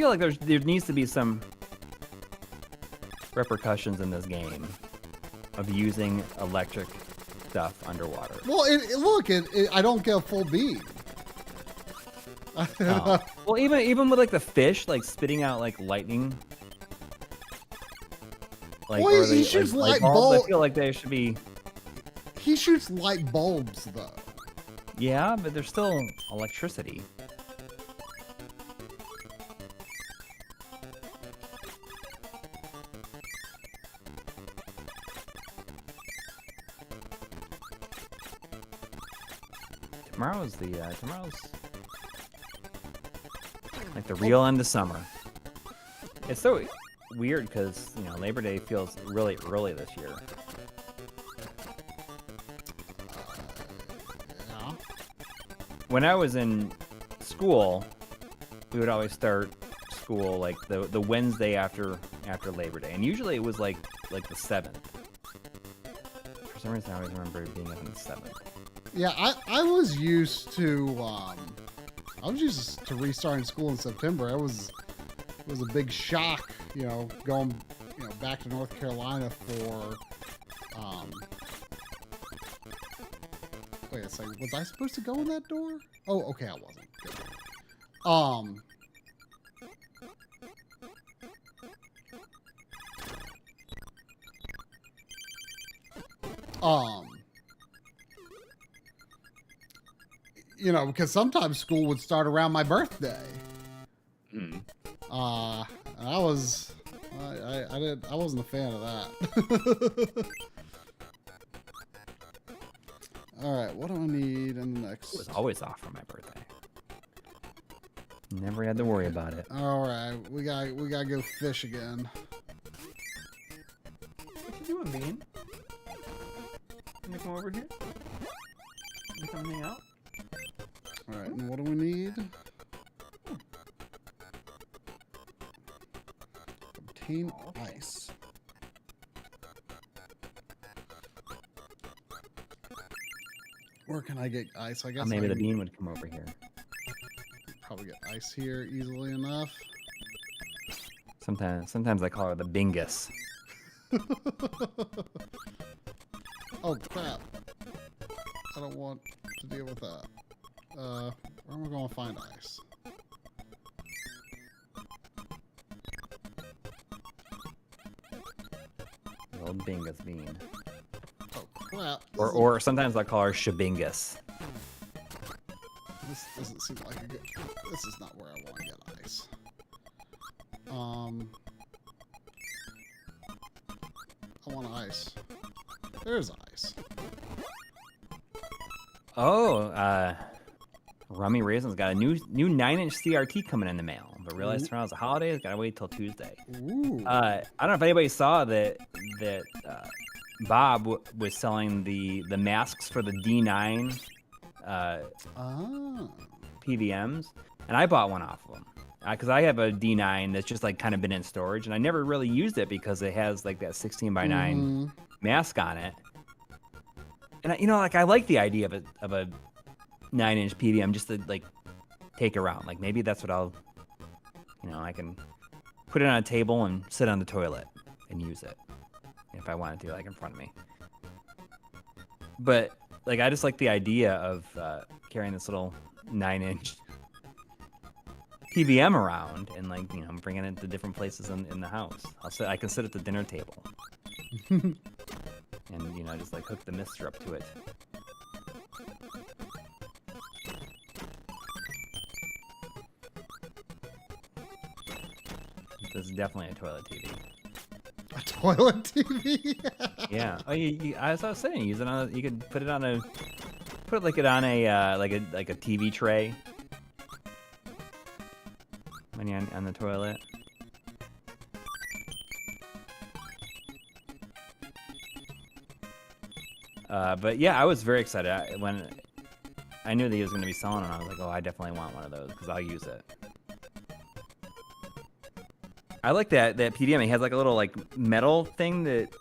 like there needs to be some repercussions in this game of using electric stuff underwater. Well, look, I don't get a full beam. Oh. Well, even with like the fish, like spitting out like lightning. Like, well, or he the, shoots like, light bulbs. bulbs. I feel like they should be. He shoots light bulbs, though. Yeah, but there's still electricity. Tomorrow's like the real end of summer. It's so weird because, you know, Labor Day feels really early this year. Yeah. When I was in school, we would always start school like the Wednesday after Labor Day, and usually it was like the 7th. For some reason, I always remember it being like on the 7th. Yeah, I was used to restarting school in September. It was a big shock, you know, going, you know, back to North Carolina for wait a second, was I supposed to go in that door? Oh, okay, I wasn't. Good. you know, because sometimes school would start around my birthday. Hmm. And I wasn't a fan of that. All right, what do I need in the next? It was always off for my birthday. Never had to worry about it. All right, we gotta go fish again. What you doing, Bean? Can you come over here? Can you come hang out? All right, and what do we need? Obtain ice. Where can I get ice? I guess Maybe I the can bean would come over here. probably get ice here easily enough. Sometimes I call her the Bingus. Oh crap! I don't want to deal with that. Where am I going to find ice? The old Bingus bean. Oh crap! Or sometimes I call her Shabingus. This doesn't seem like a good. This is not where I want to get ice. I want ice. There's ice. Oh, Rummy Raisin's got a new 9-inch CRT coming in the mail, but realized tomorrow's the holidays, gotta wait till Tuesday. Ooh. I don't know if anybody saw that Bob was selling the masks for the D9 PVMs, and I bought one off of them because I have a D9 that's just like kind of been in storage, and I never really used it because it has like that 16:9 mask on it. And I like the idea of a 9-inch PVM just to like take around. Like maybe that's what I can put it on a table and sit on the toilet and use it if I wanted to, like in front of me. But like I just like the idea of carrying this little 9-inch PVM around and like bringing it to different places in the house. I can sit at the dinner table. And just like hook the mister up to it. This is definitely a toilet TV. A toilet TV? Yeah. Oh, as I was saying, use it on. You could put it on a like a TV tray when you're on the toilet. But yeah, I was very excited when I knew that he was going to be selling them. I was like, oh, I definitely want one of those because I'll use it. I like that PDM. It has like a little like metal thing that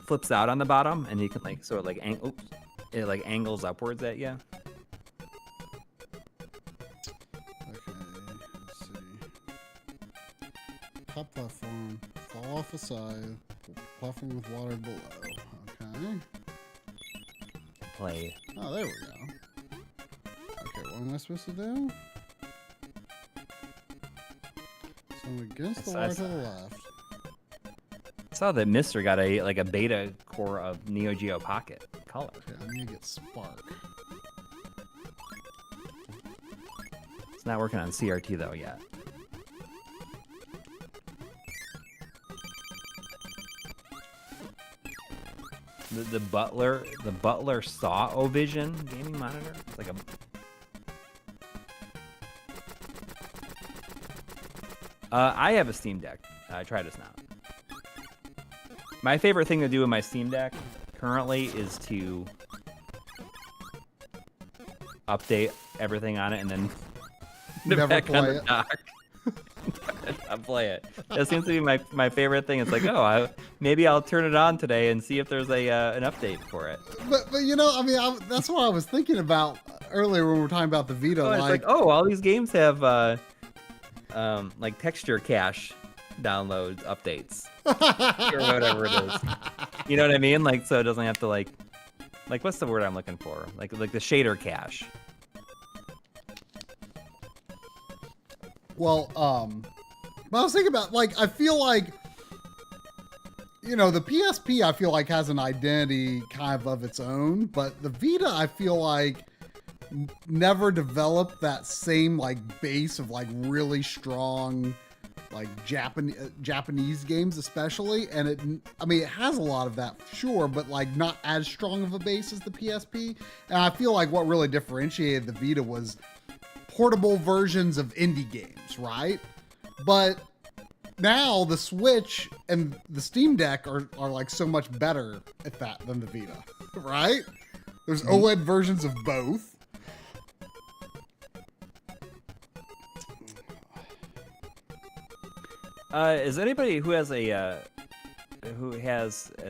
flips out on the bottom, and you can like it like angles upwards at you. Okay, let's see. Top platform, fall off the side, platform with water below. Okay. Play. Oh, there we go. Okay, what am I supposed to do? So I'm against the water to the left. I saw that Mister got a beta core of Neo Geo Pocket color. Okay, I need to get Spark. It's not working on CRT though yet. The Butler Saw O-Vision gaming monitor. It's like a I have a Steam Deck. Try this now. My favorite thing to do with my Steam Deck currently is to update everything on it and then Never back on play the it. dock. I'll play it. That seems to be my favorite thing. It's like, maybe I'll turn it on today and see if there's an update for it. But I mean, that's what I was thinking about earlier when we were talking about the Vita. Oh, it's like, all these games have like texture cache downloads updates or whatever it is. You know what I mean? Like, so it doesn't have to like what's the word I'm looking for? Like the shader cache. Well, but I was thinking about, like, I feel like, the PSP, I feel like, has an identity kind of its own, but the Vita, I feel like, never developed that same like base of like really strong like Japanese games especially, and it has a lot of that, sure, but like not as strong of a base as the PSP. And I feel like what really differentiated the Vita was portable versions of indie games, right? But now the Switch and the Steam Deck are like so much better at that than the Vita, right? There's OLED versions of both. Is anybody who has a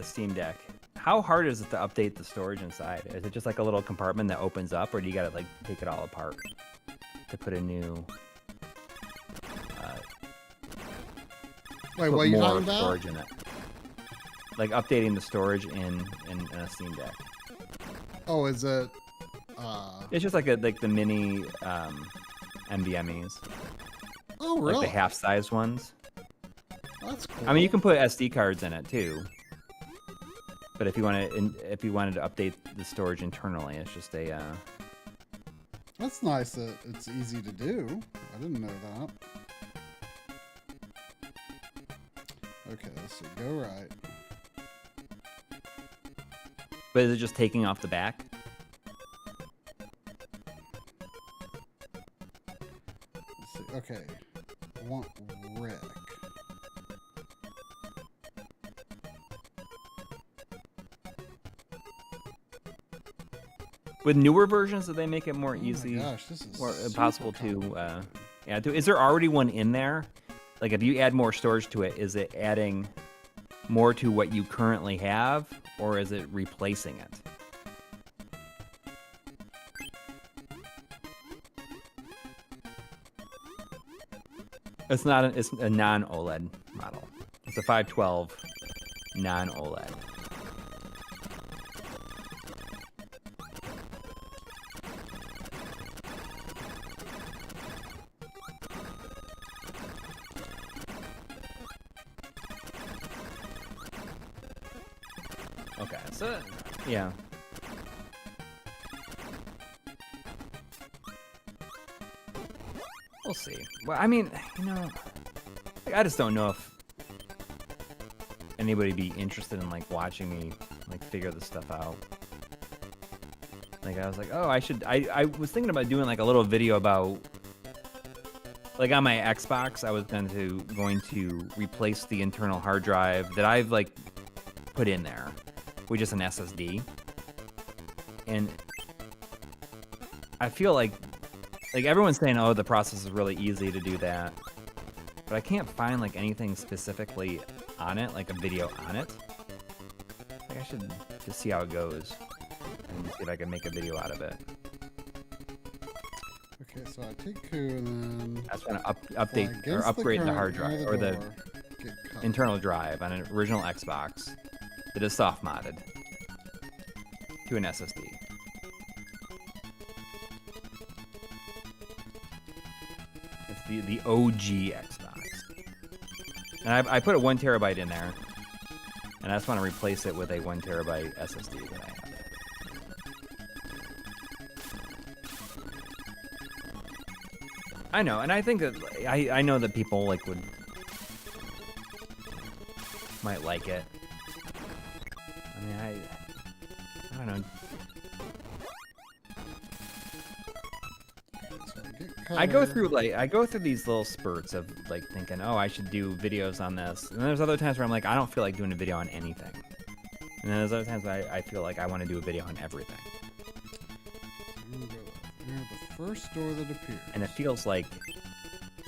Steam Deck? How hard is it to update the storage inside? Is it just like a little compartment that opens up, or do you gotta like take it all apart to put a new? Wait, put what are you more talking about? storage in it. Like updating the storage in a Steam Deck. Oh, is it? It's just like the mini NVMe's. Oh, really? Like the half-sized ones. That's cool. I mean, you can put SD cards in it too. But if you wanted to update the storage internally, it's just a. That's nice that it's easy to do. I didn't know that. Okay, let's see. Go right. But is it just taking off the back? Let's see. Okay. I want Rick. With newer versions, do they make it more easy, Oh my gosh, this is more super possible to complicated. add to? Is there already one in there? Like, if you add more storage to it, is it adding more to what you currently have, or is it replacing it? It's not. It's a non-OLED model. It's a 512 non-OLED. Okay, so yeah. We'll see. Well, I mean, like, I just don't know if anybody be interested in like watching me like figure this stuff out. Like I was like, oh, I was thinking about doing like a little video about, like, on my Xbox, I was going to replace the internal hard drive that I've like put in there with just an SSD. And I feel like everyone's saying, oh, the process is really easy to do that, but I can't find like anything specifically on it, like a video on it. Like, I should just see how it goes and see if I can make a video out of it. Okay, so I take Coup and then I just want to update or upgrade the hard drive or the internal drive on an original Xbox that is soft modded to an SSD. It's the OG Xbox. And I put a 1 terabyte in there, and I just want to replace it with a 1 terabyte SSD that I have. I know, and I think that I know that people like might like it. I mean, I don't know. I go through these little spurts of like thinking, oh, I should do videos on this, and then there's other times where I'm like, I don't feel like doing a video on anything, and then there's other times where I feel like I want to do a video on everything. The first door that appears. And it feels like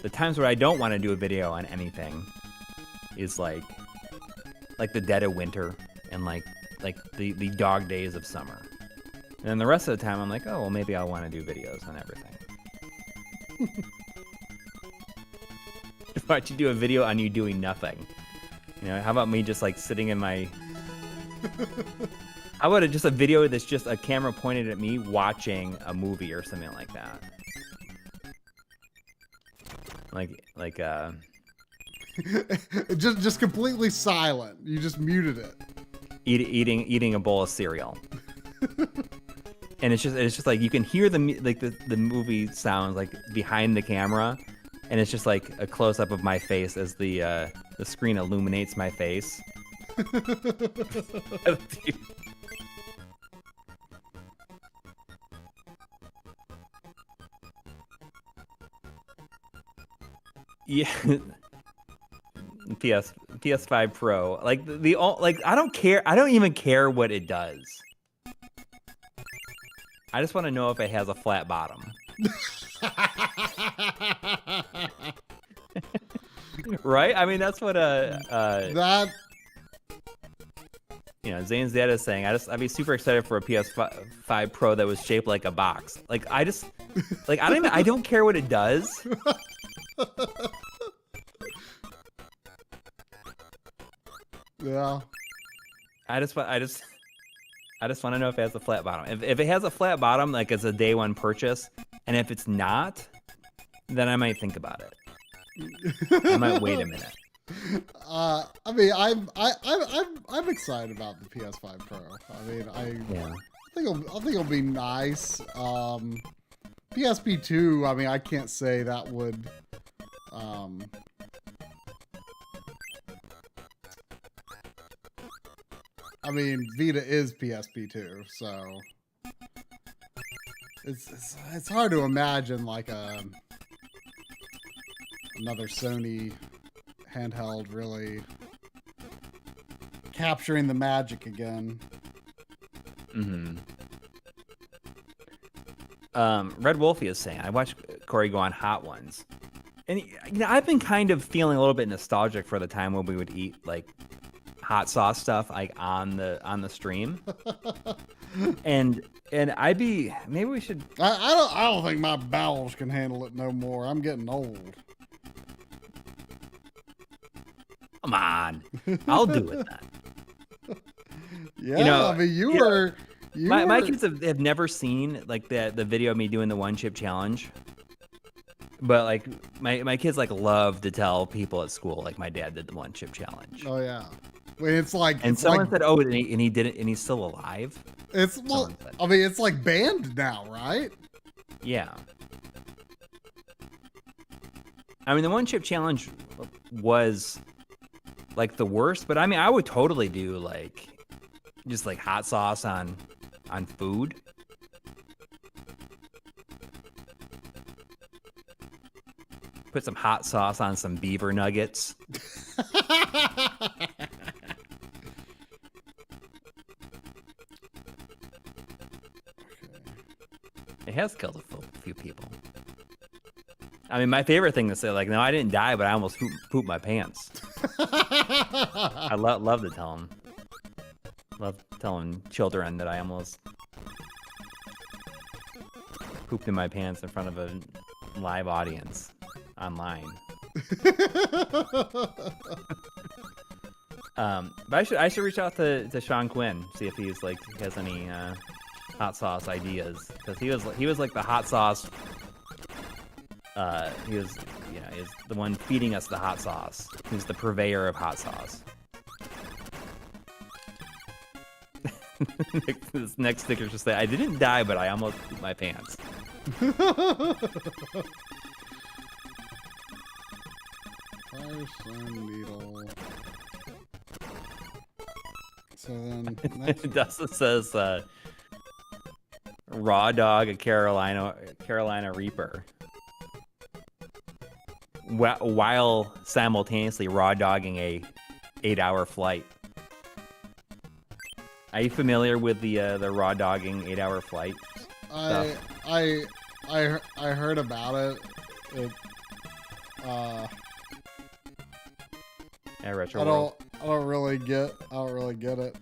the times where I don't want to do a video on anything is like the dead of winter and like the dog days of summer. And then the rest of the time I'm like, oh, well, maybe I'll want to do videos on everything. Why don't you do a video on you doing nothing? You know, how about me just like sitting in my... How about just a video that's just a camera pointed at me watching a movie or something like that? just completely silent. You just muted it. Eating a bowl of cereal. and it's just like you can hear the movie sounds like behind the camera, and it's just like a close up of my face as the screen illuminates my face. Yeah. PS5 Pro. Like I don't care. I don't even care what it does. I just want to know if it has a flat bottom. Right? I mean, that's what that. You know, Zane's dad is saying. I'd be super excited for a PS5 Pro that was shaped like a box. Like I don't care what it does. Yeah. I just want to know if it has a flat bottom. If it has a flat bottom, like it's a day one purchase, and if it's not, then I might think about it. I might wait a minute. I mean, I'm excited about the PS5 Pro. I mean, I think it'll be nice. PSP 2. I mean, I can't say that would. I mean, Vita is PSP 2, so it's hard to imagine like another Sony handheld really capturing the magic again. Mm-hmm. Red Wolfie is saying, I watched Coury go on Hot Ones, and I've been kind of feeling a little bit nostalgic for the time when we would eat like hot sauce stuff like on the stream, and maybe we should. I don't think my bowels can handle it no more. I'm getting old. Come on, I'll do it then. Yeah, I mean, my kids have never seen like the video of me doing the one chip challenge, but like my kids like love to tell people at school like my dad did the one chip challenge. Oh yeah, it's like someone said, oh, and he did it, and he's still alive. I mean, it's like banned now, right? Yeah. I mean, the one chip challenge was like the worst, but I mean, I would totally do like just like hot sauce on food. Put some hot sauce on some beaver nuggets. It has killed a few people. I mean, my favorite thing to say, like, no, I didn't die, but I almost pooped my pants. I love to tell them. Love telling children that I almost pooped in my pants in front of a live audience online. But I should reach out to Sean Quinn, see if he's like has any hot sauce ideas, because he was like the hot sauce. He was the one feeding us the hot sauce. He's the purveyor of hot sauce. This next sticker should say, I didn't die, but I almost pooped my pants. Needle. So then Dustin says raw dog a Carolina Reaper while simultaneously raw dogging a 8-hour flight. Are you familiar with the raw dogging 8-hour flight stuff? I heard about it. Yeah, Retro. I don't really get it,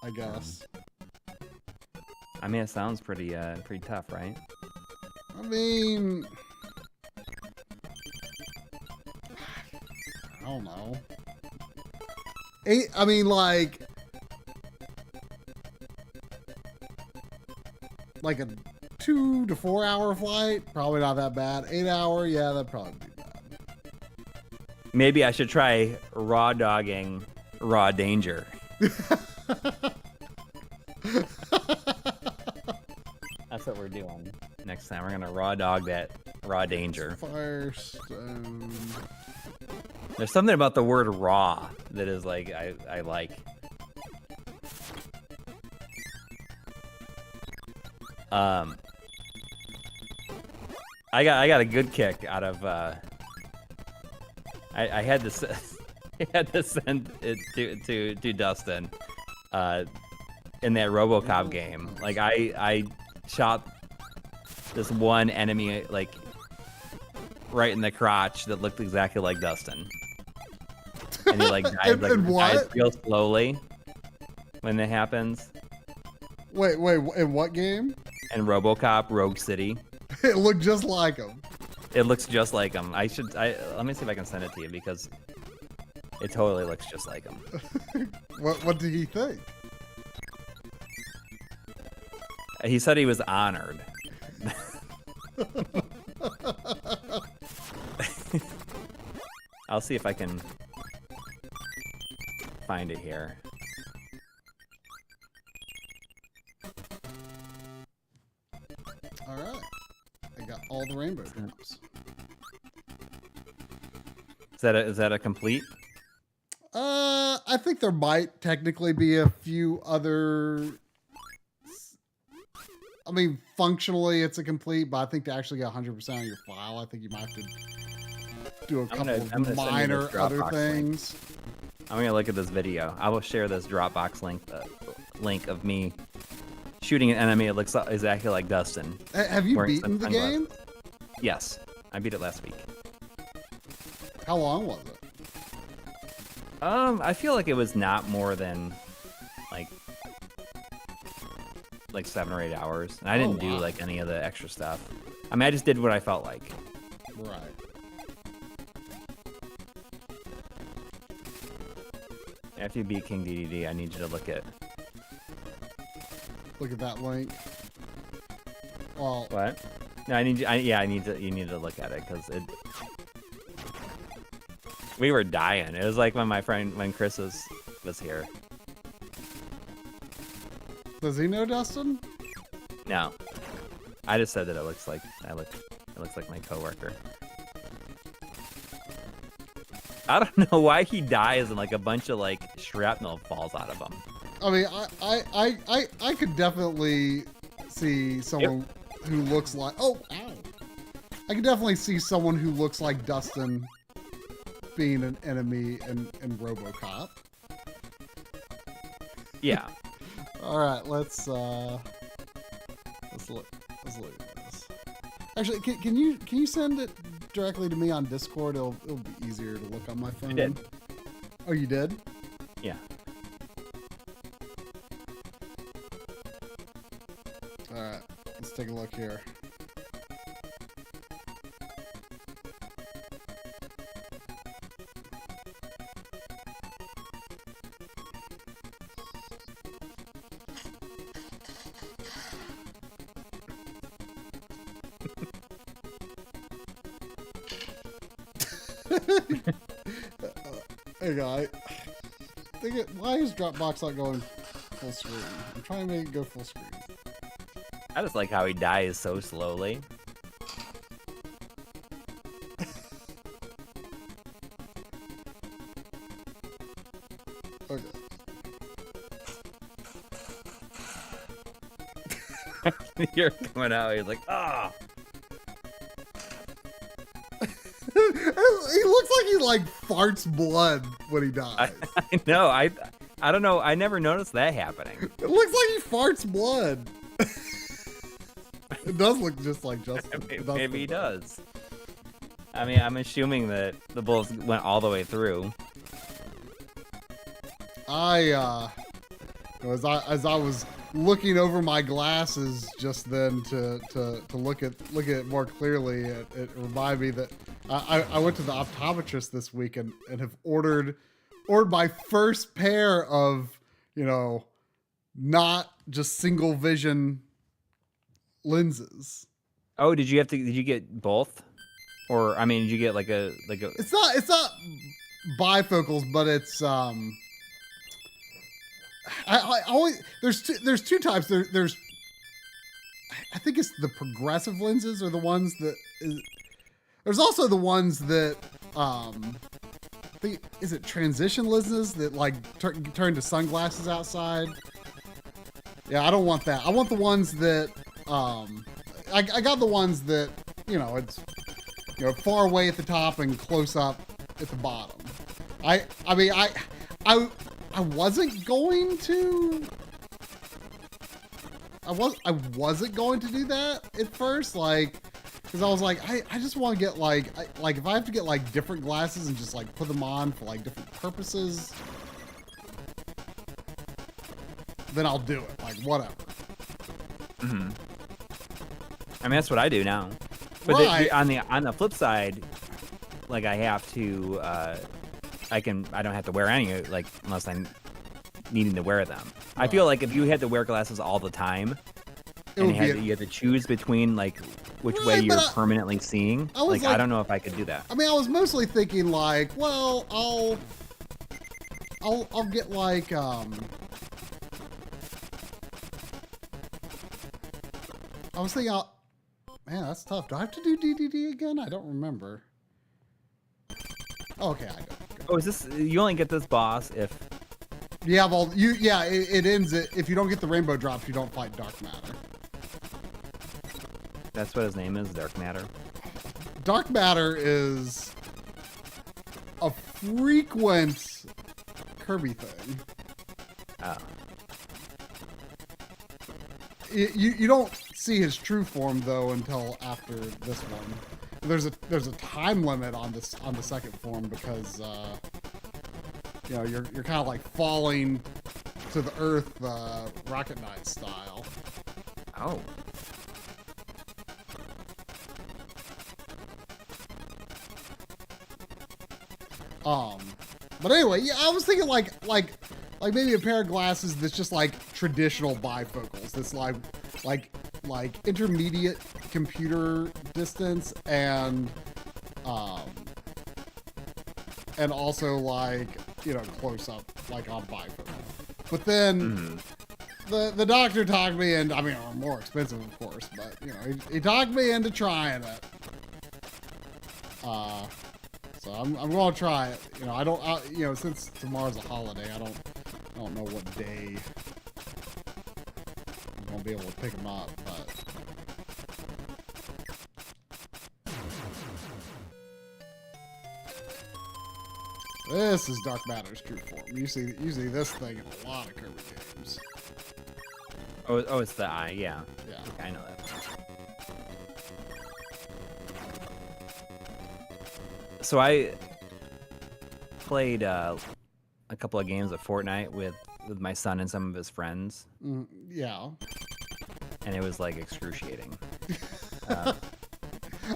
I guess. I mean, it sounds pretty tough, right? I mean, I don't know. I mean, like a 2 to 4 hour flight, probably not that bad. 8 hour, yeah, that'd probably be bad. Maybe I should try raw dogging Raw Danger. what we're doing next time. We're gonna raw dog that raw danger. Firestone. There's something about the word raw that is like I like. I got a good kick out of I had to I had to send it to Dustin in that RoboCop game. Like I shot this one enemy like right in the crotch that looked exactly like Dustin. And he like died, died real slowly when that happens. Wait, in what game? In RoboCop Rogue City. It looked just like him. It looks just like him. Let me see if I can send it to you because it totally looks just like him. What did he think? He said he was honored. I'll see if I can find it here. All right. I got all the rainbow drops. Is that a complete? I think there might technically be a few other. I mean, functionally it's a complete, but I think to actually get 100% on your file, I think you might have to do a couple of minor other things. I'm gonna look at this video. I will share this Dropbox link of me shooting an enemy. It looks exactly like Dustin. Have you beaten the game? Yes, I beat it last week. How long was it? I feel like it was not more than like 7 or 8 hours. And I didn't do like any of the extra stuff. I mean, I just did what I felt like. Right. After you beat King DDD, I need you to look at that link. Well, what? No, I need you. You need to look at it because it. We were dying. It was like when Chris was here. Does he know Dustin? No, I just said that it looks like my coworker. I don't know why he dies and like a bunch of like shrapnel falls out of him. I mean, I could definitely see someone who looks like I could definitely see someone who looks like Dustin being an enemy in RoboCop. Yeah. All right, let's look at this. Actually, can you send it directly to me on Discord? It'll be easier to look on my phone. I did. Oh, you did? Yeah. All right, let's take a look here. Hey guy, why is Dropbox not going full screen? I'm trying to make it go full screen. I just like how he dies so slowly. Okay. You're coming out. He's like, ah. He looks like he like farts blood when he dies. I know. I don't know. I never noticed that happening. It looks like he farts blood. It does look just like Justin. Maybe he does. I mean, I'm assuming that the bullets went all the way through. As I was looking over my glasses just then to look at it more clearly, it reminded me that I went to the optometrist this week and have ordered my first pair of, not just single vision lenses. Oh, did you get both? Or I mean, did you get like a It's not bifocals, but it's I always there's two types. There's I think it's the progressive lenses are the ones that there's also the ones that is it transition lenses that like turn to sunglasses outside? Yeah, I don't want that. I want the ones that I got the ones that, it's far away at the top and close up at the bottom. I mean I wasn't going to I wasn't going to do that at first, because I was like, I just want to get like if I have to get like different glasses and just like put them on for like different purposes, then I'll do it. Like whatever. Mm-hmm. I mean, that's what I do now. But Right. on the flip side, like I have to, I don't have to wear any unless I'm needing to wear them. I feel like if you had to wear glasses all the time, and you had to choose between like which way Right, you're but permanently seeing, I was I like- don't know if I could do that. I mean, I was mostly thinking like, well, I'll get like I was thinking, man, that's tough. Do I have to do DDD again? I don't remember. Oh, okay, I don't. Oh, is this? You only get this boss if. You have all you. Yeah, it ends it if you don't get the rainbow drops, you don't fight Dark Matter. That's what his name is, Dark Matter. Dark Matter is a frequent Kirby thing. Oh. You don't see his true form though until after this one. There's a time limit on the second form because you're kind of like falling to the earth, Rocket Knight style. Oh. But anyway, yeah, I was thinking like maybe a pair of glasses that's just like traditional bifocals. That's like intermediate computer distance and also like close up like on bifocal. But then the doctor talked me, and I mean more expensive of course, but he talked me into trying it. So I'm gonna try it. I don't since tomorrow's a holiday, I don't know what day I'm gonna be able to pick them up, but this is Dark Matter's true form. You see this thing in a lot of Kirby games. Oh, it's the eye. Yeah. Yeah. I know that. So I played a couple of games of Fortnite with my son and some of his friends, Yeah. and it was like excruciating. I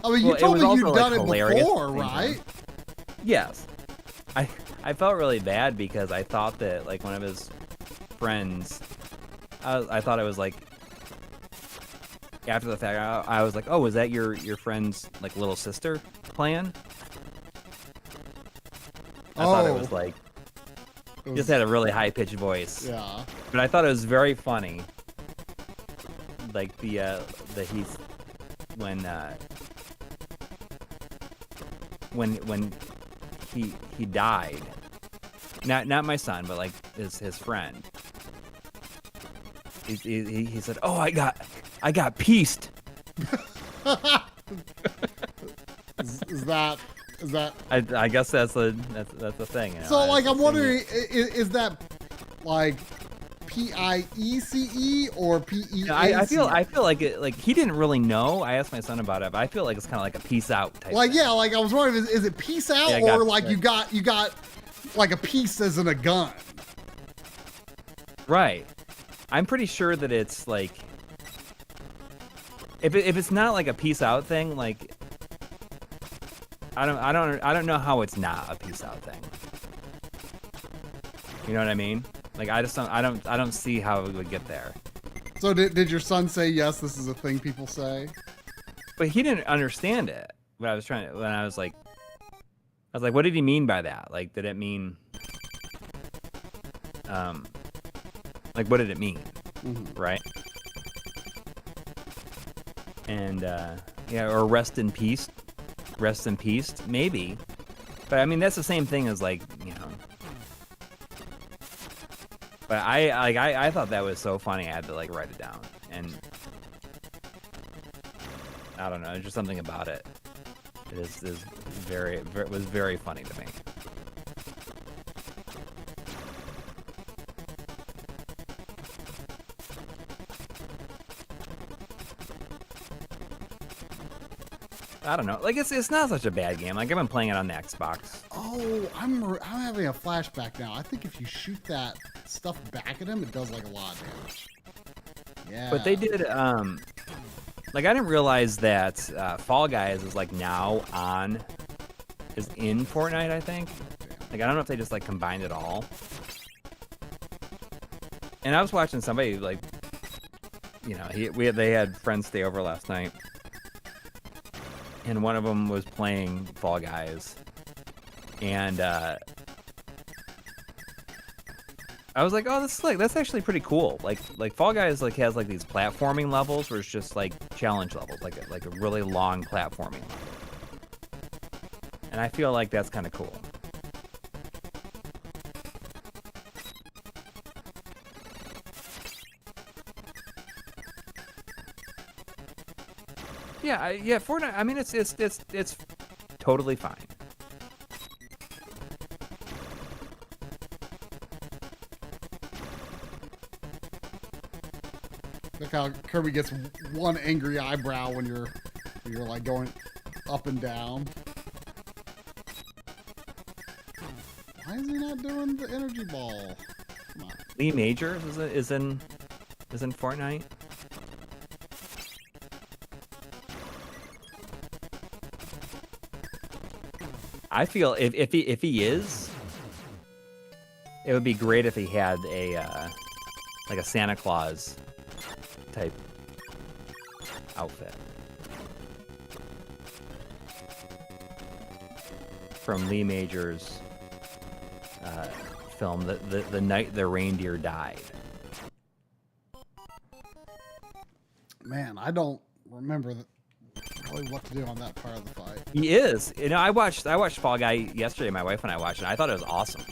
mean, you Well, it told was me also, you'd like, done it hilarious before, at the same right? time. Yes. I felt really bad because I thought that like one of his friends, I thought it was like after the fact I was like, oh, was that your friend's like little sister playing? I thought it was like just had a really high pitched voice. Yeah. But I thought it was very funny. Like the he's when he died. Not my son, but like his friend. He said, "Oh, I got pieced." Is that? I guess that's the thing. So like I'm wondering, is that like PIECE or PEACE? I feel like it. Like he didn't really know. I asked my son about it, but I feel like it's kind of like a peace out type. Like thing. yeah, like I was wondering, is it peace out Yeah, or like you got like a piece as in a gun? Right. I'm pretty sure that it's like if it's not like a peace out thing, like I don't know how it's not a peace out thing. You know what I mean? Like I don't see how it would get there. So did your son say yes? This is a thing people say. But he didn't understand it. When I was like, what did he mean by that? Like, did it mean, like, what did it mean? Mm-hmm. Right? And yeah, or rest in peace, maybe. But I mean, that's the same thing as like, you know. But I thought that was so funny. I had to like write it down, and I don't know, just something about it. It was very funny to me. I don't know. Like it's not such a bad game. Like I've been playing it on the Xbox. Oh, I'm having a flashback now. I think if you shoot that stuff back at him, it does like a lot of damage. Yeah. But they did like I didn't realize that Fall Guys is like now is in Fortnite, I think. Like I don't know if they just like combined it all. And I was watching somebody like, you know, they had friends stay over last night. And one of them was playing Fall Guys, and I was like, "Oh, that's actually pretty cool." Like Fall Guys like has like these platforming levels where it's just like challenge levels, like a really long platforming level. And I feel like that's kind of cool. Yeah, Fortnite. I mean, it's totally fine. Look how Kirby gets one angry eyebrow when you're like going up and down. Why is he not doing the energy ball? Come on. Lee Majors is in Fortnite. I feel if he is, it would be great if he had a like a Santa Claus type outfit from Lee Majors' film, the night the reindeer died. Man, I don't remember really what to do on that part of the fight. He is. You know, I watched Fall Guy yesterday. My wife and I watched it. I thought it was awesome.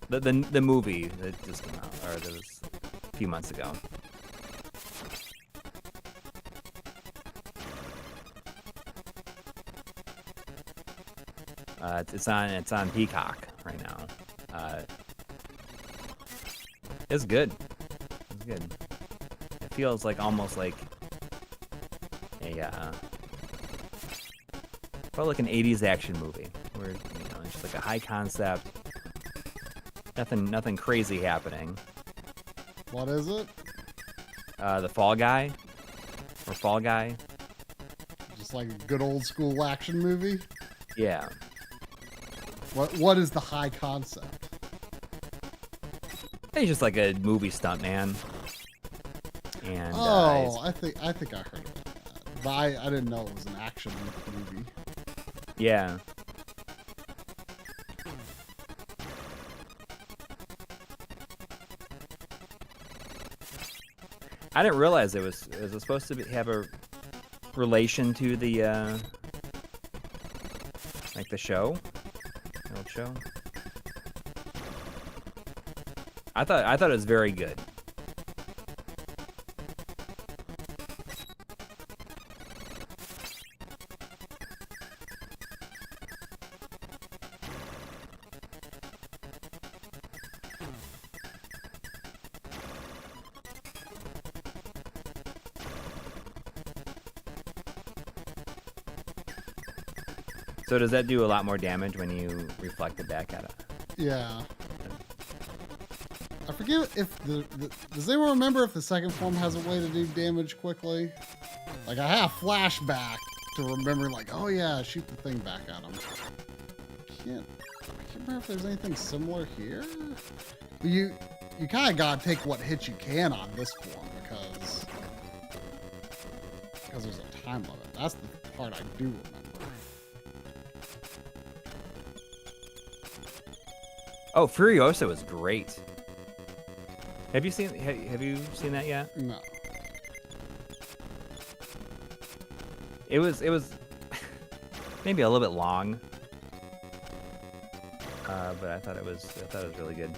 The movie that just came out, or that was a few months ago. It's on Peacock right now. It's good. It's good. It feels like almost like probably like an 80s action movie where, you know, it's just like a high concept, nothing crazy happening. What is it? The Fall Guy or Fall Guy. Just like a good old school action movie. Yeah. What is the high concept? He's just like a movie stunt man. And I think I heard about that, but I didn't know it was an action movie. Yeah. I didn't realize it was supposed to have a relation to the like the show, the old show. I thought it was very good. So does that do a lot more damage when you reflect it back at it? Yeah. I forget if does anyone remember if the second form has a way to do damage quickly? Like I have flashback to remember, like, oh yeah, shoot the thing back at him. I can't remember if there's anything similar here. But you kind of gotta take what hits you can on this form because there's a time limit. That's the part I do remember. Oh, Furiosa was great. Have you seen that yet? No. It was maybe a little bit long, but I thought it was really good.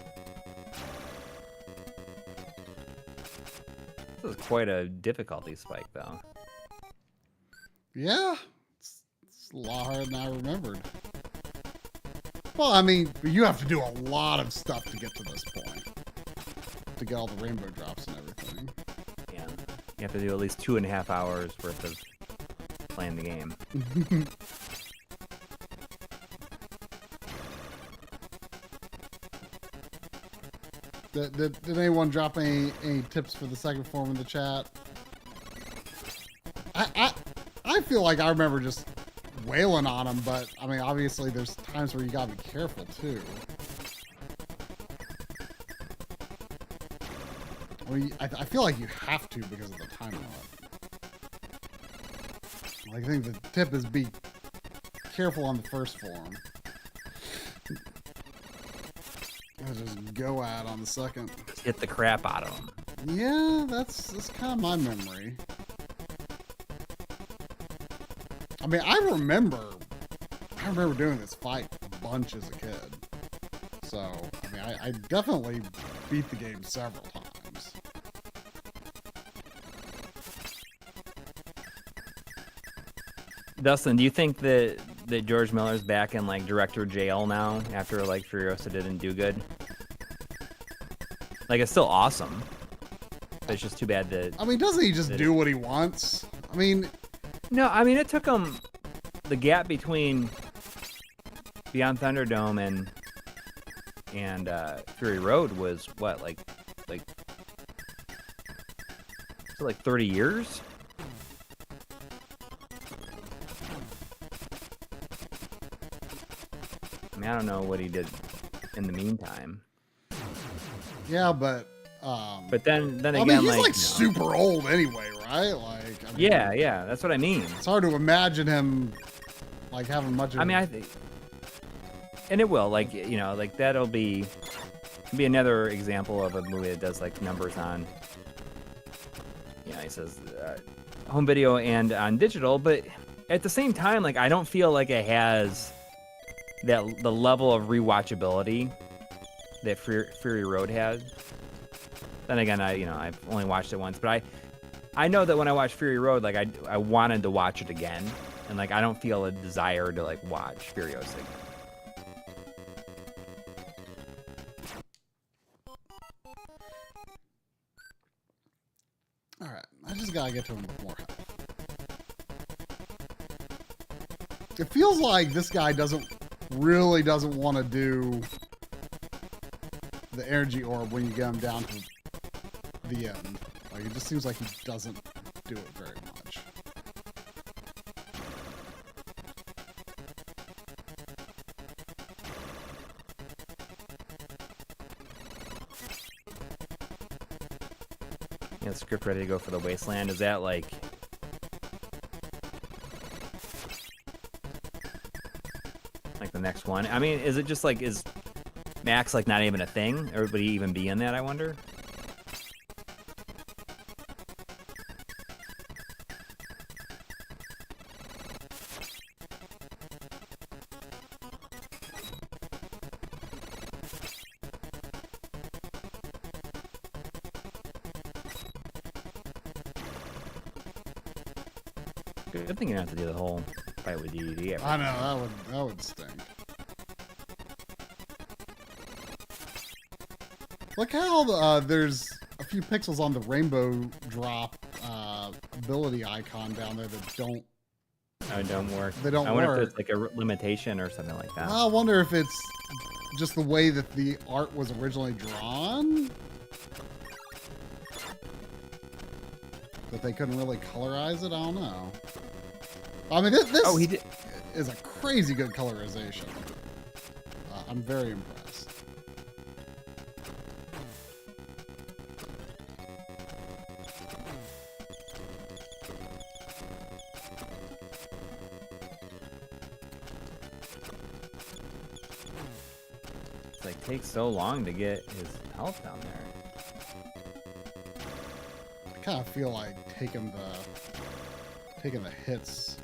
This was quite a difficulty spike, though. Yeah, it's a lot harder than I remembered. Well, I mean, you have to do a lot of stuff to get to this point. To get all the rainbow drops and everything. Yeah, you have to do at least 2.5 hours worth of playing the game. Did anyone drop any tips for the second form in the chat? I feel like I remember just wailing on him, but I mean, obviously there's times where you gotta be careful too. Well, I feel like you have to because of the time limit. Like, I think the tip is be careful on the first form. I'll just go at on the second. Just hit the crap out of them. Yeah, that's kind of my memory. I mean, I remember doing this fight a bunch as a kid. So, I mean, I definitely beat the game several times. Dustin, do you think that George Miller's back in like director jail now after like Furiosa didn't do good? Like, it's still awesome. But it's just too bad that. I mean, doesn't he just do what he wants? I mean, no, I mean, it took him the gap between Beyond Thunderdome and Fury Road was what, like 30 years? I mean, I don't know what he did in the meantime. yeah, but then again, I mean, he's like you know, super old anyway, right? Like, I mean, yeah, that's what I mean. it's hard to imagine him like having much of I mean, I think, and it will, like, you know, like that'll be another example of a movie that does like numbers on, you know, he says home video and on digital, but at the same time, like, I don't feel like it has the level of rewatchability that Fury Road had. Then again, I've only watched it once, but I know that when I watched Fury Road, like I wanted to watch it again, and like I don't feel a desire to like watch Furiosa again. All right, I just gotta get to him with more health. It feels like this guy really doesn't want to do the energy orb when you get him down to the end. Like, it just seems like he doesn't do it very much. Yeah, the script ready to go for the Wasteland. Is that like the next one? I mean, is it just like, is Max like not even a thing? Or would he even be in that, I wonder? Good thing you don't have to do the whole fight with DDD. I know, that would stink. Look how there's a few pixels on the rainbow drop ability icon down there that don't work. They don't I wonder work. if there's like a limitation or something like that. I wonder if it's just the way that the art was originally drawn. That they couldn't really colorize it? I don't know. I mean, this is a crazy good colorization. I'm very impressed. It's like takes so long to get his health down there. I kind of feel like taking the hits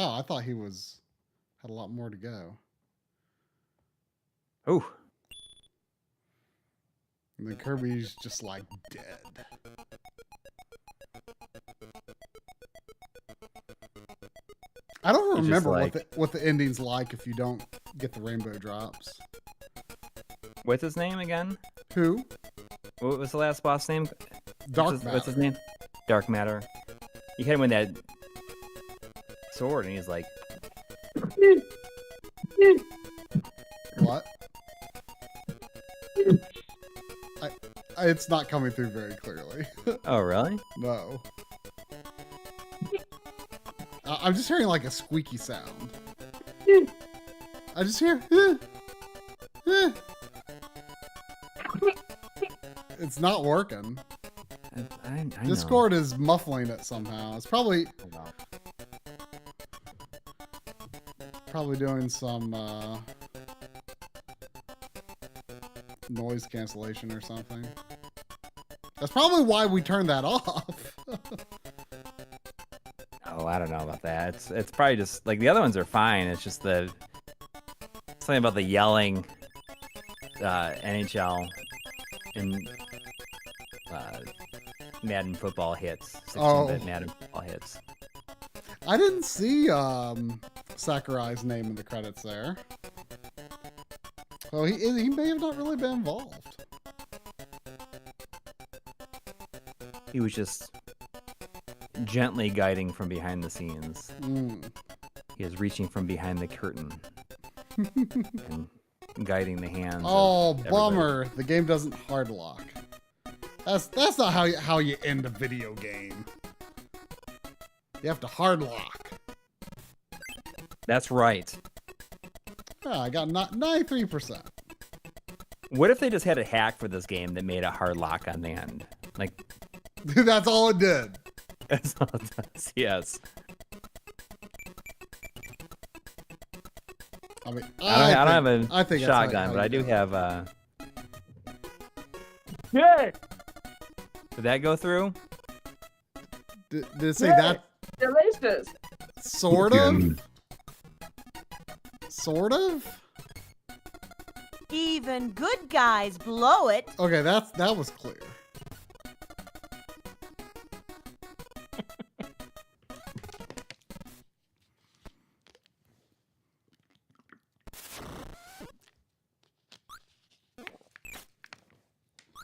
Wow, I thought he had a lot more to go. Oh, And then Kirby's just like dead. I don't He's just remember like- what the ending's like if you don't get the rainbow drops. what's his name again? Who? What was the last boss name? Dark What's his Matter. name? Dark Matter. You hit him with that sword, and he's like, What? It's not coming through very clearly. "Oh, really?" No. I'm just hearing like a squeaky sound. I just hear. It's not working. I know. Discord is muffling it somehow. It's probably doing some noise cancellation or something. That's probably why we turned that off. Oh, I don't know about that. It's probably just like the other ones are fine. It's just something about the yelling NHL and Madden football hits. 16-bit Madden football hits. I didn't see Sakurai's name in the credits there. So he may have not really been involved. He was just gently guiding from behind the scenes. He was reaching from behind the curtain and guiding the hands. Oh, of everybody. bummer! The game doesn't hard lock. That's not how you end a video game. You have to hard lock. That's right. Ah, I got 93%. What if they just had a hack for this game that made a hard lock on the end? Like, That's all it did. that's all it does. Yes. I mean, I don't have I a think that's shotgun, how but I do it. have. Yeah. Did that go through? Did it say that? Delicious. Sort of. Sort of. Even good guys blow it. Okay, that was clear.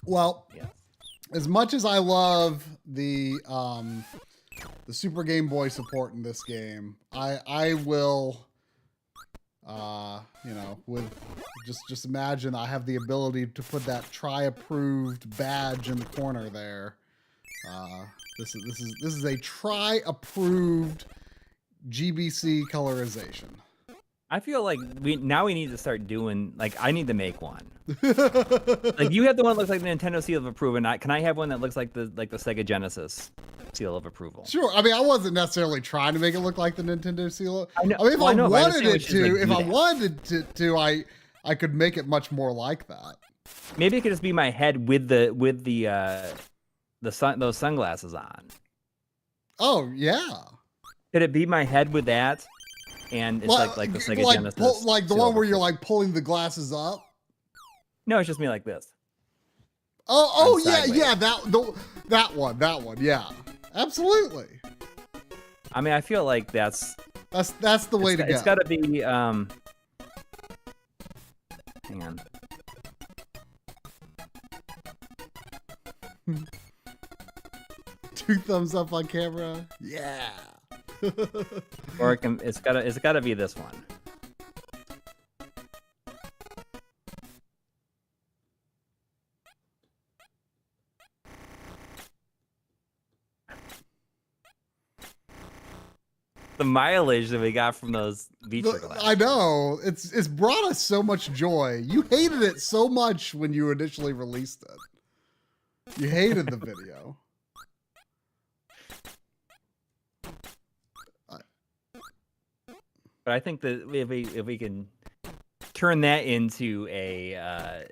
Well, Yes. as much as I love the Super Game Boy support in this game, I will with just imagine I have the ability to put that try approved badge in the corner there. This is a try approved GBC colorization. I feel like we need to start doing I need to make one. Like you have the one that looks like the Nintendo seal of approval. Can I have one that looks like the Sega Genesis seal of approval? Sure. I mean, I wasn't necessarily trying to make it look like the Nintendo seal. I know. I mean, if Well, I I know, but I wanted understand it what to, you like, do if I wanted to, I could make it much more like that. Maybe it could just be my head with those sunglasses on. Oh yeah. Could it be my head with that? And it's like the Sega Genesis. Like the seal one of where you're approval. like pulling the glasses up. No, it's just me like this. Oh And yeah, sideways. yeah, that one, yeah, absolutely. I mean, I feel like that's That's the way to go. It's got to be. Hang on. Two thumbs up on camera. Yeah. Or it's got to be this one. The mileage that we got from those Vitra glasses. I know. It's brought us so much joy. You hated it so much when you initially released it. You hated the video. But I think that if we can turn that into a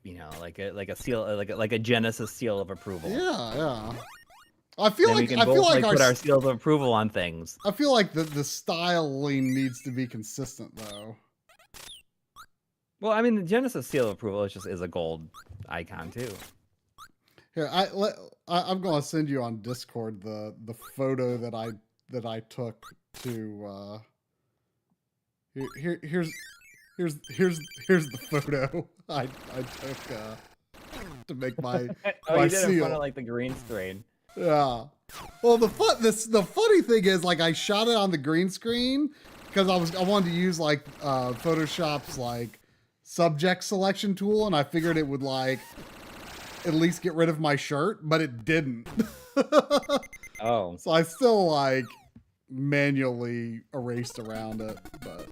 like a seal, like a Genesis seal of approval. Yeah, yeah. I feel Then we like can I both feel like put our seals of approval on things. I feel like the styling needs to be consistent though. Well, I mean, the Genesis seal of approval is a gold icon too. Here, I'm gonna send you on Discord the photo that I took to. Here's the photo I took to make my Oh, my you did it in seal. front of like the green screen. Yeah. Well, the funny thing is, like, I shot it on the green screen because I wanted to use like Photoshop's like subject selection tool, and I figured it would like at least get rid of my shirt, but it didn't. Oh. So I still like manually erased around it, but.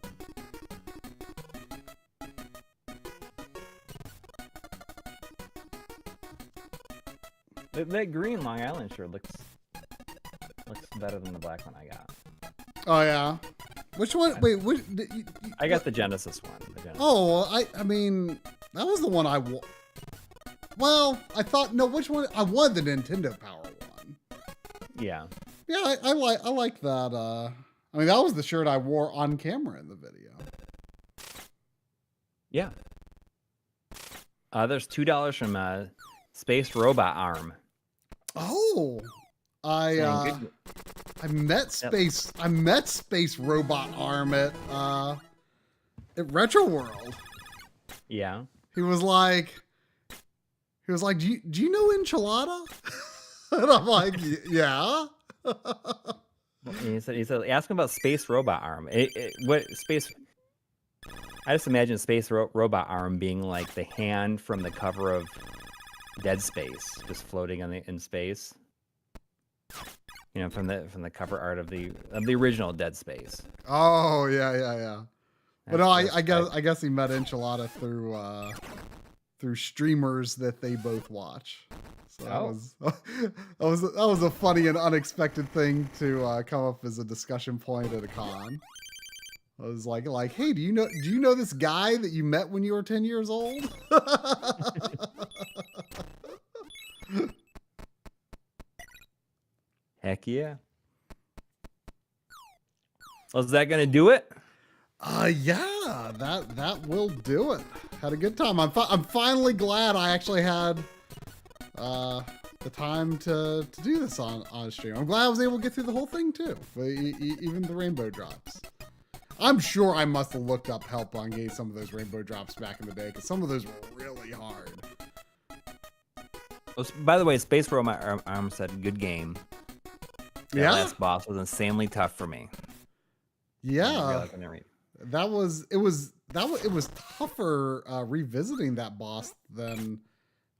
That green Long Island shirt looks better than the black one I got. Oh yeah. Which one? Wait, which? I got the Genesis one. Oh, I mean, that was the one I wore. Well, I thought, no, which one? I wanted the Nintendo Power one. Yeah. Yeah, I like that. I mean, that was the shirt I wore on camera in the video. Yeah. There's $2 from Space Robot Arm. Oh, I met Space Robot Arm at Retro World. Yeah. He was like, do you know Enchilada? And I'm like, yeah. He said, ask him about Space Robot Arm. What space? I just imagine Space Robot Arm being like the hand from the cover of Dead Space, just floating in space. You know, from the cover art of the original Dead Space. Oh yeah. But no, I guess he met Enchilada through streamers that they both watch. So that was a funny and unexpected thing to come up as a discussion point at a con. I was like, hey, do you know this guy that you met when you were 10 years old? Heck yeah. Well, is that gonna do it? Yeah, that will do it. Had a good time. I'm finally glad I actually had the time to do this on stream. I'm glad I was able to get through the whole thing too, even the rainbow drops. I'm sure I must have looked up help on getting some of those rainbow drops back in the day, because some of those were really hard. Oh, by the way, Space Robot Arm said good game. That last boss was insanely tough for me. Yeah, it was tougher revisiting that boss than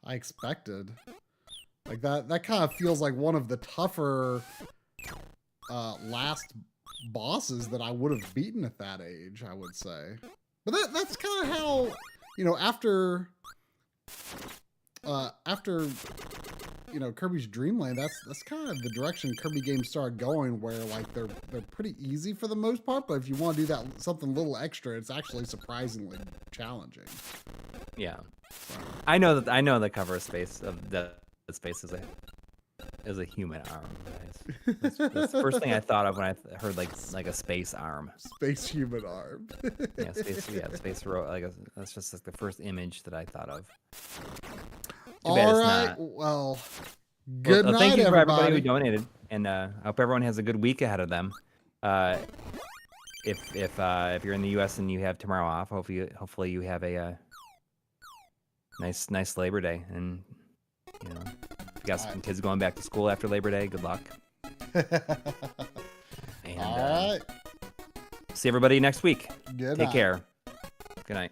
I expected. Like that kind of feels like one of the tougher last bosses that I would have beaten at that age, I would say. But that's kind of how, you know, after Kirby's Dream Land, that's kind of the direction Kirby games started going, where like they're pretty easy for the most part, but if you want to do that something a little extra, it's actually surprisingly challenging. Yeah. I know the cover of Space of the Space is a human arm, guys. That's the first thing I thought of when I heard like a space arm. Space human arm. Yeah, space that's just like the first image that I thought of. All right. Well, good night, thank you for everybody who everybody. donated, and I hope everyone has a good week ahead of them. If you're in the U.S. and you have tomorrow off, hopefully you have a nice Labor Day, and you know, if you got some kids going back to school after Labor Day, good luck. And all right. see everybody next week. Good Take night. care. Good night.